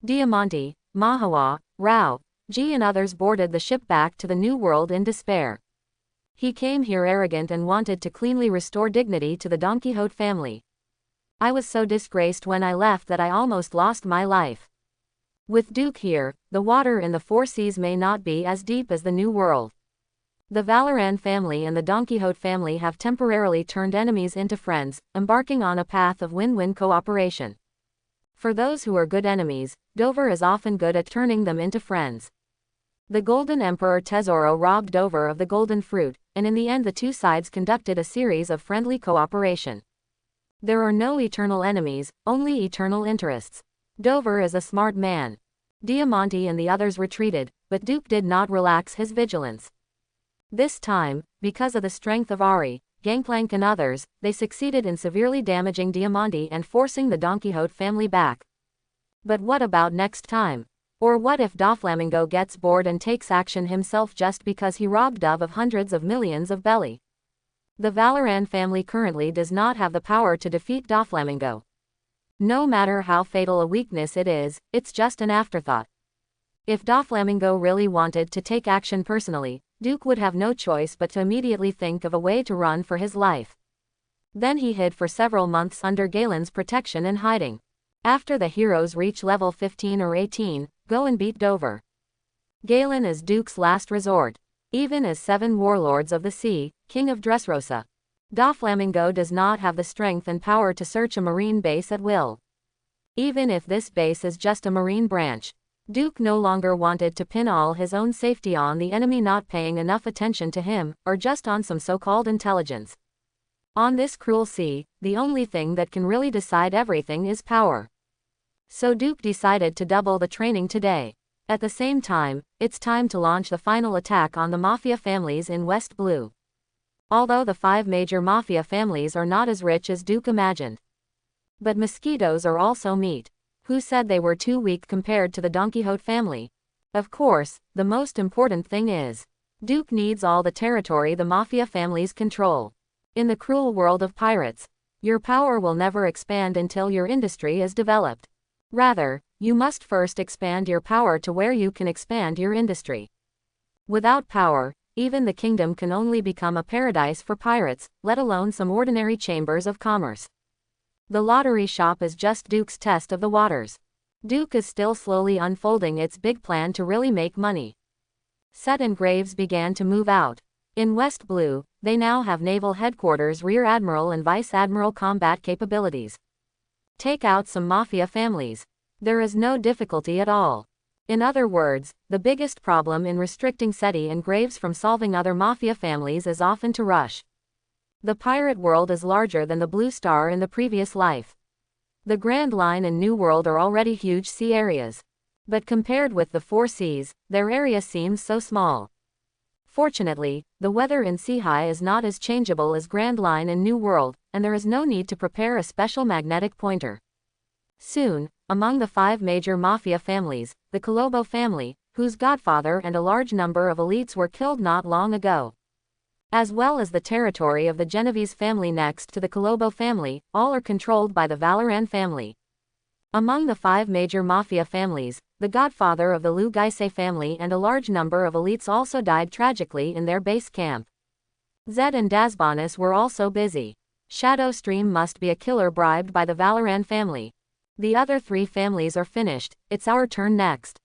Diamante, Mahawa, Rao, G and others boarded the ship back to the New World in despair. He came here arrogant and wanted to cleanly restore dignity to the Donquixote family. I was so disgraced when I left that I almost lost my life. With Duke here, the water in the Four Seas may not be as deep as the New World. The Valoran family and the Donquixote family have temporarily turned enemies into friends, embarking on a path of win-win cooperation. For those who are good enemies, Dover is often good at turning them into friends. The Golden Emperor Tesoro robbed Dover of the golden fruit, and in the end the two sides conducted a series of friendly cooperation. There are no eternal enemies, only eternal interests. Dover is a smart man. Diamante and the others retreated, but Duke did not relax his vigilance. This time, because of the strength of Ari, Gangplank and others, they succeeded in severely damaging Diamante and forcing the Donquixote family back. But what about next time? Or what if Doflamingo gets bored and takes action himself just because he robbed Dove of hundreds of millions of belly? The Valoran family currently does not have the power to defeat Doflamingo. No matter how fatal a weakness it is, it's just an afterthought. If Doflamingo really wanted to take action personally, Duke would have no choice but to immediately think of a way to run for his life. Then he hid for several months under Galen's protection and hiding. After the heroes reach level 15 or 18, go and beat Dover. Galen is Duke's last resort. Even as 7 warlords of the sea, king of Dressrosa, Doflamingo does not have the strength and power to search a marine base at will. Even if this base is just a marine branch, Duke no longer wanted to pin all his own safety on the enemy not paying enough attention to him, or just on some so-called intelligence. On this cruel sea, the only thing that can really decide everything is power. So Duke decided to double the training today. At the same time, it's time to launch the final attack on the Mafia families in West Blue. Although the 5 major Mafia families are not as rich as Duke imagined. But mosquitoes are also meat. Who said they were too weak compared to the Donquixote family? Of course, the most important thing is, Duke needs all the territory the Mafia families control. In the cruel world of pirates, your power will never expand until your industry is developed. Rather, you must first expand your power to where you can expand your industry. Without power, even the kingdom can only become a paradise for pirates, let alone some ordinary chambers of commerce. The lottery shop is just Duke's test of the waters. Duke is still slowly unfolding its big plan to really make money. Set and Graves began to move out. In West Blue, they now have naval headquarters, rear admiral and vice admiral combat capabilities. Take out some Mafia families. There is no difficulty at all. In other words, the biggest problem in restricting Seti and Graves from solving other Mafia families is often to rush. The pirate world is larger than the Blue Star in the previous life. The Grand Line and New World are already huge sea areas. But compared with the Four Seas, their area seems so small. Fortunately, the weather in Sea High is not as changeable as Grand Line and New World, and there is no need to prepare a special magnetic pointer. Soon, among the 5 major Mafia families, the Colombo family, whose godfather and a large number of elites were killed not long ago, as well as the territory of the Genovese family next to the Colombo family, all are controlled by the Valoran family. Among the 5 major Mafia families, the godfather of the Lugaise family and a large number of elites also died tragically in their base camp. Zed and Dasbonis were also busy. Shadow Stream must be a killer bribed by the Valoran family. The other 3 families are finished, it's our turn next.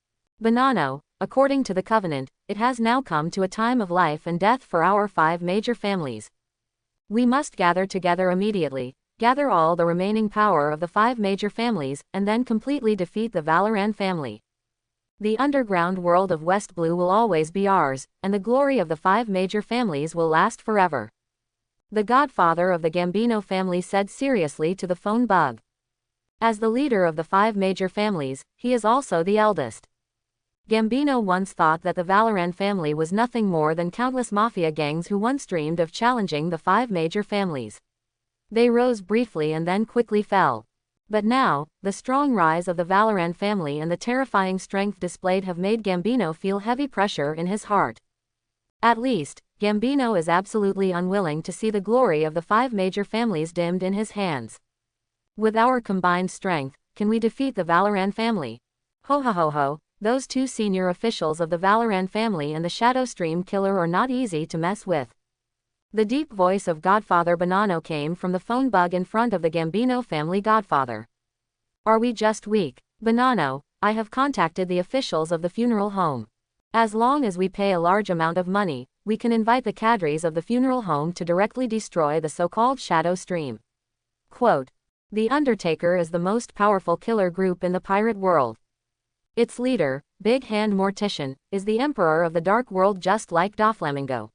Bonanno, according to the Covenant, it has now come to a time of life and death for our 5 major families. We must gather together immediately, gather all the remaining power of the 5 major families, and then completely defeat the Valoran family. The underground world of West Blue will always be ours, and the glory of the 5 major families will last forever. The godfather of the Gambino family said seriously to the phone bug. As the leader of the 5 major families, he is also the eldest. Gambino once thought that the Valoran family was nothing more than countless Mafia gangs who once dreamed of challenging the 5 major families. They rose briefly and then quickly fell. But now, the strong rise of the Valoran family and the terrifying strength displayed have made Gambino feel heavy pressure in his heart. At least, Gambino is absolutely unwilling to see the glory of the 5 major families dimmed in his hands. With our combined strength, can we defeat the Valoran family? Ho ho ho ho, those 2 senior officials of the Valoran family and the Shadow Stream killer are not easy to mess with. The deep voice of Godfather Bonanno came from the phone bug in front of the Gambino family godfather. Are we just weak? Bonanno, I have contacted the officials of the funeral home. As long as we pay a large amount of money, we can invite the cadres of the funeral home to directly destroy the so-called shadow stream. Quote, the Undertaker is the most powerful killer group in the pirate world. Its leader, Big Hand Mortician, is the emperor of the dark world, just like Doflamingo.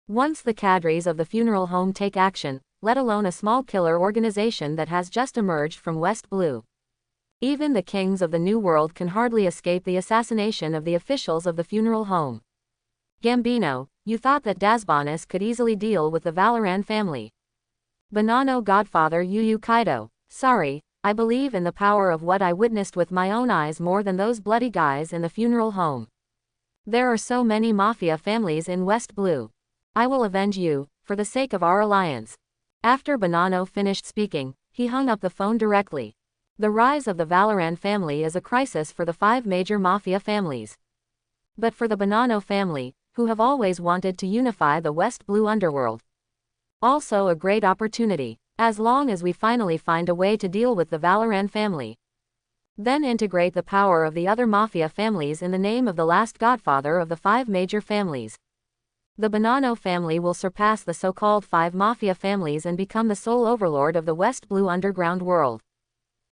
Once the cadres of the funeral home take action, let alone a small killer organization that has just emerged from West Blue, even the kings of the New World can hardly escape the assassination of the officials of the funeral home. Gambino, you thought that Dasbonis could easily deal with the Valoran family. Banano Godfather Yu Kaido, sorry, I believe in the power of what I witnessed with my own eyes more than those bloody guys in the funeral home. There are so many Mafia families in West Blue. I will avenge you, for the sake of our alliance. After Banano finished speaking, he hung up the phone directly. The rise of the Valoran family is a crisis for the 5 major Mafia families. But for the Banano family, who have always wanted to unify the West Blue underworld, also a great opportunity, as long as we finally find a way to deal with the Valoran family. Then integrate the power of the other Mafia families in the name of the last godfather of the 5 major families. The Banano family will surpass the so-called 5 Mafia families and become the sole overlord of the West Blue underground world.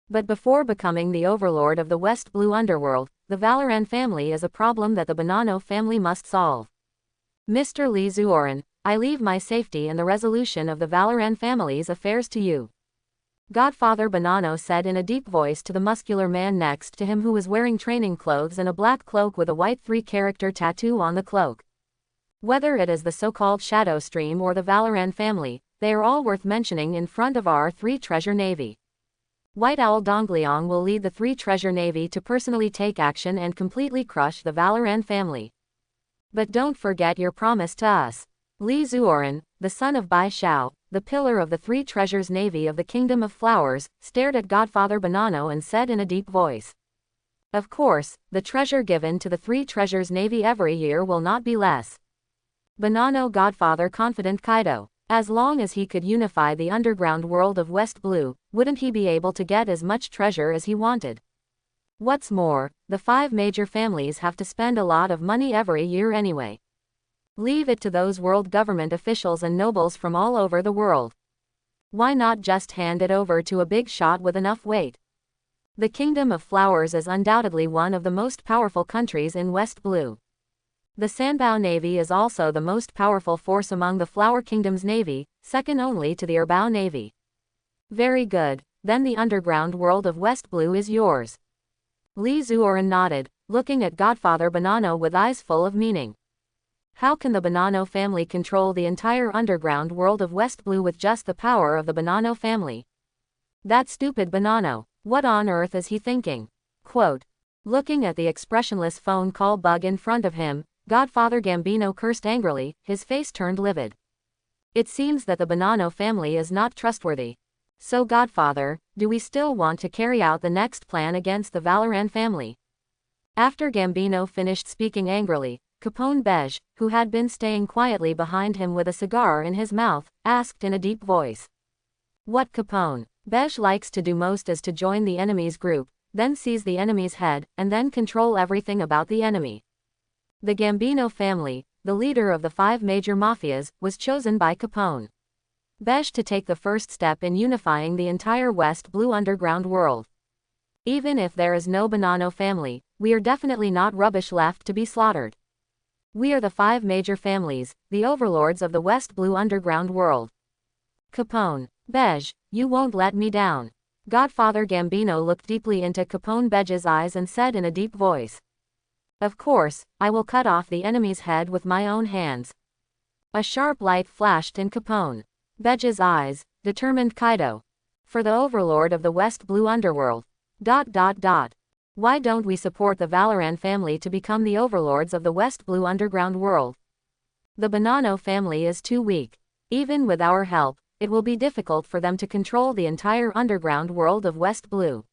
But before becoming the overlord of the West Blue underworld, the Valoran family is a problem that the Banano family must solve. Mr. Lee Zuoren, I leave my safety and the resolution of the Valoran family's affairs to you. Godfather Banano said in a deep voice to the muscular man next to him, who was wearing training clothes and a black cloak with a white 3-character tattoo on the cloak. Whether it is the so-called Shadow Stream or the Valoran family, they are all worth mentioning in front of our 3 treasure navy. White Owl Dongliang will lead the 3 treasure navy to personally take action and completely crush the Valoran family. But don't forget your promise to us. Li Zuoren, the son of Bai Xiao, the pillar of the 3 treasures navy of the Kingdom of Flowers, stared at Godfather Banano and said in a deep voice, of course, the treasure given to the 3 treasures navy every year will not be less. Banano Godfather confident Kaido. As long as he could unify the underground world of West Blue, wouldn't he be able to get as much treasure as he wanted? What's more, the 5 major families have to spend a lot of money every year anyway. Leave it to those world government officials and nobles from all over the world. Why not just hand it over to a big shot with enough weight? The Kingdom of Flowers is undoubtedly one of the most powerful countries in West Blue. The Sanbao Navy is also the most powerful force among the Flower Kingdom's navy, second only to the Erbao Navy. Very good, then the underground world of West Blue is yours. Li Zuoren nodded, looking at Godfather Banano with eyes full of meaning. How can the Banano family control the entire underground world of West Blue with just the power of the Banano family? That stupid Banano, what on earth is he thinking? Quote, looking at the expressionless phone call bug in front of him, Godfather Gambino cursed angrily, his face turned livid. It seems that the Banano family is not trustworthy. So Godfather, do we still want to carry out the next plan against the Valoran family? After Gambino finished speaking angrily, Capone Beige, who had been staying quietly behind him with a cigar in his mouth, asked in a deep voice. What Capone Beige likes to do most is to join the enemy's group, then seize the enemy's head, and then control everything about the enemy. The Gambino family, the leader of the 5 major mafias, was chosen by Capone Beige to take the first step in unifying the entire West Blue underground world. Even if there is no Banano family, we are definitely not rubbish left to be slaughtered. We are the 5 major families, the overlords of the West Blue underground world. Capone Beige, you won't let me down. Godfather Gambino looked deeply into Capone Beige's eyes and said in a deep voice, of course, I will cut off the enemy's head with my own hands. A sharp light flashed in Capone Beige's eyes, determined Kaido. For the overlord of the West Blue underworld. Why don't we support the Valoran family to become the overlords of the West Blue underground world? The Banano family is too weak. Even with our help, it will be difficult for them to control the entire underground world of West Blue.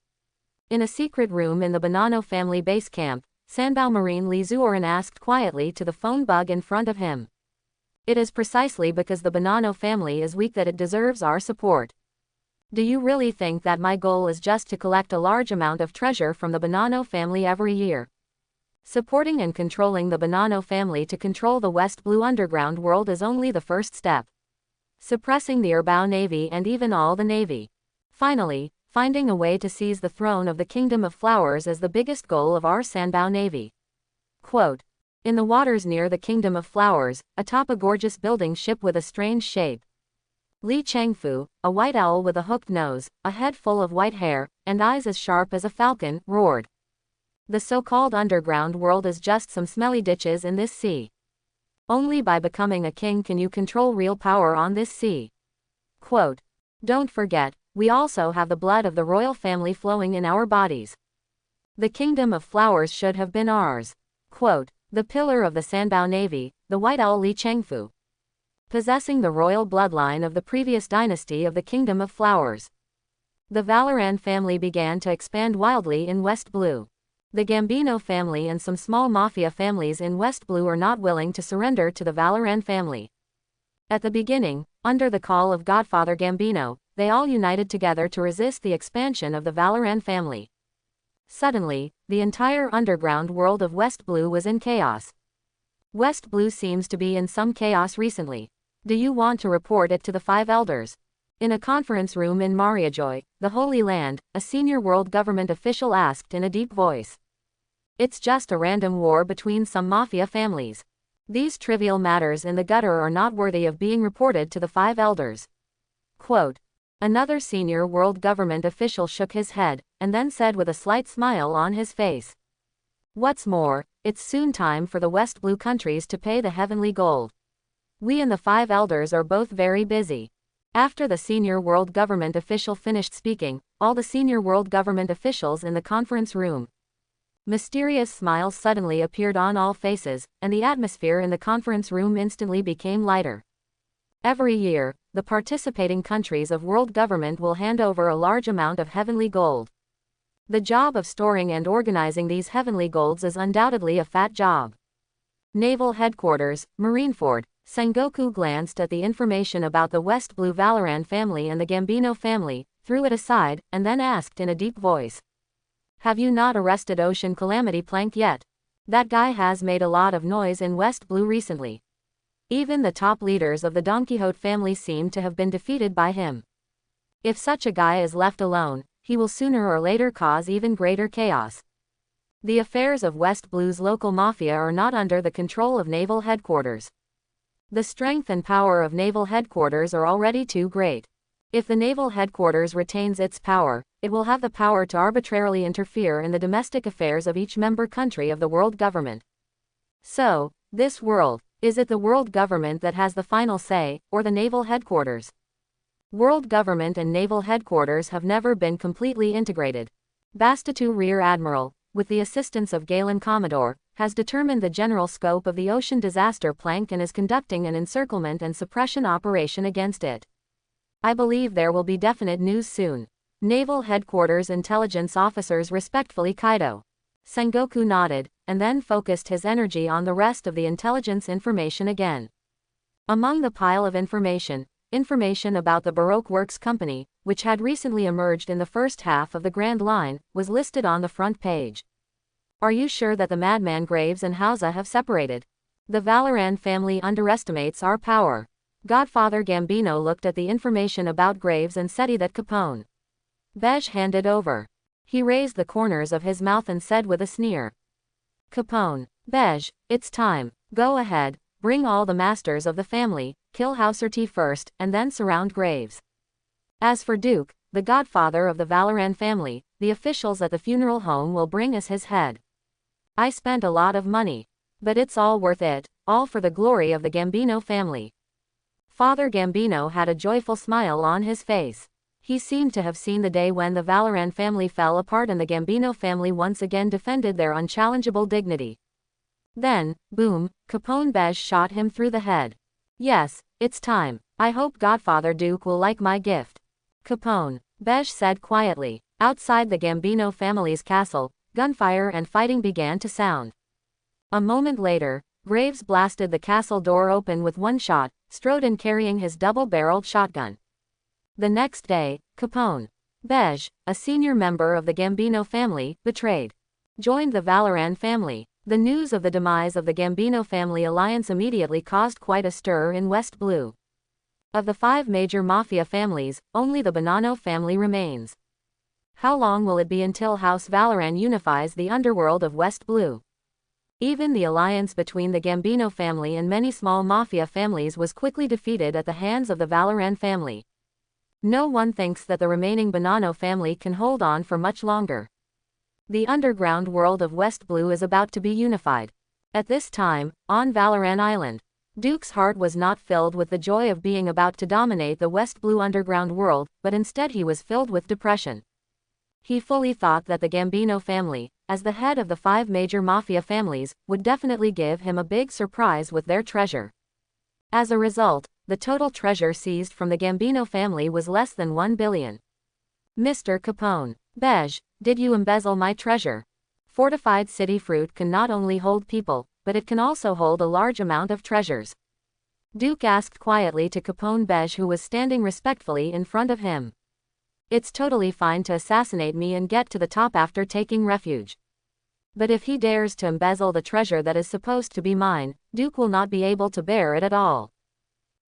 In a secret room in the Banano family base camp, Sanbao Marine Li Zuoren asked quietly to the phone bug in front of him. It is precisely because the Banano family is weak that it deserves our support. Do you really think that my goal is just to collect a large amount of treasure from the Bonanno family every year? Supporting and controlling the Bonanno family to control the West Blue underground world is only the first step. Suppressing the Urbao Navy and even all the Navy. Finally, finding a way to seize the throne of the Kingdom of Flowers is the biggest goal of our Sanbao Navy. Quote. In the waters near the Kingdom of Flowers, atop a gorgeous building ship with a strange shape, Li Changfu, a white owl with a hooked nose, a head full of white hair, and eyes as sharp as a falcon, roared. The so-called underground world is just some smelly ditches in this sea. Only by becoming a king can you control real power on this sea. Quote. Don't forget, we also have the blood of the royal family flowing in our bodies. The Kingdom of Flowers should have been ours. Quote. The pillar of the Sanbao Navy, the white owl Li Changfu. Possessing the royal bloodline of the previous dynasty of the Kingdom of Flowers. The Valoran family began to expand wildly in West Blue. The Gambino family and some small Mafia families in West Blue are not willing to surrender to the Valoran family. At the beginning, under the call of Godfather Gambino, they all united together to resist the expansion of the Valoran family. Suddenly, the entire underground world of West Blue was in chaos. West Blue seems to be in some chaos recently. Do you want to report it to the 5 elders? In a conference room in Mariajoy, the Holy Land, a senior world government official asked in a deep voice. It's just a random war between some Mafia families. These trivial matters in the gutter are not worthy of being reported to the 5 elders. Quote. Another senior world government official shook his head, and then said with a slight smile on his face. What's more, it's soon time for the West Blue countries to pay the heavenly gold. We and the 5 elders are both very busy. After the senior world government official finished speaking, all the senior world government officials in the conference room. Mysterious smiles suddenly appeared on all faces, and the atmosphere in the conference room instantly became lighter. Every year, the participating countries of world government will hand over a large amount of heavenly gold. The job of storing and organizing these heavenly golds is undoubtedly a fat job. Naval Headquarters, Marineford. Sengoku glanced at the information about the West Blue Valoran family and the Gambino family, threw it aside, and then asked in a deep voice. Have you not arrested Ocean Calamity Plank yet? That guy has made a lot of noise in West Blue recently. Even the top leaders of the Donquixote family seem to have been defeated by him. If such a guy is left alone, he will sooner or later cause even greater chaos. The affairs of West Blue's local mafia are not under the control of Naval Headquarters. The strength and power of Naval Headquarters are already too great. If the Naval Headquarters retains its power, it will have the power to arbitrarily interfere in the domestic affairs of each member country of the world government. So, this world, is it the world government that has the final say, or the Naval Headquarters? World government and Naval Headquarters have never been completely integrated. Bastatue Rear Admiral, with the assistance of Galen Commodore, has determined the general scope of the ocean disaster plank and is conducting an encirclement and suppression operation against it. I believe there will be definite news soon. Naval Headquarters intelligence officers respectfully Kaido. Sengoku nodded, and then focused his energy on the rest of the intelligence information again. Among the pile of information about the Baroque Works Company, which had recently emerged in the first half of the Grand Line, was listed on the front page. Are you sure that the madman Graves and Hausa have separated? The Valoran family underestimates our power. Godfather Gambino looked at the information about Graves and said that Capone. Beige handed over. He raised the corners of his mouth and said with a sneer. Capone. Beige, it's time. Go ahead, bring all the masters of the family, kill Hauserty first, and then surround Graves. As for Duke, the godfather of the Valoran family, the officials at the funeral home will bring us his head. I spent a lot of money. But it's all worth it, all for the glory of the Gambino family. Father Gambino had a joyful smile on his face. He seemed to have seen the day when the Valoran family fell apart and the Gambino family once again defended their unchallengeable dignity. Then, boom, Capone Beige shot him through the head. Yes, it's time. I hope Godfather Duke will like my gift. Capone. Beige said quietly. Outside the Gambino family's castle, gunfire and fighting began to sound. A moment later, Graves blasted the castle door open with one shot, strode in carrying his double-barreled shotgun. The next day, Capone Beige, a senior member of the Gambino family, joined the Valoran family. The news of the demise of the Gambino family alliance immediately caused quite a stir in West Blue. Of the 5 major mafia families, only the Bonanno family remains. How long will it be until House Valoran unifies the underworld of West Blue? Even the alliance between the Gambino family and many small mafia families was quickly defeated at the hands of the Valoran family. No one thinks that the remaining Bonanno family can hold on for much longer. The underground world of West Blue is about to be unified. At this time, on Valoran Island, Duke's heart was not filled with the joy of being about to dominate the West Blue underground world, but instead he was filled with depression. He fully thought that the Gambino family, as the head of the 5 major mafia families, would definitely give him a big surprise with their treasure. As a result, the total treasure seized from the Gambino family was less than 1 billion. Mr. Capone Beige, did you embezzle my treasure? Fortified city fruit can not only hold people, but it can also hold a large amount of treasures. Duke asked quietly to Capone Beige, who was standing respectfully in front of him. It's totally fine to assassinate me and get to the top after taking refuge. But if he dares to embezzle the treasure that is supposed to be mine, Duke will not be able to bear it at all.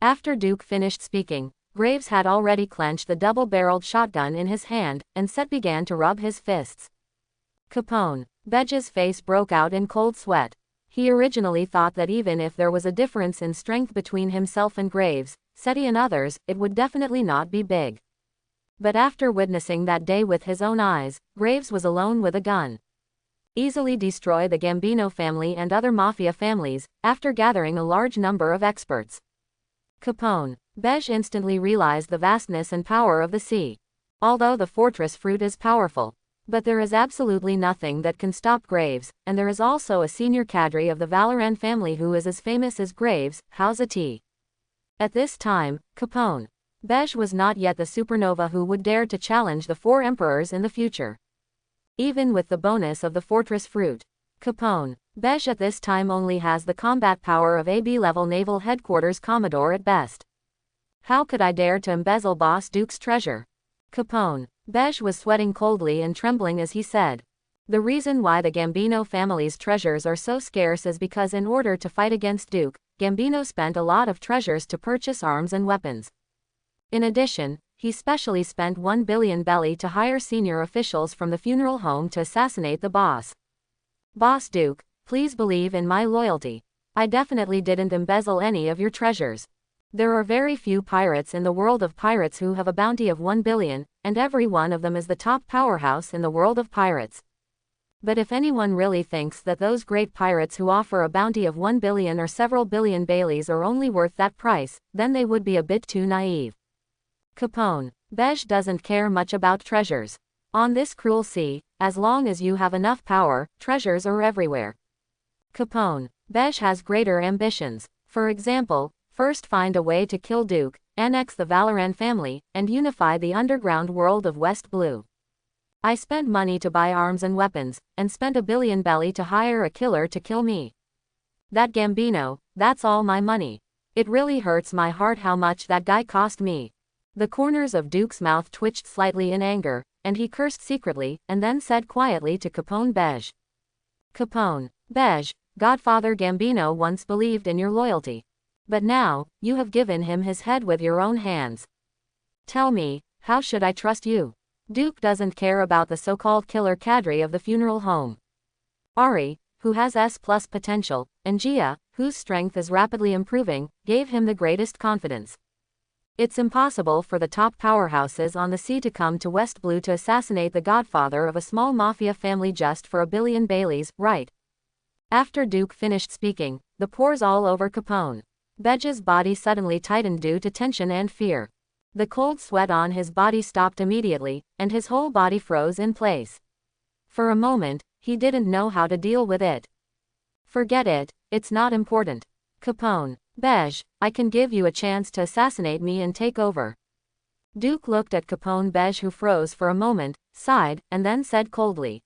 After Duke finished speaking, Graves had already clenched the double-barreled shotgun in his hand, and began to rub his fists. Capone Beige's face broke out in cold sweat. He originally thought that even if there was a difference in strength between himself and Graves, Seti and others, it would definitely not be big. But after witnessing that day with his own eyes, Graves was alone with a gun. Easily destroy the Gambino family and other mafia families, after gathering a large number of experts. Capone Beige instantly realized the vastness and power of the sea. Although the fortress fruit is powerful, but there is absolutely nothing that can stop Graves, and there is also a senior cadre of the Valoran family who is as famous as Graves, Housati. At this time, Capone Beige was not yet the supernova who would dare to challenge the 4 emperors in the future. Even with the bonus of the fortress fruit, Capone Beige at this time only has the combat power of AB level naval headquarters commodore at best. How could I dare to embezzle Boss Duke's treasure? Capone Beige was sweating coldly and trembling as he said. The reason why the Gambino family's treasures are so scarce is because in order to fight against Duke, Gambino spent a lot of treasures to purchase arms and weapons. In addition, he specially spent 1 billion belly to hire senior officials from the funeral home to assassinate the boss. Boss Duke, please believe in my loyalty. I definitely didn't embezzle any of your treasures. There are very few pirates in the world of pirates who have a bounty of 1 billion, and every one of them is the top powerhouse in the world of pirates. But if anyone really thinks that those great pirates who offer a bounty of 1 billion or several billion baileys are only worth that price, then they would be a bit too naive. Capone Beige doesn't care much about treasures. On this cruel sea, as long as you have enough power, treasures are everywhere. Capone Beige has greater ambitions. For example, first find a way to kill Duke, annex the Valoran family, and unify the underground world of West Blue. I spent money to buy arms and weapons, and spent 1 billion belly to hire a killer to kill me. That Gambino, that's all my money. It really hurts my heart how much that guy cost me. The corners of Duke's mouth twitched slightly in anger, and he cursed secretly, and then said quietly to Capone Beige. Capone Beige, Godfather Gambino once believed in your loyalty. But now, you have given him his head with your own hands. Tell me, how should I trust you? Duke doesn't care about the so-called killer cadre of the funeral home. Ari, who has S+ potential, and Gia, whose strength is rapidly improving, gave him the greatest confidence. It's impossible for the top powerhouses on the sea to come to West Blue to assassinate the godfather of a small mafia family just for 1 billion baileys, right? After Duke finished speaking, the pores all over Capone Beige's body suddenly tightened due to tension and fear. The cold sweat on his body stopped immediately, and his whole body froze in place. For a moment, he didn't know how to deal with it. Forget it, it's not important. Capone Beige, I can give you a chance to assassinate me and take over. Duke looked at Capone Beige, who froze for a moment, sighed, and then said coldly.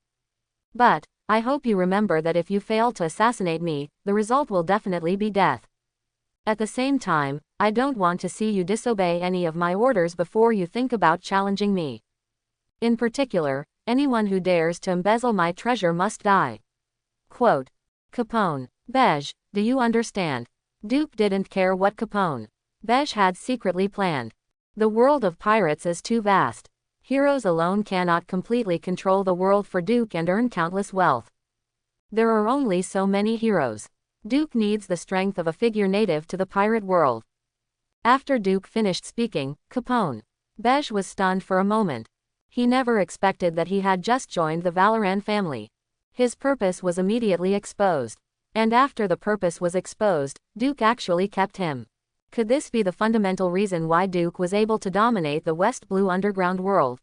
But, I hope you remember that if you fail to assassinate me, the result will definitely be death. At the same time, I don't want to see you disobey any of my orders before you think about challenging me. In particular, anyone who dares to embezzle my treasure must die. Quote. Capone. Beige, do you understand? Duke didn't care what Capone. Beige had secretly planned. The world of pirates is too vast. Heroes alone cannot completely control the world for Duke and earn countless wealth. There are only so many heroes. Duke needs the strength of a figure native to the pirate world. After Duke finished speaking, Capone. Beige was stunned for a moment. He never expected that he had just joined the Valoran family. His purpose was immediately exposed. And after the purpose was exposed, Duke actually kept him. Could this be the fundamental reason why Duke was able to dominate the West Blue underground world?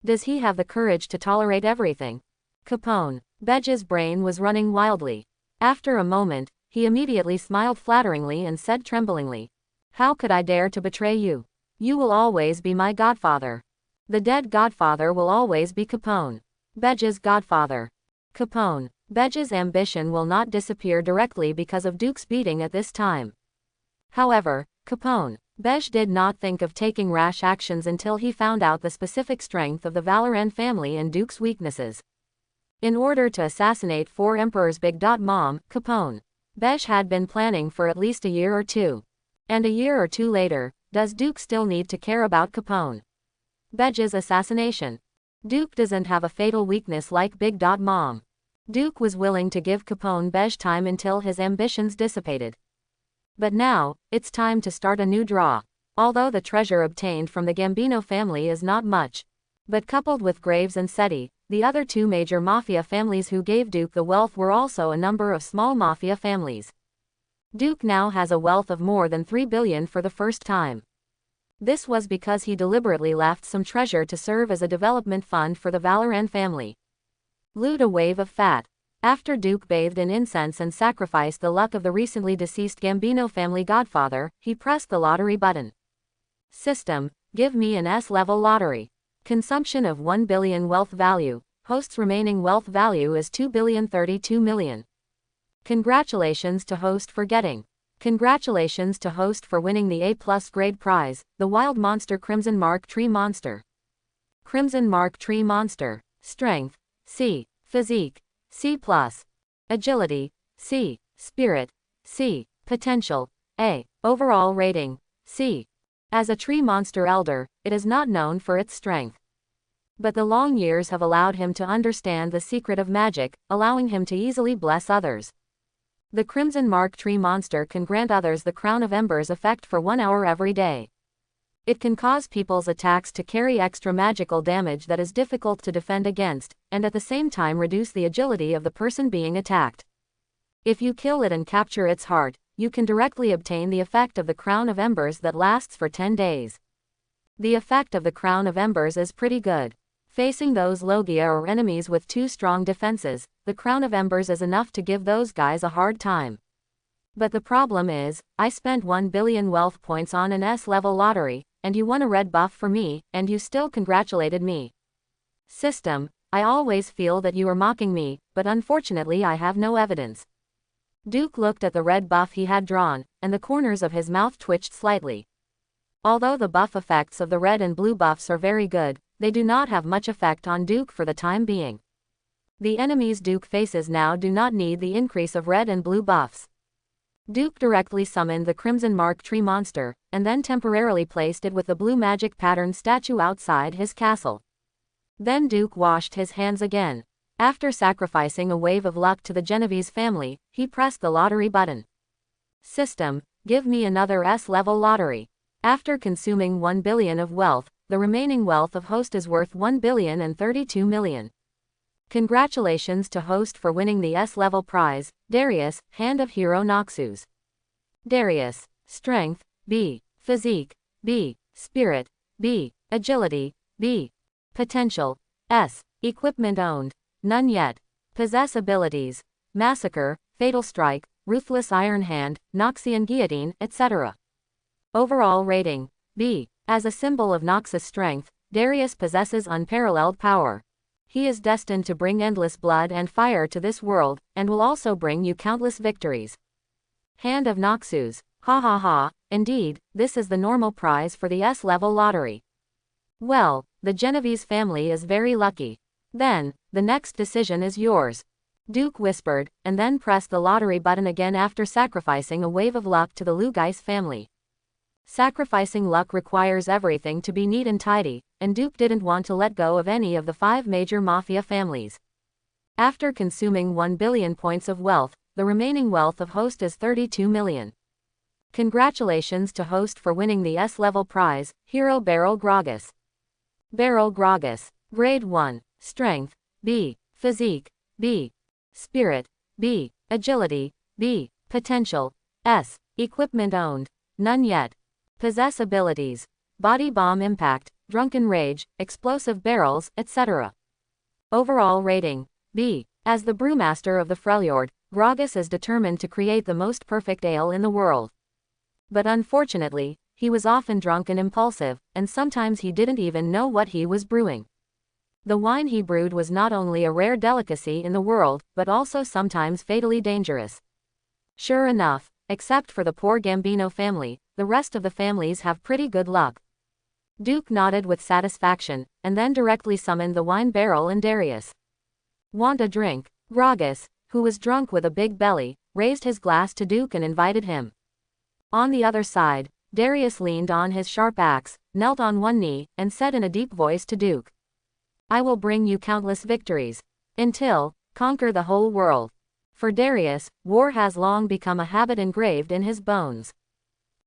Does he have the courage to tolerate everything? Capone. Beige's brain was running wildly. After a moment, he immediately smiled flatteringly and said tremblingly, "How could I dare to betray you? You will always be my godfather. The dead godfather will always be Capone. Beige's godfather." Capone. Beige's ambition will not disappear directly because of Duke's beating at this time. However, Capone. Beige did not think of taking rash actions until he found out the specific strength of the Valoran family and Duke's weaknesses. In order to assassinate 4 emperors Big Mom, Capone. Beige had been planning for at least a year or two. And a year or two later, does Duke still need to care about Capone? Beige's assassination. Duke doesn't have a fatal weakness like Big Mom. Duke was willing to give Capone Beige time until his ambitions dissipated. But now, it's time to start a new draw. Although the treasure obtained from the Gambino family is not much. But coupled with Graves and Seti, the other 2 major Mafia families who gave Duke the wealth were also a number of small Mafia families. Duke now has a wealth of more than 3 billion for the first time. This was because he deliberately left some treasure to serve as a development fund for the Valoran family. Loot a wave of fat. After Duke bathed in incense and sacrificed the luck of the recently deceased Gambino family godfather, he pressed the lottery button. System, give me an S-level lottery. Consumption of 1 billion wealth value. Host's remaining wealth value is 2,032 million. Congratulations to host for getting. Congratulations to host for winning the A+ grade prize, the Wild Monster Crimson Mark Tree Monster. Crimson Mark Tree Monster. Strength, C. Physique, C+. Agility, C. Spirit, C. Potential, A. Overall rating, C. As a tree monster elder, it is not known for its strength. But the long years have allowed him to understand the secret of magic, allowing him to easily bless others. The Crimson Mark Tree Monster can grant others the Crown of Embers effect for 1 hour every day. It can cause people's attacks to carry extra magical damage that is difficult to defend against, and at the same time reduce the agility of the person being attacked. If you kill it and capture its heart, you can directly obtain the effect of the Crown of Embers that lasts for 10 days. The effect of the Crown of Embers is pretty good. Facing those Logia or enemies with 2 strong defenses, the Crown of Embers is enough to give those guys a hard time. But the problem is, I spent 1 billion wealth points on an S-level lottery, and you won a red buff for me, and you still congratulated me. System, I always feel that you are mocking me, but unfortunately I have no evidence. Duke looked at the red buff he had drawn, and the corners of his mouth twitched slightly. Although the buff effects of the red and blue buffs are very good, they do not have much effect on Duke for the time being. The enemies Duke faces now do not need the increase of red and blue buffs. Duke directly summoned the Crimson Mark Tree Monster, and then temporarily placed it with the blue magic pattern statue outside his castle. Then Duke washed his hands again. After sacrificing a wave of luck to the Genovese family, he pressed the lottery button. System, give me another S-level lottery. After consuming 1 billion of wealth, the remaining wealth of host is worth 1,032 million. Congratulations to host for winning the S-level prize, Darius, Hand of Hero Noxus. Darius, Strength, B. Physique, B. Spirit, B. Agility, B. Potential, S. Equipment owned, none yet. Possess abilities, Massacre, Fatal Strike, Ruthless Iron Hand, Noxian Guillotine, etc. Overall rating, B. As a symbol of Noxus strength, Darius possesses unparalleled power. He is destined to bring endless blood and fire to this world, and will also bring you countless victories. Hand of Noxus, Ha ha ha, indeed, this is the normal prize for the S-level lottery. Well, the Genovese family is very lucky. Then, the next decision is yours. Duke whispered, and then pressed the lottery button again after sacrificing a wave of luck to the Lugais family. Sacrificing luck requires everything to be neat and tidy, and Duke didn't want to let go of any of the 5 major Mafia families. After consuming 1 billion points of wealth, the remaining wealth of Host is 32 million. Congratulations to Host for winning the S-level prize, Hero Beryl Gragas. Beryl Gragas. Grade 1. Strength, B. Physique, B. Spirit, B. Agility, B. Potential, S. Equipment owned, none yet. Possess abilities, body bomb impact, drunken rage, explosive barrels, etc. Overall rating, B. As the brewmaster of the Freljord, Gragas is determined to create the most perfect ale in the world. But unfortunately, he was often drunk and impulsive, and sometimes he didn't even know what he was brewing. The wine he brewed was not only a rare delicacy in the world, but also sometimes fatally dangerous. Sure enough, except for the poor Gambino family, the rest of the families have pretty good luck. Duke nodded with satisfaction, and then directly summoned the wine barrel and Darius. Want a drink? Gragas, who was drunk with a big belly, raised his glass to Duke and invited him. On the other side, Darius leaned on his sharp axe, knelt on one knee, and said in a deep voice to Duke, I will bring you countless victories. Until, conquer the whole world. For Darius, war has long become a habit engraved in his bones.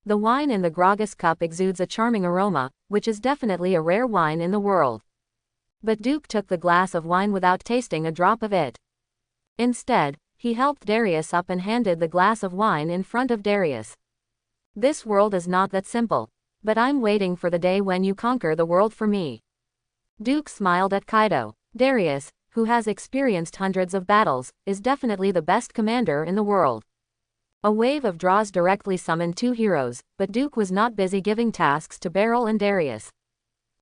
The wine in the Gragas cup exudes a charming aroma, which is definitely a rare wine in the world. But Duke took the glass of wine without tasting a drop of it. Instead, he helped Darius up and handed the glass of wine in front of Darius. This world is not that simple. But I'm waiting for the day when you conquer the world for me. Duke smiled at Kaido. Darius, who has experienced hundreds of battles, is definitely the best commander in the world. A wave of draws directly summoned 2 heroes, but Duke was not busy giving tasks to Beryl and Darius.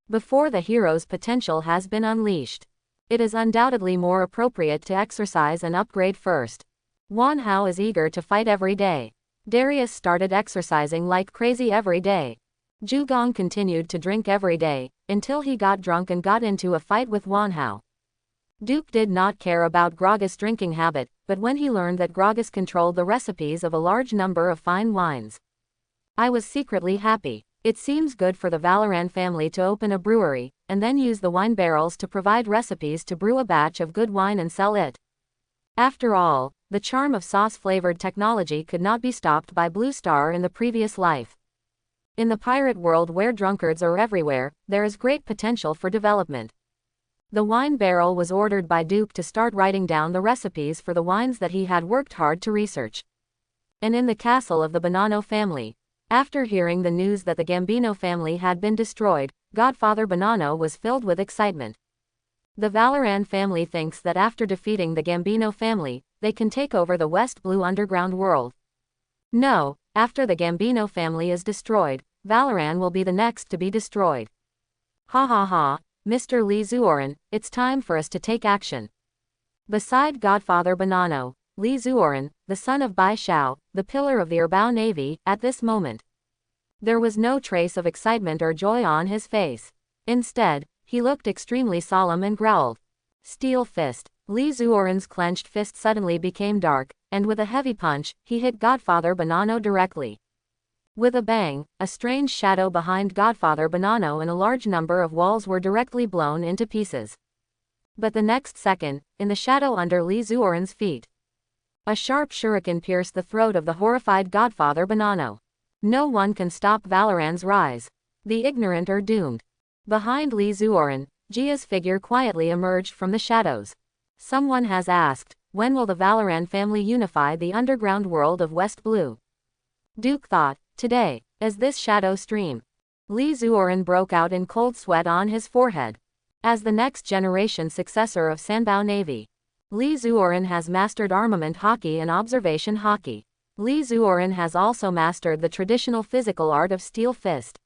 Before the hero's potential has been unleashed, it is undoubtedly more appropriate to exercise and upgrade first. Wan Hao is eager to fight every day. Darius started exercising like crazy every day. Zhugong continued to drink every day, until he got drunk and got into a fight with Wan Hao. Duke did not care about Gragas' drinking habit, but when he learned that Gragas controlled the recipes of a large number of fine wines, I was secretly happy. It seems good for the Valoran family to open a brewery, and then use the wine barrels to provide recipes to brew a batch of good wine and sell it. After all, the charm of sauce-flavored technology could not be stopped by Blue Star in the previous life. In the pirate world where drunkards are everywhere, there is great potential for development. The wine barrel was ordered by Duke to start writing down the recipes for the wines that he had worked hard to research. And in the castle of the Bonanno family, after hearing the news that the Gambino family had been destroyed, Godfather Bonanno was filled with excitement. The Valoran family thinks that after defeating the Gambino family, they can take over the West Blue underground world. No, after the Gambino family is destroyed, Valoran will be the next to be destroyed. Ha ha ha, Mr. Li Zuoren, it's time for us to take action. Beside Godfather Bonanno, Li Zuoren, the son of Bai Xiao, the pillar of the Erbao Navy, at this moment, there was no trace of excitement or joy on his face. Instead, he looked extremely solemn and growled. Steel fist. Li Zuoren's clenched fist suddenly became dark, and with a heavy punch, he hit Godfather Bonanno directly. With a bang, a strange shadow behind Godfather Bonanno and a large number of walls were directly blown into pieces. But the next second, in the shadow under Li Zuoren's feet, a sharp shuriken pierced the throat of the horrified Godfather Bonanno. No one can stop Valoran's rise. The ignorant are doomed. Behind Li Zuoren, Jia's figure quietly emerged from the shadows. Someone has asked, when will the Valoran family unify the underground world of West Blue? Duke thought, today, as this shadow stream. Li Zuoren broke out in cold sweat on his forehead. As the next generation successor of Sanbao Navy, Li Zuoren has mastered armament hockey and observation hockey. Li Zuoren has also mastered the traditional physical art of steel fist.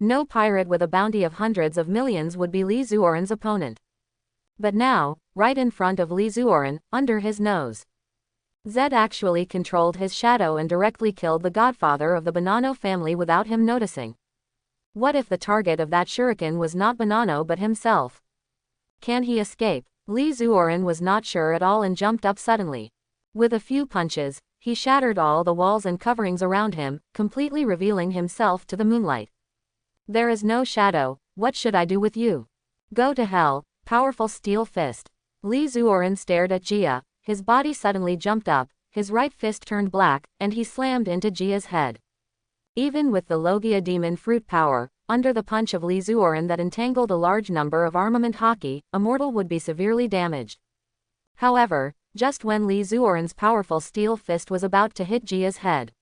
No pirate with a bounty of hundreds of millions would be Li Zuoren's opponent. But now, right in front of Li Zuoren, under his nose, Zed actually controlled his shadow and directly killed the godfather of the Bonanno family without him noticing. What if the target of that shuriken was not Bonanno but himself? Can he escape? Li Zuoren was not sure at all and jumped up suddenly. With a few punches, he shattered all the walls and coverings around him, completely revealing himself to the moonlight. There is no shadow, what should I do with you? Go to hell, powerful steel fist. Li Zuoren stared at Jia, his body suddenly jumped up, his right fist turned black, and he slammed into Jia's head. Even with the Logia demon fruit power, under the punch of Li Zuoren that entangled a large number of armament haki, a mortal would be severely damaged. However, just when Li Zuoren's powerful steel fist was about to hit Jia's head,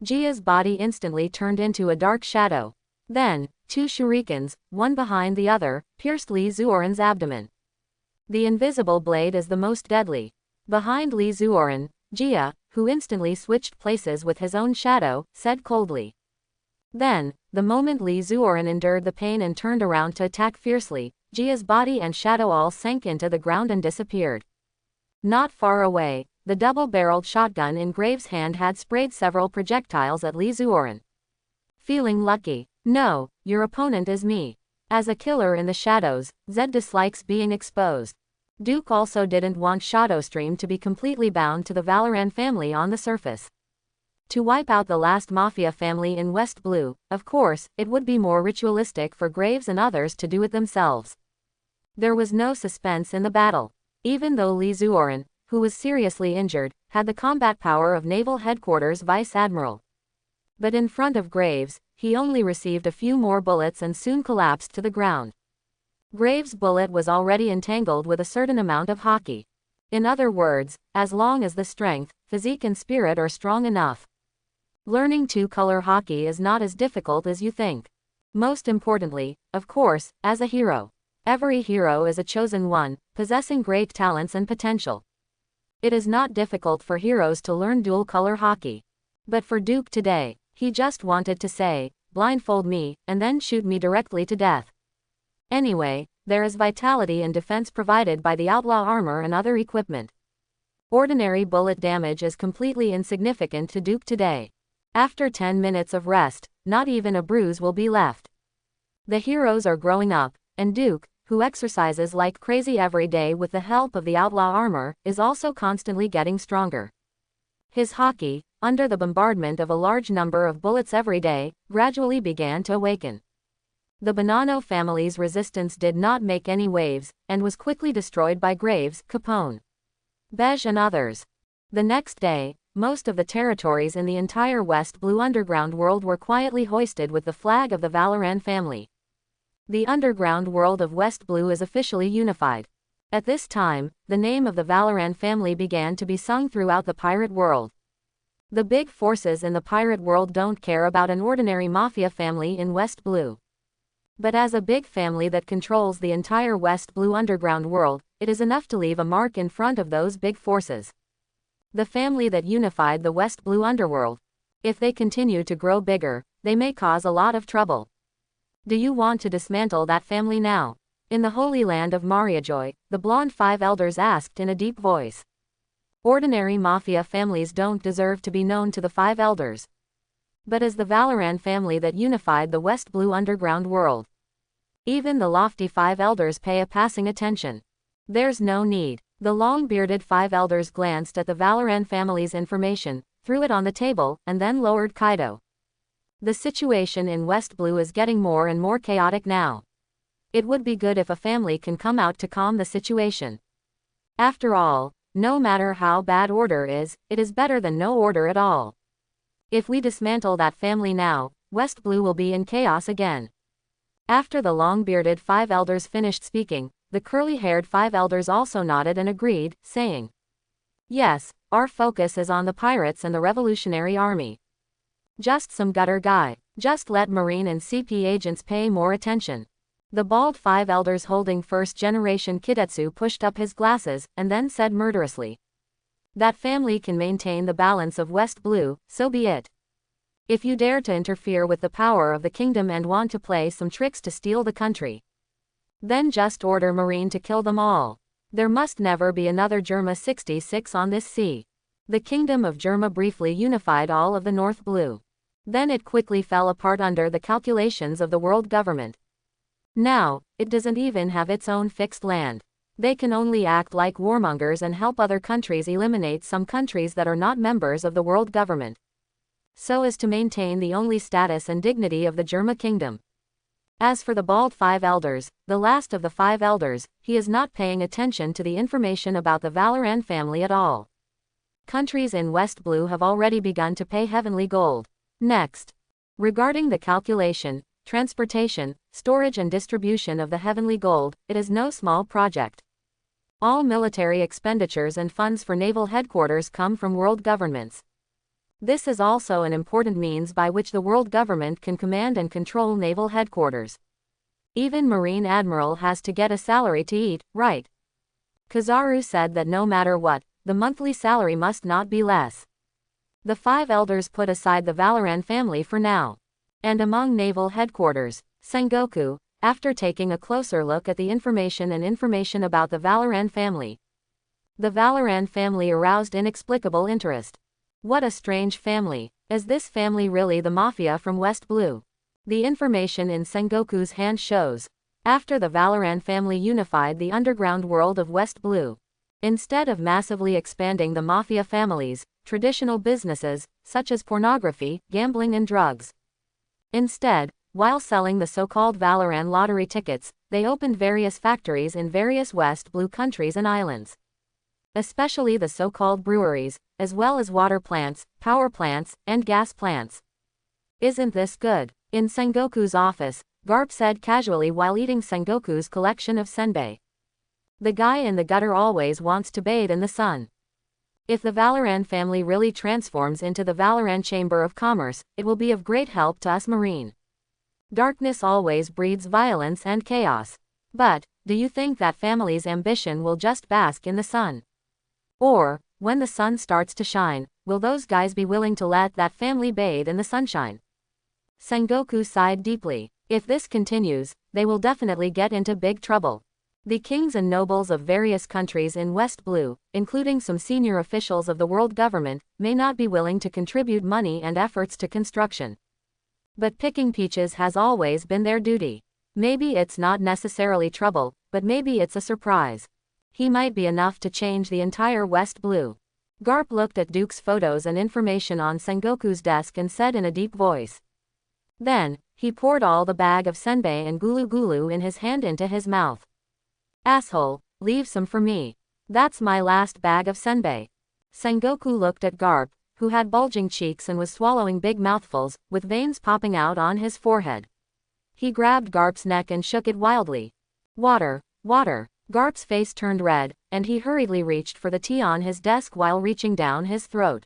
Jia's body instantly turned into a dark shadow. Then, two shurikens, one behind the other, pierced Li Zuoren's abdomen. The invisible blade is the most deadly. Behind Li Zuoren, Jia, who instantly switched places with his own shadow, said coldly. Then, the moment Li Zuoren endured the pain and turned around to attack fiercely, Jia's body and shadow all sank into the ground and disappeared. Not far away, the double-barreled shotgun in Graves' hand had sprayed several projectiles at Li Zuoren. Feeling lucky? No, your opponent is me. As a killer in the shadows, Zed dislikes being exposed. Duke also didn't want Shadowstream to be completely bound to the Valoran family on the surface. To wipe out the last Mafia family in West Blue, of course, it would be more ritualistic for Graves and others to do it themselves. There was no suspense in the battle. Even though Li Zuoren, who was seriously injured, had the combat power of Naval Headquarters Vice Admiral. But in front of Graves, he only received a few more bullets and soon collapsed to the ground. Graves' bullet was already entangled with a certain amount of haki. In other words, as long as the strength, physique and spirit are strong enough. Learning two-color haki is not as difficult as you think. Most importantly, of course, as a hero. Every hero is a chosen one, possessing great talents and potential. It is not difficult for heroes to learn dual-color haki. But for Duke today, he just wanted to say, blindfold me, and then shoot me directly to death. Anyway, there is vitality and defense provided by the outlaw armor and other equipment. Ordinary bullet damage is completely insignificant to Duke today. After 10 minutes of rest, not even a bruise will be left. The heroes are growing up, and Duke, who exercises like crazy every day with the help of the outlaw armor, is also constantly getting stronger. His haki, under the bombardment of a large number of bullets every day, gradually began to awaken. The Bonanno family's resistance did not make any waves, and was quickly destroyed by Graves, Capone, Beige and others. The next day, most of the territories in the entire West Blue underground world were quietly hoisted with the flag of the Valoran family. The underground world of West Blue is officially unified. At this time, the name of the Valoran family began to be sung throughout the pirate world. The big forces in the pirate world don't care about an ordinary mafia family in West Blue. But as a big family that controls the entire West Blue underground world, it is enough to leave a mark in front of those big forces. The family that unified the West Blue underworld. If they continue to grow bigger, they may cause a lot of trouble. Do you want to dismantle that family now? In the Holy Land of Mariajoy, the blonde five elders asked in a deep voice. Ordinary mafia families don't deserve to be known to the five elders. But as the Valoran family that unified the West Blue underground world, even the lofty five elders pay a passing attention. There's no need. The long-bearded five elders glanced at the Valoran family's information, threw it on the table, and then lowered Kaido. The situation in West Blue is getting more and more chaotic now. It would be good if a family can come out to calm the situation. After all, no matter how bad order is, it is better than no order at all. If we dismantle that family now, West Blue will be in chaos again. After the long-bearded five elders finished speaking, the curly-haired five elders also nodded and agreed, saying, "Yes, our focus is on the pirates and the Revolutionary Army. Just some gutter guy. Just let Marine and CP agents pay more attention." The bald five elders holding first-generation Kidetsu pushed up his glasses, and then said murderously, "That family can maintain the balance of West Blue, so be it. If you dare to interfere with the power of the kingdom and want to play some tricks to steal the country, then just order Marine to kill them all. There must never be another Germa 66 on this sea." The kingdom of Germa briefly unified all of the North Blue. Then it quickly fell apart under the calculations of the world government. Now, it doesn't even have its own fixed land. They can only act like warmongers and help other countries eliminate some countries that are not members of the world government, so as to maintain the only status and dignity of the Germa kingdom. As for the bald five elders, the last of the five elders, he is not paying attention to the information about the Valoran family at all. Countries in West Blue have already begun to pay heavenly gold. Next, regarding the calculation, transportation, storage and distribution of the heavenly gold, it is no small project. All military expenditures and funds for naval headquarters come from world governments. This is also an important means by which the world government can command and control naval headquarters. Even Marine Admiral has to get a salary to eat, right? Kizaru said that no matter what, the monthly salary must not be less. The five elders put aside the Valoran family for now. And among naval headquarters, Sengoku, after taking a closer look at the information about the Valoran family. The Valoran family aroused inexplicable interest. What a strange family. Is this family really the Mafia from West Blue? The information in Sengoku's hand shows. After the Valoran family unified the underground world of West Blue, instead of massively expanding the Mafia families, traditional businesses, such as pornography, gambling and drugs. Instead, while selling the so-called Valoran lottery tickets, they opened various factories in various West Blue countries and islands. Especially the so-called breweries, as well as water plants, power plants, and gas plants. Isn't this good? In Sengoku's office, Garp said casually while eating Sengoku's collection of senbei. The guy in the gutter always wants to bathe in the sun. If the Valoran family really transforms into the Valoran Chamber of Commerce, it will be of great help to us Marine. Darkness always breeds violence and chaos. But, do you think that family's ambition will just bask in the sun? Or, when the sun starts to shine, will those guys be willing to let that family bathe in the sunshine? Sengoku sighed deeply. If this continues, they will definitely get into big trouble. The kings and nobles of various countries in West Blue, including some senior officials of the world government, may not be willing to contribute money and efforts to construction. But picking peaches has always been their duty. Maybe it's not necessarily trouble, but maybe it's a surprise. He might be enough to change the entire West Blue. Garp looked at Duke's photos and information on Sengoku's desk and said in a deep voice. Then, he poured all the bag of senbei and gulu-gulu in his hand into his mouth. Asshole, leave some for me. That's my last bag of senbei. Sengoku looked at Garp, who had bulging cheeks and was swallowing big mouthfuls, with veins popping out on his forehead. He grabbed Garp's neck and shook it wildly. Water, water. Garp's face turned red, and he hurriedly reached for the tea on his desk while reaching down his throat.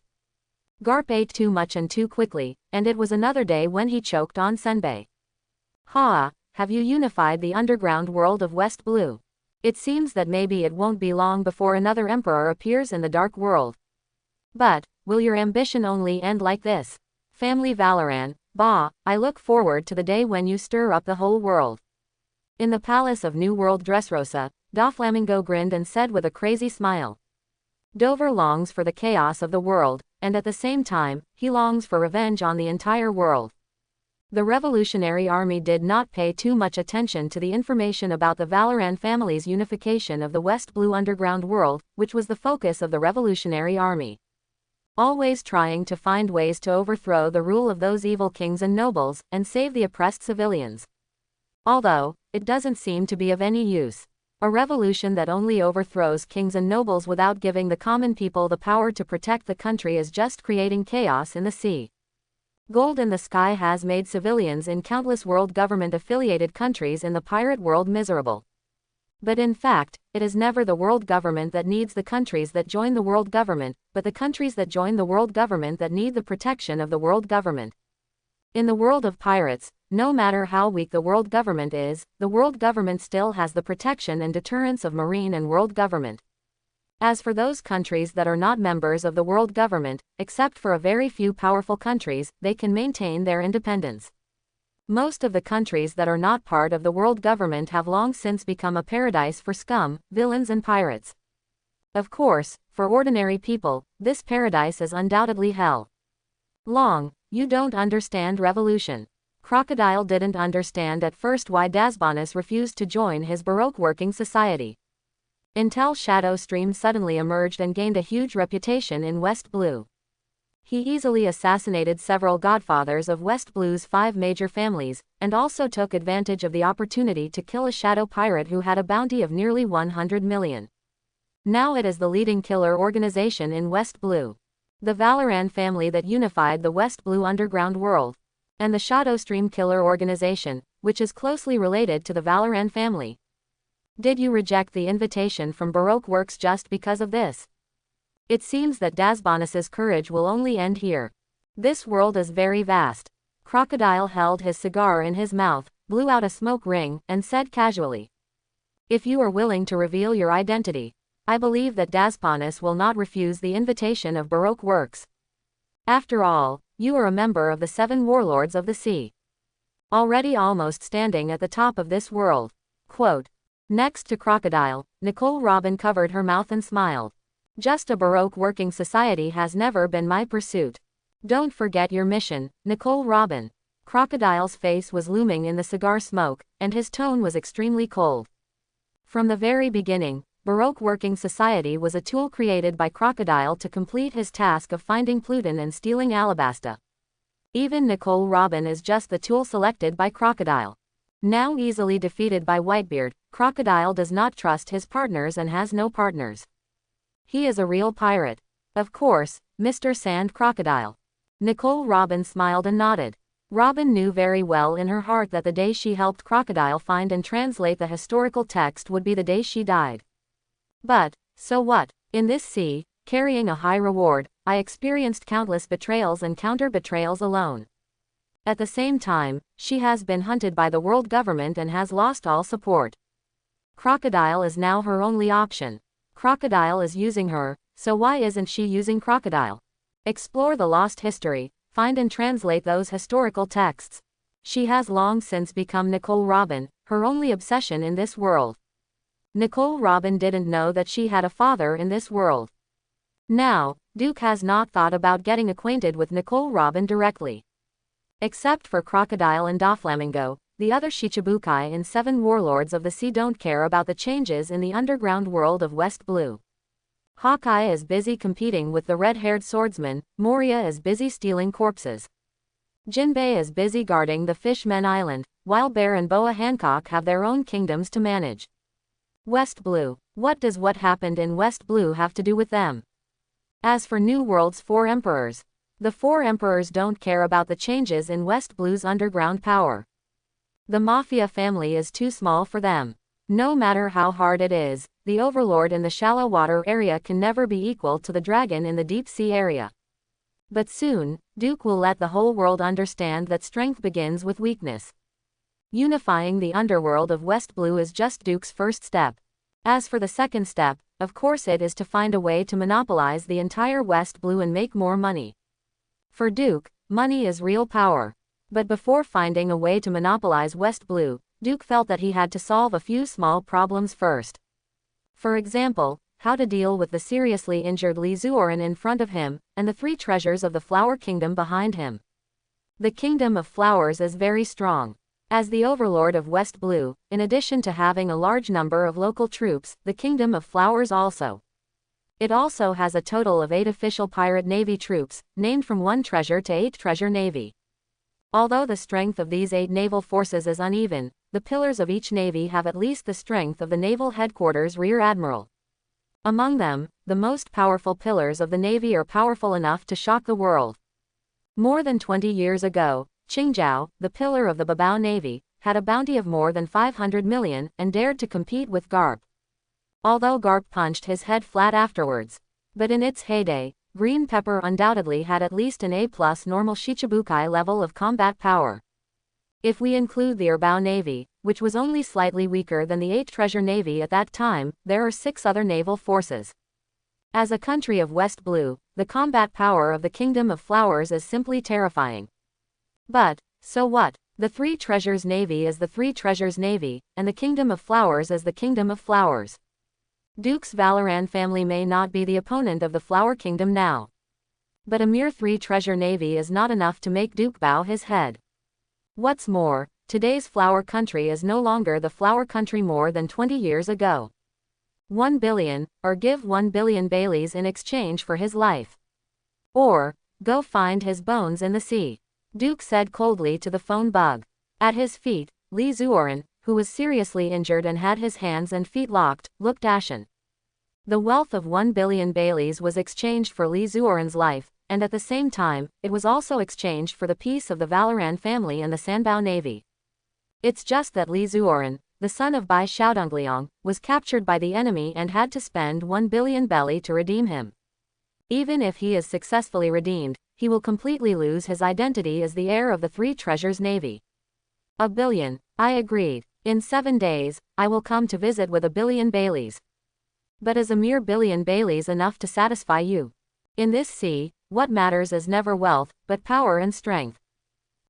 Garp ate too much and too quickly, and it was another day when he choked on senbei. Ha! Have you unified the underground world of West Blue? It seems that maybe it won't be long before another emperor appears in the dark world. But, will your ambition only end like this? Family Valoran, bah, I look forward to the day when you stir up the whole world. In the palace of New World Dressrosa, Doflamingo grinned and said with a crazy smile. Dover longs for the chaos of the world, and at the same time, he longs for revenge on the entire world. The Revolutionary Army did not pay too much attention to the information about the Valoran family's unification of the West Blue underground world, which was the focus of the Revolutionary Army. Always trying to find ways to overthrow the rule of those evil kings and nobles, and save the oppressed civilians. Although, it doesn't seem to be of any use. A revolution that only overthrows kings and nobles without giving the common people the power to protect the country is just creating chaos in the sea. Gold in the sky has made civilians in countless world government-affiliated countries in the pirate world miserable. But in fact, it is never the world government that needs the countries that join the world government, but the countries that join the world government that need the protection of the world government. In the world of pirates, no matter how weak the world government is, the world government still has the protection and deterrence of marine and world government. As for those countries that are not members of the world government, except for a very few powerful countries, they can maintain their independence. Most of the countries that are not part of the world government have long since become a paradise for scum, villains and pirates. Of course, for ordinary people, this paradise is undoubtedly hell. Long, you don't understand revolution. Crocodile didn't understand at first why Dasbanus refused to join his Baroque working society. Until Shadow Stream suddenly emerged and gained a huge reputation in West Blue. He easily assassinated several godfathers of West Blue's 5 major families, and also took advantage of the opportunity to kill a shadow pirate who had a bounty of nearly 100 million. Now it is the leading killer organization in West Blue. The Valoran family that unified the West Blue underground world. And the Shadowstream Killer Organization, which is closely related to the Valoran family. Did you reject the invitation from Baroque Works just because of this? It seems that Dasbanus's courage will only end here. This world is very vast. Crocodile held his cigar in his mouth, blew out a smoke ring, and said casually, "If you are willing to reveal your identity, I believe that Dasbanus will not refuse the invitation of Baroque Works. After all, you are a member of the 7 warlords of the sea. Already almost standing at the top of this world." Quote. Next to Crocodile, Nicole Robin covered her mouth and smiled. "Just a Baroque working society has never been my pursuit. Don't forget your mission, Nicole Robin." Crocodile's face was looming in the cigar smoke, and his tone was extremely cold. From the very beginning, Baroque Working Society was a tool created by Crocodile to complete his task of finding Pluton and stealing Alabasta. Even Nicole Robin is just the tool selected by Crocodile. Now easily defeated by Whitebeard, Crocodile does not trust his partners and has no partners. He is a real pirate. Of course, Mr. Sand Crocodile. Nicole Robin smiled and nodded. Robin knew very well in her heart that the day she helped Crocodile find and translate the historical text would be the day she died. But, so what? In this sea, carrying a high reward, I experienced countless betrayals and counter-betrayals alone. At the same time, she has been hunted by the world government and has lost all support. Crocodile is now her only option. Crocodile is using her, so why isn't she using Crocodile? Explore the lost history, find and translate those historical texts. She has long since become Nicole Robin, her only obsession in this world. Nicole Robin didn't know that she had a father in this world. Now, Duke has not thought about getting acquainted with Nicole Robin directly. Except for Crocodile and Doflamingo, the other Shichibukai and 7 warlords of the sea don't care about the changes in the underground world of West Blue. Hawkeye is busy competing with the red-haired swordsman, Moria is busy stealing corpses. Jinbei is busy guarding the Fishmen Island, while Bear and Boa Hancock have their own kingdoms to manage. West Blue. What does what happened in West Blue have to do with them? As for New World's 4 emperors, the 4 emperors don't care about the changes in West Blue's underground power. The Mafia family is too small for them. No matter how hard it is, the overlord in the shallow water area can never be equal to the dragon in the deep sea area. But soon, Duke will let the whole world understand that strength begins with weakness. Unifying the underworld of West Blue is just Duke's first step. As for the second step, of course it is to find a way to monopolize the entire West Blue and make more money. For Duke, money is real power. But before finding a way to monopolize West Blue, Duke felt that he had to solve a few small problems first. For example, how to deal with the seriously injured Li Zuoren in front of him, and the 3 treasures of the Flower Kingdom behind him. The Kingdom of Flowers is very strong. As the overlord of West Blue, in addition to having a large number of local troops, the Kingdom of Flowers also. It also has a total of 8 official pirate navy troops, named from 1 treasure to 8 treasure navy. Although the strength of these 8 naval forces is uneven, the pillars of each navy have at least the strength of the Naval Headquarters Rear Admiral. Among them, the most powerful pillars of the navy are powerful enough to shock the world. More than 20 years ago, Qingzhou, the pillar of the Babao Navy, had a bounty of more than 500 million and dared to compete with Garp. Although Garp punched his head flat afterwards. But in its heyday, Green Pepper undoubtedly had at least an A+ normal Shichibukai level of combat power. If we include the Erbao Navy, which was only slightly weaker than the 8 treasure navy at that time, there are 6 other naval forces. As a country of West Blue, the combat power of the Kingdom of Flowers is simply terrifying. But, so what? The 3 treasures navy is the 3 treasures navy, and the Kingdom of Flowers is the Kingdom of Flowers. Duke's Valoran family may not be the opponent of the Flower Kingdom now. But a mere 3-treasure navy is not enough to make Duke bow his head. What's more, today's Flower Country is no longer the Flower Country more than 20 years ago. 1 billion, or give 1 billion Baileys in exchange for his life. Or, go find his bones in the sea, Duke said coldly to the phone bug. At his feet, Li Zuoren, who was seriously injured and had his hands and feet locked, looked ashen. The wealth of 1 billion Baileys was exchanged for Li Zuoren's life, and at the same time, it was also exchanged for the peace of the Valoran family and the Sanbao Navy. It's just that Li Zuoren, the son of Bai Xiaodongliang, was captured by the enemy and had to spend 1 billion belly to redeem him. Even if he is successfully redeemed, he will completely lose his identity as the heir of the 3 treasures navy. A billion, I agreed. In 7 days, I will come to visit with 1 billion Baileys. But is a mere billion Baileys enough to satisfy you? In this sea, what matters is never wealth, but power and strength.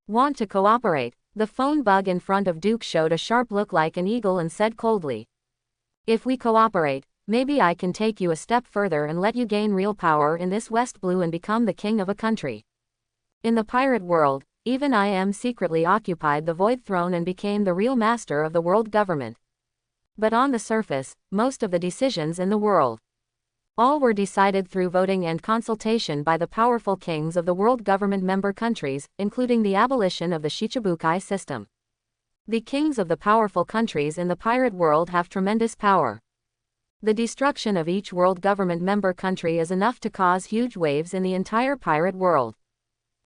Want to cooperate? The phone bug in front of Duke showed a sharp look like an eagle and said coldly. If we cooperate, maybe I can take you a step further and let you gain real power in this West Blue and become the king of a country. In the pirate world, even I am secretly occupied the Void Throne and became the real master of the world government. But on the surface, most of the decisions in the world, all were decided through voting and consultation by the powerful kings of the world government member countries, including the abolition of the Shichibukai system. The kings of the powerful countries in the pirate world have tremendous power. The destruction of each world government member country is enough to cause huge waves in the entire pirate world.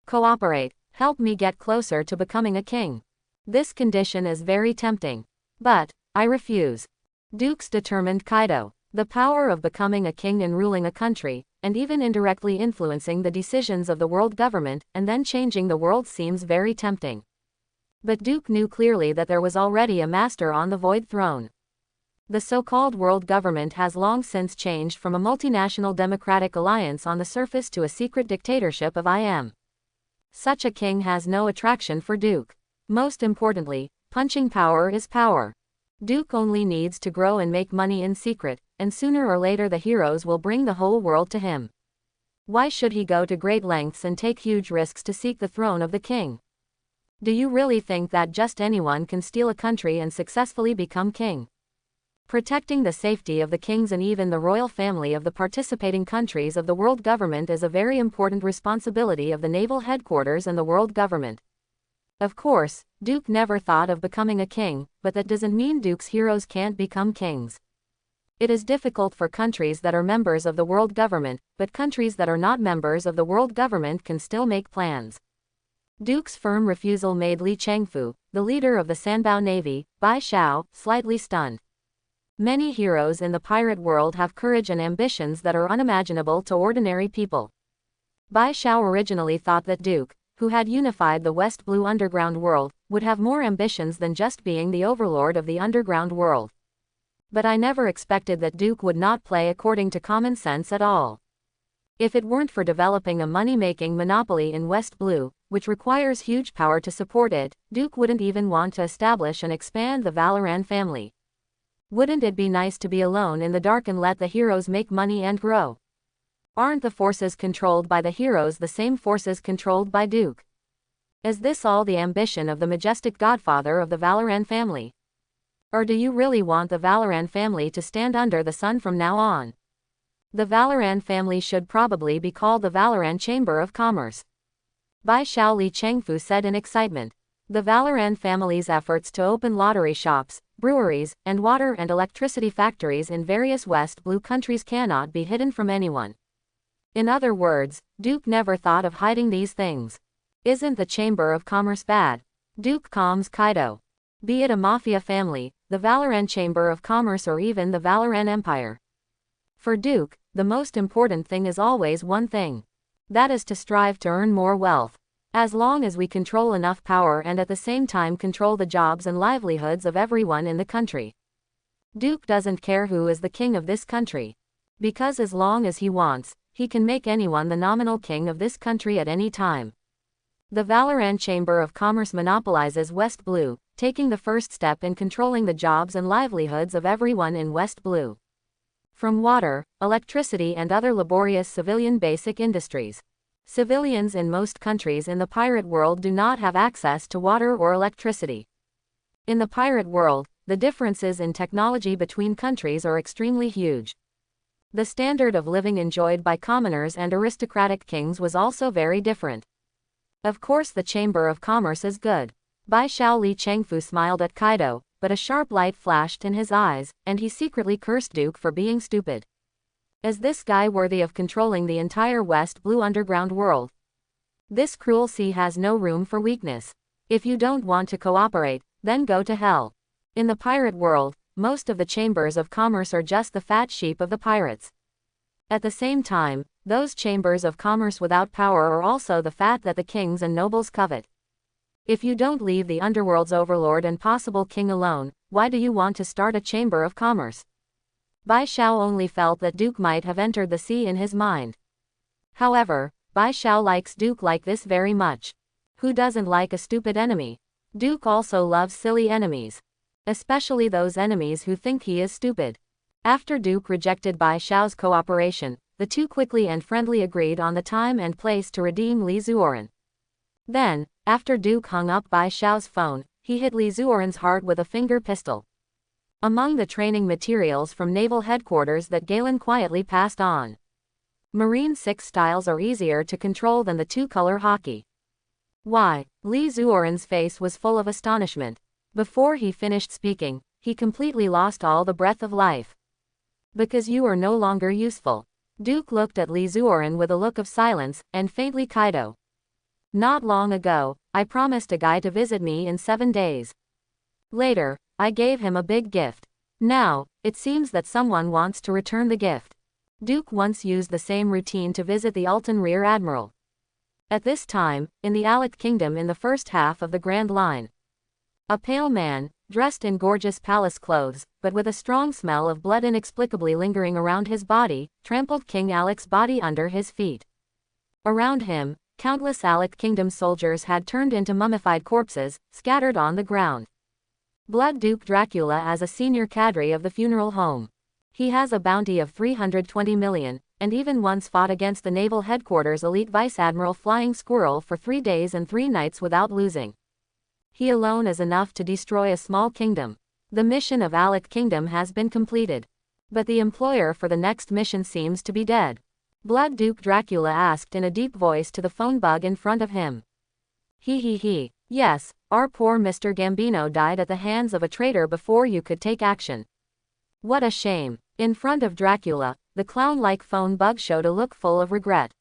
Cooperate. Help me get closer to becoming a king. This condition is very tempting. But, I refuse. Duke's determined Kaido. The power of becoming a king and ruling a country, and even indirectly influencing the decisions of the world government, and then changing the world seems very tempting. But Duke knew clearly that there was already a master on the Void Throne. The so-called world government has long since changed from a multinational democratic alliance on the surface to a secret dictatorship of IM. Such a king has no attraction for Duke. Most importantly, punching power is power. Duke only needs to grow and make money in secret, and sooner or later the heroes will bring the whole world to him. Why should he go to great lengths and take huge risks to seek the throne of the king? Do you really think that just anyone can steal a country and successfully become king? Protecting the safety of the kings and even the royal family of the participating countries of the world government is a very important responsibility of the naval headquarters and the world government. Of course, Duke never thought of becoming a king, but that doesn't mean Duke's heroes can't become kings. It is difficult for countries that are members of the world government, but countries that are not members of the world government can still make plans. Duke's firm refusal made Li Chengfu, the leader of the Sanbao Navy, Bai Xiao, slightly stunned. Many heroes in the pirate world have courage and ambitions that are unimaginable to ordinary people. Bai Xiao originally thought that Duke, who had unified the West Blue underground world, would have more ambitions than just being the overlord of the underground world. But I never expected that Duke would not play according to common sense at all. If it weren't for developing a money-making monopoly in West Blue, which requires huge power to support it, Duke wouldn't even want to establish and expand the Valoran family. Wouldn't it be nice to be alone in the dark and let the heroes make money and grow? Aren't the forces controlled by the heroes the same forces controlled by Duke? Is this all the ambition of the majestic godfather of the Valoran family? Or do you really want the Valoran family to stand under the sun from now on? The Valoran family should probably be called the Valoran Chamber of Commerce. Bai Xiao Li Chengfu said in excitement. The Valoran family's efforts to open lottery shops, breweries, and water and electricity factories in various West Blue countries cannot be hidden from anyone. In other words, Duke never thought of hiding these things. Isn't the Chamber of Commerce bad? Duke calms Kaido. Be it a Mafia family, the Valoran Chamber of Commerce or even the Valoran Empire. For Duke, the most important thing is always one thing. That is to strive to earn more wealth. As long as we control enough power and at the same time control the jobs and livelihoods of everyone in the country. Duke doesn't care who is the king of this country. Because as long as he wants, he can make anyone the nominal king of this country at any time. The Valoran Chamber of Commerce monopolizes West Blue, taking the first step in controlling the jobs and livelihoods of everyone in West Blue. from water, electricity and other laborious civilian basic industries. Civilians in most countries in the pirate world do not have access to water or electricity. In the pirate world, the differences in technology between countries are extremely huge. The standard of living enjoyed by commoners and aristocratic kings was also very different. Of course the Chamber of Commerce is good. Bai Xiao Li Chengfu smiled at Kaido, but a sharp light flashed in his eyes, and he secretly cursed Duke for being stupid. Is this guy worthy of controlling the entire West Blue underground world? This cruel sea has no room for weakness. If you don't want to cooperate, then go to hell. In the pirate world, most of the chambers of commerce are just the fat sheep of the pirates. At the same time, those chambers of commerce without power are also the fat that the kings and nobles covet. If you don't leave the underworld's overlord and possible king alone, why do you want to start a chamber of commerce? Bai Xiao only felt that Duke might have entered the sea in his mind. However, Bai Xiao likes Duke like this very much. Who doesn't like a stupid enemy? Duke also loves silly enemies. Especially those enemies who think he is stupid. After Duke rejected Bai Xiao's cooperation, the two quickly and friendly agreed on the time and place to redeem Li Zuoren. Then, after Duke hung up Bai Xiao's phone, he hit Li Zuoren's heart with a finger pistol. Among the training materials from naval headquarters that Galen quietly passed on. Marine 6 styles are easier to control than the two-color hockey. Why? Li Zuoren's face was full of astonishment. Before he finished speaking, he completely lost all the breath of life. Because you are no longer useful. Duke looked at Li Zuoren with a look of silence, and faintly Kaido. Not long ago, I promised a guy to visit me in 7 days. Later, I gave him a big gift. Now, it seems that someone wants to return the gift. Duke once used the same routine to visit the Alton Rear Admiral. At this time, in the Alec Kingdom in the first half of the Grand Line. A pale man, dressed in gorgeous palace clothes, but with a strong smell of blood inexplicably lingering around his body, trampled King Alec's body under his feet. Around him, countless Alec Kingdom soldiers had turned into mummified corpses, scattered on the ground. Blood Duke Dracula as a senior cadre of the funeral home. He has a bounty of 320 million, and even once fought against the naval headquarters elite Vice Admiral Flying Squirrel for 3 days and 3 nights without losing. He alone is enough to destroy a small kingdom. The mission of Alec Kingdom has been completed. But the employer for the next mission seems to be dead. Blood Duke Dracula asked in a deep voice to the phone bug in front of him. He. Yes, our poor Mr. Gambino died at the hands of a traitor before you could take action. What a shame. In front of Dracula, the clown-like phone bug showed a look full of regret.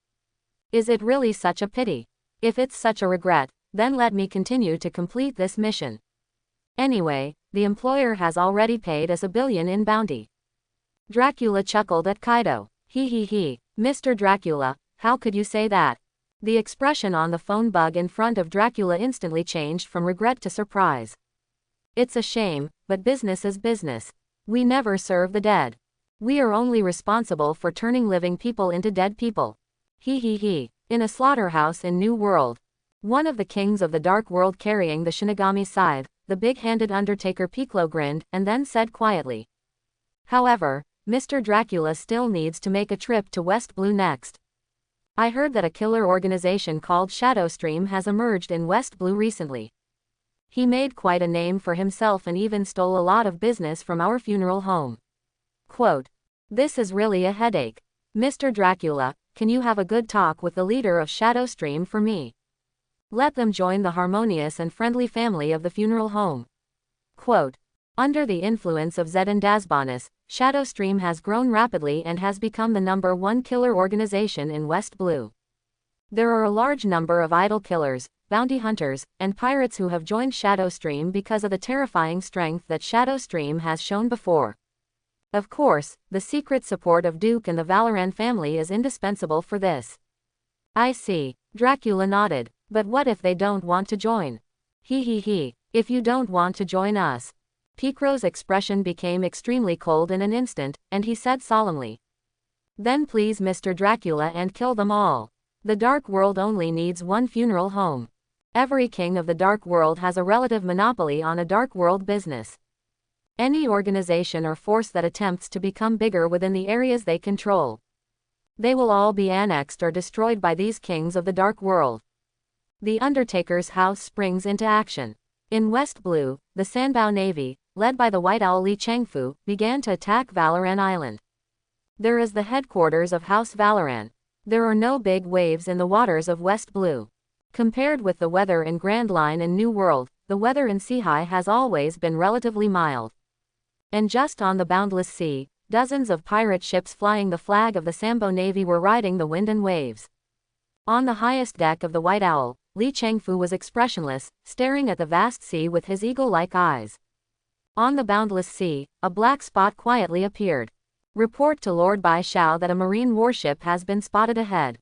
Is it really such a pity? If it's such a regret, then let me continue to complete this mission. Anyway, the employer has already paid us $1 billion in bounty. Dracula chuckled at Kaido. He. Mr. Dracula, how could you say that? The expression on the phone bug in front of Dracula instantly changed from regret to surprise. It's a shame, but business is business. We never serve the dead. We are only responsible for turning living people into dead people. He. In a slaughterhouse in New World. One of the kings of the Dark World carrying the Shinigami scythe, the big-handed Undertaker Piccolo grinned, and then said quietly. However, Mr. Dracula still needs to make a trip to West Blue next. I heard that a killer organization called Shadowstream has emerged in West Blue recently. He made quite a name for himself and even stole a lot of business from our funeral home. Quote, this is really a headache. Mr. Dracula, can you have a good talk with the leader of Shadowstream for me? Let them join the harmonious and friendly family of the funeral home. Quote, under the influence of Zed and Dazbonis, Shadowstream has grown rapidly and has become the #1 killer organization in West Blue. There are a large number of idol killers, bounty hunters, and pirates who have joined Shadowstream because of the terrifying strength that Shadowstream has shown before. Of course, the secret support of Duke and the Valoran family is indispensable for this. I see, Dracula nodded, but what if they don't want to join? He. If you don't want to join us. Picro's expression became extremely cold in an instant, and he said solemnly. Then please Mr. Dracula and kill them all. The Dark World only needs one funeral home. Every king of the Dark World has a relative monopoly on a Dark World business. Any organization or force that attempts to become bigger within the areas they control. They will all be annexed or destroyed by these kings of the dark world. The Undertaker's house springs into action. In West Blue, the Sanbao Navy, led by the White Owl Li Chengfu, began to attack Valoran Island. There is the headquarters of House Valoran. There are no big waves in the waters of West Blue. Compared with the weather in Grand Line and New World, the weather in Seahai has always been relatively mild. And just on the boundless sea, dozens of pirate ships flying the flag of the Sambo Navy were riding the wind and waves. On the highest deck of the White Owl, Li Chengfu was expressionless, staring at the vast sea with his eagle-like eyes. On the boundless sea, a black spot quietly appeared. Report to Lord Bai Shao that a marine warship has been spotted ahead.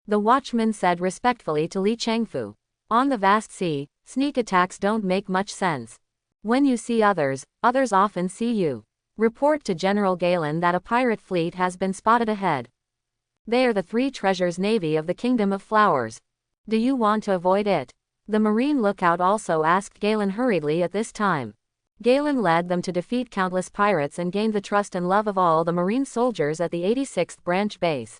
The watchman said respectfully to Li Chengfu. On the vast sea, sneak attacks don't make much sense. When you see others, others often see you. Report to General Galen that a pirate fleet has been spotted ahead. They are the Three Treasures Navy of the Kingdom of Flowers. Do you want to avoid it? The Marine lookout also asked Galen hurriedly at this time. Galen led them to defeat countless pirates and gained the trust and love of all the Marine soldiers at the 86th Branch Base.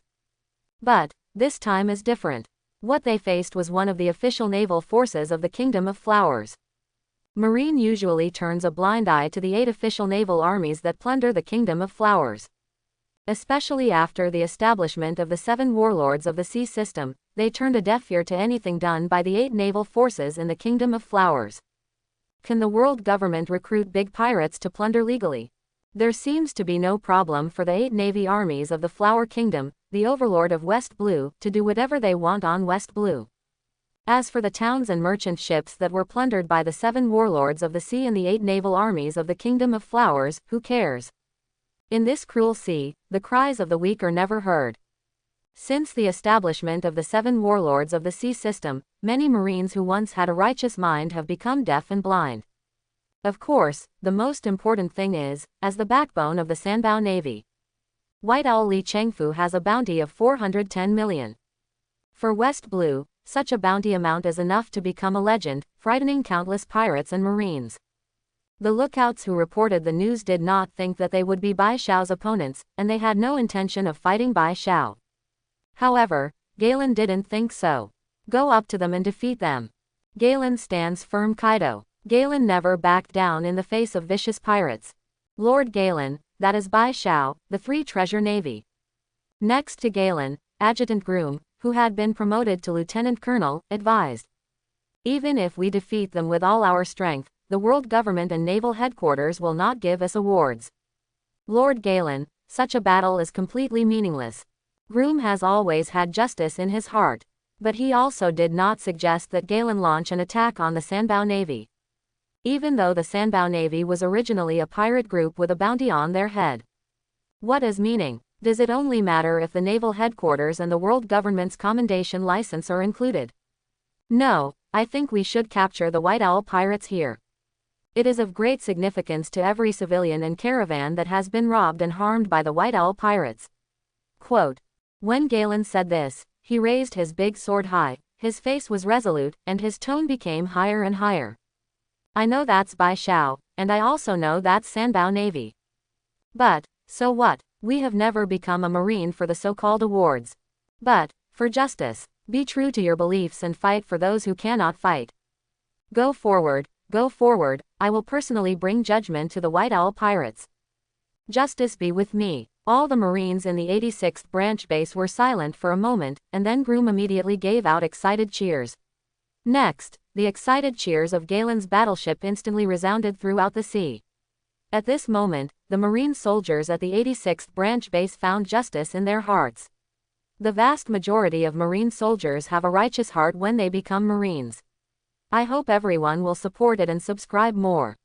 But this time is different. What they faced was one of the official naval forces of the Kingdom of Flowers. Marine usually turns a blind eye to the 8 official naval armies that plunder the Kingdom of Flowers. Especially after the establishment of the 7 warlords of the sea system, they turned a deaf ear to anything done by the 8 naval forces in the Kingdom of Flowers. Can the world government recruit big pirates to plunder legally? There seems to be no problem for the 8 navy armies of the Flower Kingdom, the overlord of West Blue, to do whatever they want on West Blue. As for the towns and merchant ships that were plundered by the 7 warlords of the sea and the 8 naval armies of the Kingdom of Flowers, who cares? In this cruel sea, the cries of the weak are never heard. Since the establishment of the 7 warlords of the sea system, many Marines who once had a righteous mind have become deaf and blind. Of course, the most important thing is, as the backbone of the Sanbao Navy, White Owl Li Chengfu has a bounty of 410 million. For West Blue, such a bounty amount is enough to become a legend, frightening countless pirates and Marines. The lookouts who reported the news did not think that they would be Bai Shao's opponents, and they had no intention of fighting Bai Shao. However, Galen didn't think so. Go up to them and defeat them. Galen stands firm. Kaido. Galen never backed down in the face of vicious pirates. Lord Galen, that is Bai Shao, the Three Treasure Navy. Next to Galen, Adjutant Groom, who had been promoted to Lieutenant Colonel, advised. Even if we defeat them with all our strength, the world government and naval headquarters will not give us awards. Lord Galen, such a battle is completely meaningless. Groom has always had justice in his heart. But he also did not suggest that Galen launch an attack on the Sanbao Navy. Even though the Sanbao Navy was originally a pirate group with a bounty on their head. What is meaning? Does it only matter if the naval headquarters and the world government's commendation license are included? No, I think we should capture the White Owl pirates here. It is of great significance to every civilian and caravan that has been robbed and harmed by the White Owl pirates. Quote. When Galen said this, he raised his big sword high, his face was resolute, and his tone became higher and higher. I know that's Bai Shao, and I also know that's Sanbao Navy. But, so what? We have never become a Marine for the so-called awards. But, for justice, be true to your beliefs and fight for those who cannot fight. Go forward, I will personally bring judgment to the White Owl pirates. Justice be with me. All the Marines in the 86th Branch Base were silent for a moment, and then Groom immediately gave out excited cheers. Next, the excited cheers of Galen's battleship instantly resounded throughout the sea. At this moment, the Marine soldiers at the 86th Branch Base found justice in their hearts. The vast majority of Marine soldiers have a righteous heart when they become Marines. I hope everyone will support it and subscribe more.